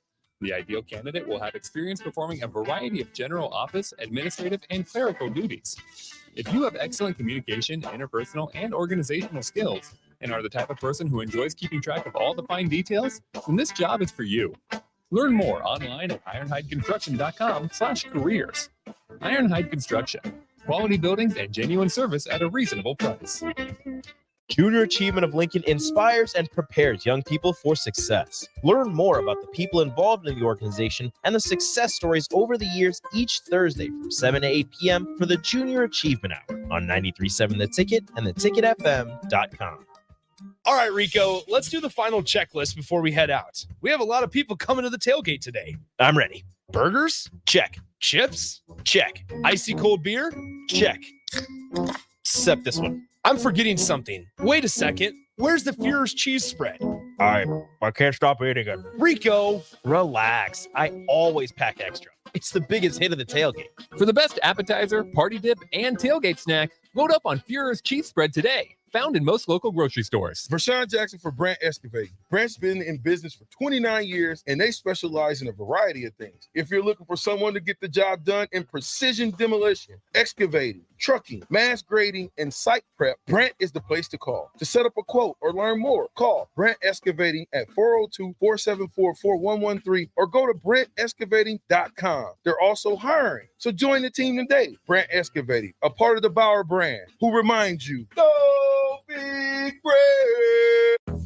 The ideal candidate will have experience performing a variety of general office, administrative, and clerical duties. If you have excellent communication, interpersonal, and organizational skills, and are the type of person who enjoys keeping track of all the fine details, then this job is for you. Learn more online at ironhideconstruction.com/careers. Ironhide Construction, quality buildings and genuine service at a reasonable price. Junior Achievement of Lincoln inspires and prepares young people for success. Learn more about the people involved in the organization and the success stories over the years each Thursday from 7 to 8 p.m. for the Junior Achievement Hour on 93.7 The Ticket and theticketfm.com. All right, Rico, let's do the final checklist before we head out. We have a lot of people coming to the tailgate today. I'm ready. Burgers? Check. Chips? Check. Icy cold beer? Check. Except this one. I'm forgetting something. Wait a second. Where's the Führer's cheese spread? I can't stop eating it. Rico, relax. I always pack extra. It's the biggest hit of the tailgate. For the best appetizer, party dip, and tailgate snack, load up on Führer's cheese spread today. Found in most local grocery stores. Vershawn Jackson for Brandt Excavating. Brandt's been in business for 29 years, and they specialize in a variety of things. If you're looking for someone to get the job done in precision demolition, excavating, trucking, mass grading, and site prep, Brandt is the place to call. To set up a quote or learn more, call Brandt Excavating at 402-474-4113 or go to BrandtExcavating.com. They're also hiring, so join the team today. Brandt Excavating, a part of the Bauer brand, who reminds you, go Big Brand.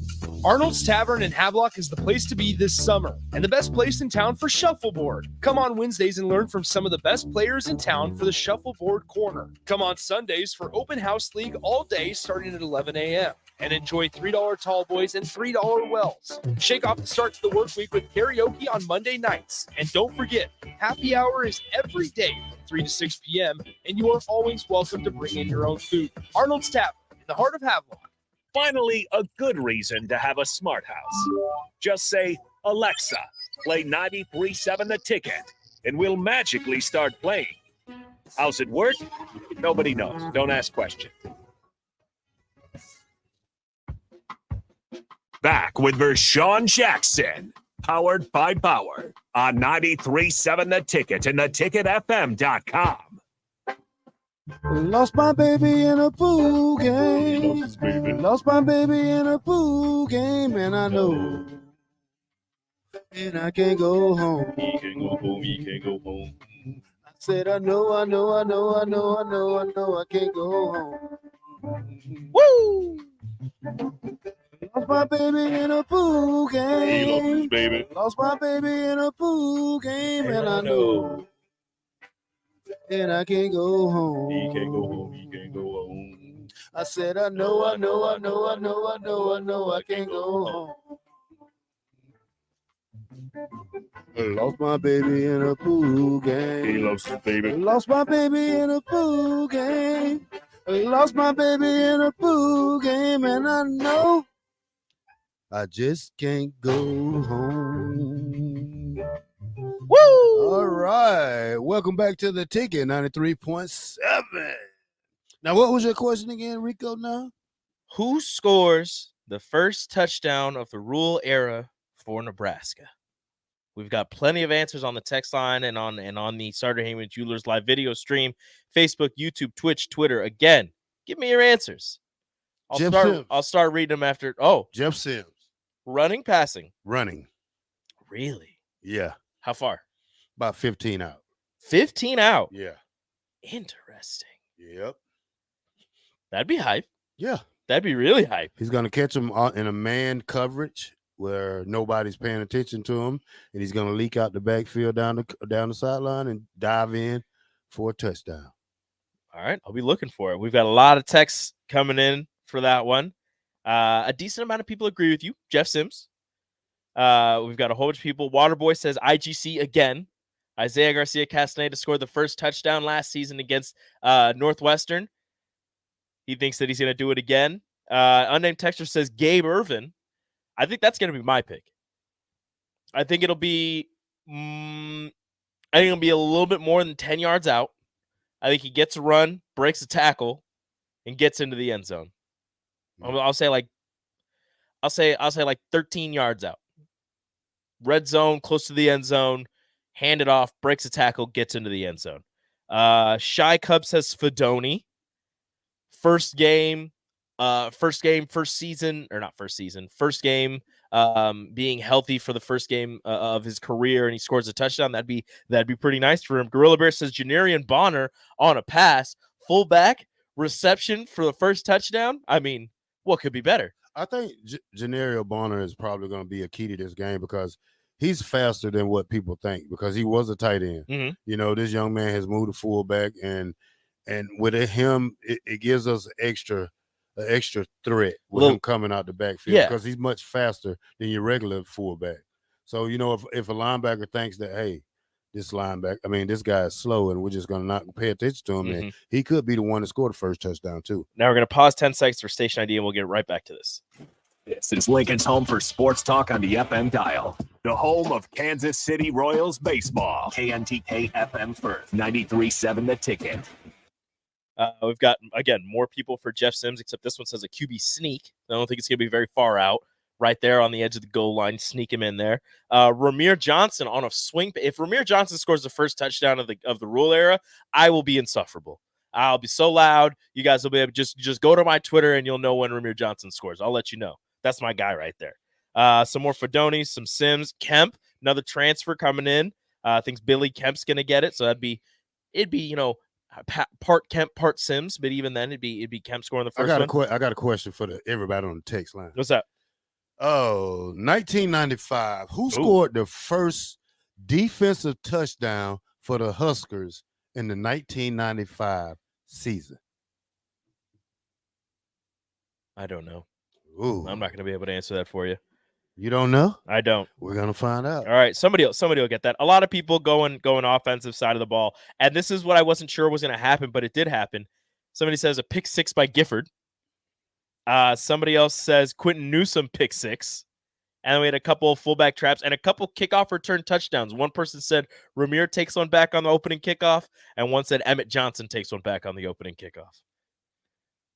Arnold's Tavern in Havelock is the place to be this summer, and the best place in town for shuffleboard. Come on Wednesdays and learn from some of the best players in town for the Shuffleboard Corner. Come on Sundays for Open House League all day starting at 11 a.m. and enjoy $3 tall boys and $3 wells. Shake off the start to the work week with karaoke on Monday nights. And don't forget, happy hour is every day from 3 to 6 p.m., and you are always welcome to bring in your own food. Arnold's Tavern in the heart of Havelock. Finally, a good reason to have a smart house. Just say, Alexa, play 93.7 The Ticket, and we'll magically start playing. How's it work? Nobody knows. Don't ask questions. Back with Vershawn Jackson, powered by Bauer, on 93.7 The Ticket and theticketfm.com. Lost my baby in a pool game. Lost my baby in a pool game, and I know. And I can't go home. He can't go home. He can't go home. I said, I know, I can't go home. Woo! Lost my baby in a pool game. He lost his baby. Lost my baby in a pool game, and I know. And I can't go home. He can't go home. He can't go home. I said, I know, I can't go home. I lost my baby in a pool game. He lost his baby. Lost my baby in a pool game. Lost my baby in a pool game, and I know I just can't go home. Woo! All right. Welcome back to The Ticket, 93.7. Now, what was your question again, Rico, now? Who scores the first touchdown of the rule era for Nebraska? We've got plenty of answers on the text line and on the Sartor Heyman Jewelers live video stream, Facebook, YouTube, Twitch, Twitter. Again, give me your answers. I'll start reading them after. Oh, Jeff Sims. Running, passing. Running. Really? Yeah. How far? About 15 out. 15 out. Yeah. Interesting. Yep. That'd be hype. Yeah. That'd be really hype. He's going to catch him in a man coverage where nobody's paying attention to him, and he's going to leak out the backfield down the sideline and dive in for a touchdown. All right. I'll be looking for it. We've got a lot of texts coming in for that one. A decent amount of people agree with you. Jeff Sims. We've got a whole bunch of people. Waterboy says IGC again. Isaiah Garcia Castaneda scored the first touchdown last season against Northwestern. He thinks that he's going to do it again. Unnamed texter says Gabe Irvin. I think that's going to be my pick. I think it'll be a little bit more than 10 yards out. I think he gets a run, breaks a tackle, and gets into the end zone. I'll say like 13 yards out. Red zone, close to the end zone, hand it off, breaks a tackle, gets into the end zone. Shy Cub says Fedoni. First game, first game being healthy for the first game of his career, and he scores a touchdown. That'd be pretty nice for him. Gorilla Bear says Janarian Bonner on a pass, fullback reception for the first touchdown. I mean, what could be better? I think Janario Bonner is probably going to be a key to this game because he's faster than what people think because he was a tight end. Mm-hmm. You know, this young man has moved to fullback, and with him, it gives us an extra threat with him coming out the backfield because he's much faster than your regular fullback. So, you know, if a linebacker thinks that, hey, this guy is slow and we're just going to not pay attention to him, and he could be the one to score the first touchdown too. Now we're going to pause 10 seconds for station ID and we'll get right back to this. This is Lincoln's home for sports talk on the FM dial. The home of Kansas City Royals baseball. KNTK FM First, 93.7 The Ticket. We've got, again, more people for Jeff Sims, except this one says a QB sneak. I don't think it's going to be very far out. Right there on the edge of the goal line, sneak him in there. Ramir Johnson on a swing. If Ramir Johnson scores the first touchdown of the rule era, I will be insufferable. I'll be so loud. You guys will be able to just go to my Twitter and you'll know when Ramir Johnson scores. I'll let you know. That's my guy right there. Some more Fedoni, some Sims, Kemp, another transfer coming in. I think Billy Kemp's gonna get it, so it'd be part Kemp, part Sims, but even then it'd be Kemp scoring the first one. I got a question for everybody on the text line. What's that? Oh, 1995. Who scored the first defensive touchdown for the Huskers in the 1995 season? I don't know. Ooh. I'm not going to be able to answer that for you. You don't know? I don't. We're gonna find out. All right, somebody will get that. A lot of people going offensive side of the ball, and this is what I wasn't sure was going to happen, but it did happen. Somebody says a pick six by Gifford. Somebody else says Quentin Newsom pick six. And then we had a couple of fullback traps and a couple kickoff return touchdowns. One person said Ramir takes one back on the opening kickoff, and one said Emmett Johnson takes one back on the opening kickoff.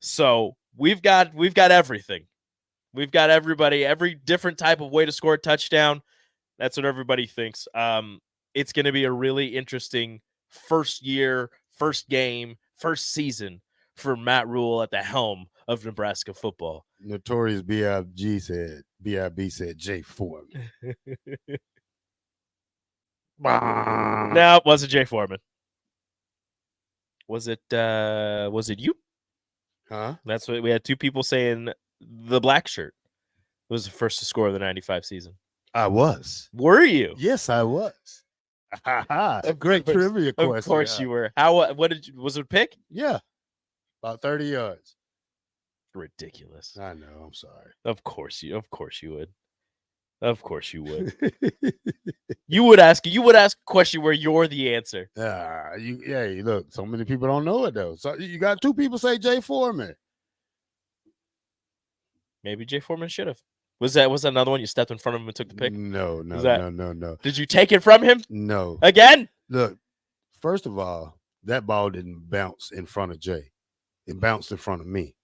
So we've got everything. We've got everybody, every different type of way to score a touchdown. That's what everybody thinks. It's going to be a really interesting first year, first game, first season for Matt Rule at the helm of Nebraska football. Notorious B.I.B. said Jay Foreman. No, it wasn't Jay Foreman. Was it you? Huh? That's what we had. Two people saying the black shirt was the first to score of the 95 season. I was. Were you? Yes, I was. A great trivia question. Of course you were. Was it a pick? Yeah. About 30 yards. Ridiculous. I know. I'm sorry. Of course you would. Of course you would. You would ask a question where you're the answer. Look, so many people don't know it though. So you got two people say Jay Foreman. Maybe Jay Foreman should have. Was that another one you stepped in front of him and took the pick? No. Did you take it from him? No. Again? Look, first of all, that ball didn't bounce in front of Jay. It bounced in front of me.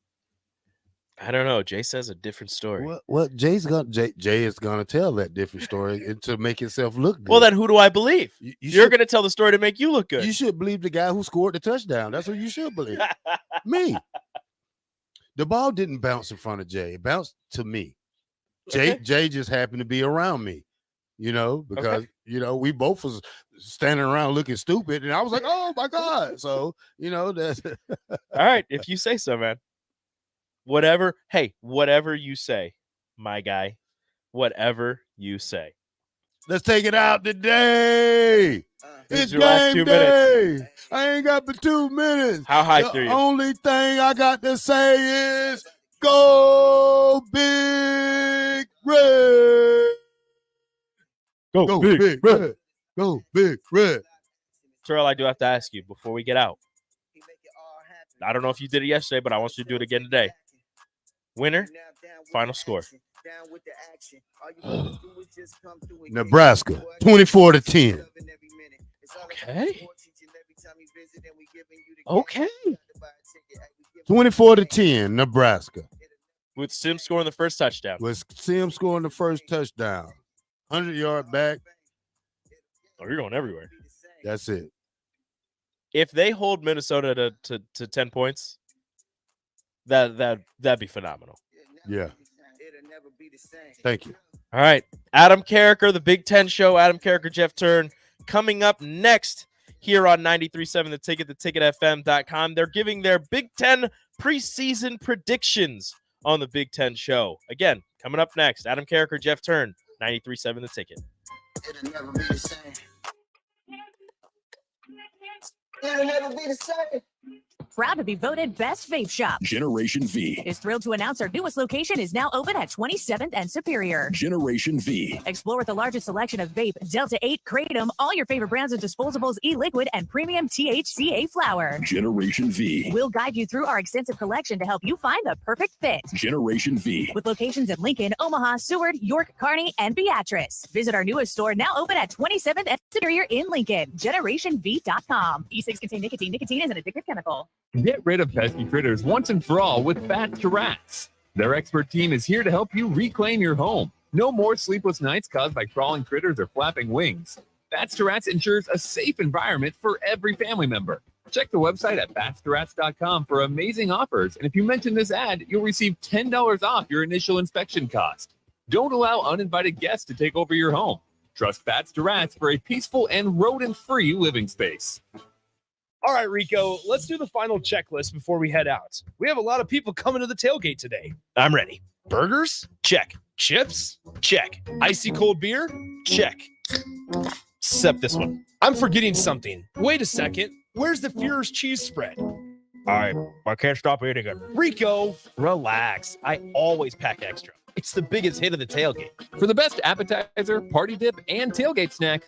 I don't know. Jay says a different story. Well, Jay is gonna tell that different story to make himself look good. Well, then who do I believe? You're gonna tell the story to make you look good. You should believe the guy who scored the touchdown. That's what you should believe. Me. The ball didn't bounce in front of Jay. It bounced to me. Jay just happened to be around me, because we both was standing around looking stupid, and I was like, oh my God. So, that's all right, if you say so, man. Whatever you say, my guy. Whatever you say. Let's take it out today. It's game day. I ain't got but 2 minutes. How high are you? The only thing I got to say is go Big Red. Go Big Red. Go Big Red. Terrell, I do have to ask you before we get out. I don't know if you did it yesterday, but I want you to do it again today. Winner, final score. Nebraska, 24-10. Okay. 24-10, Nebraska. With Sims scoring the first touchdown. With Sims scoring the first touchdown. 100-yard back. Oh, you're going everywhere. That's it. If they hold Minnesota to 10 points, that'd be phenomenal. Yeah. Thank you. All right. Adam Carricker, the Big Ten Show. Adam Carricker, Jeff Turn. Coming up next here on 93.7 The Ticket, theticketfm.com. They're giving their Big Ten preseason predictions on the Big Ten Show. Again, coming up next, Adam Carricker, Jeff Turn, 93.7 The Ticket. It'll never be the same. It'll never be the same. Proud to be voted Best Vape Shop. Generation V. Is thrilled to announce our newest location is now open at 27th and Superior. Generation V. Explore the largest selection of vape, Delta 8, Kratom, all your favorite brands of disposables, e-liquid, and premium THCA flower. Generation V. We'll guide you through our extensive collection to help you find the perfect fit. Generation V. With locations in Lincoln, Omaha, Seward, York, Kearney, and Beatrice. Visit our newest store now open at 27th and Superior in Lincoln. GenerationV.com. E-cigs contain nicotine. Nicotine is an addictive chemical. Get rid of pesky critters once and for all with Bats to Rats. Their expert team is here to help you reclaim your home. No more sleepless nights caused by crawling critters or flapping wings. Bats to Rats ensures a safe environment for every family member. Check the website at batstoRats.com for amazing offers, and if you mention this ad, you'll receive $10 off your initial inspection cost. Don't allow uninvited guests to take over your home. Trust Bats to Rats for a peaceful and rodent-free living space. All right, Rico, let's do the final checklist before we head out. We have a lot of people coming to the tailgate today. I'm ready. Burgers? Check. Chips? Check. Icy cold beer? Check. Except this one. I'm forgetting something. Wait a second. Where's the Führer's cheese spread? I can't stop eating it. Rico, relax. I always pack extra. It's the biggest hit of the tailgate. For the best appetizer, party dip, and tailgate snack,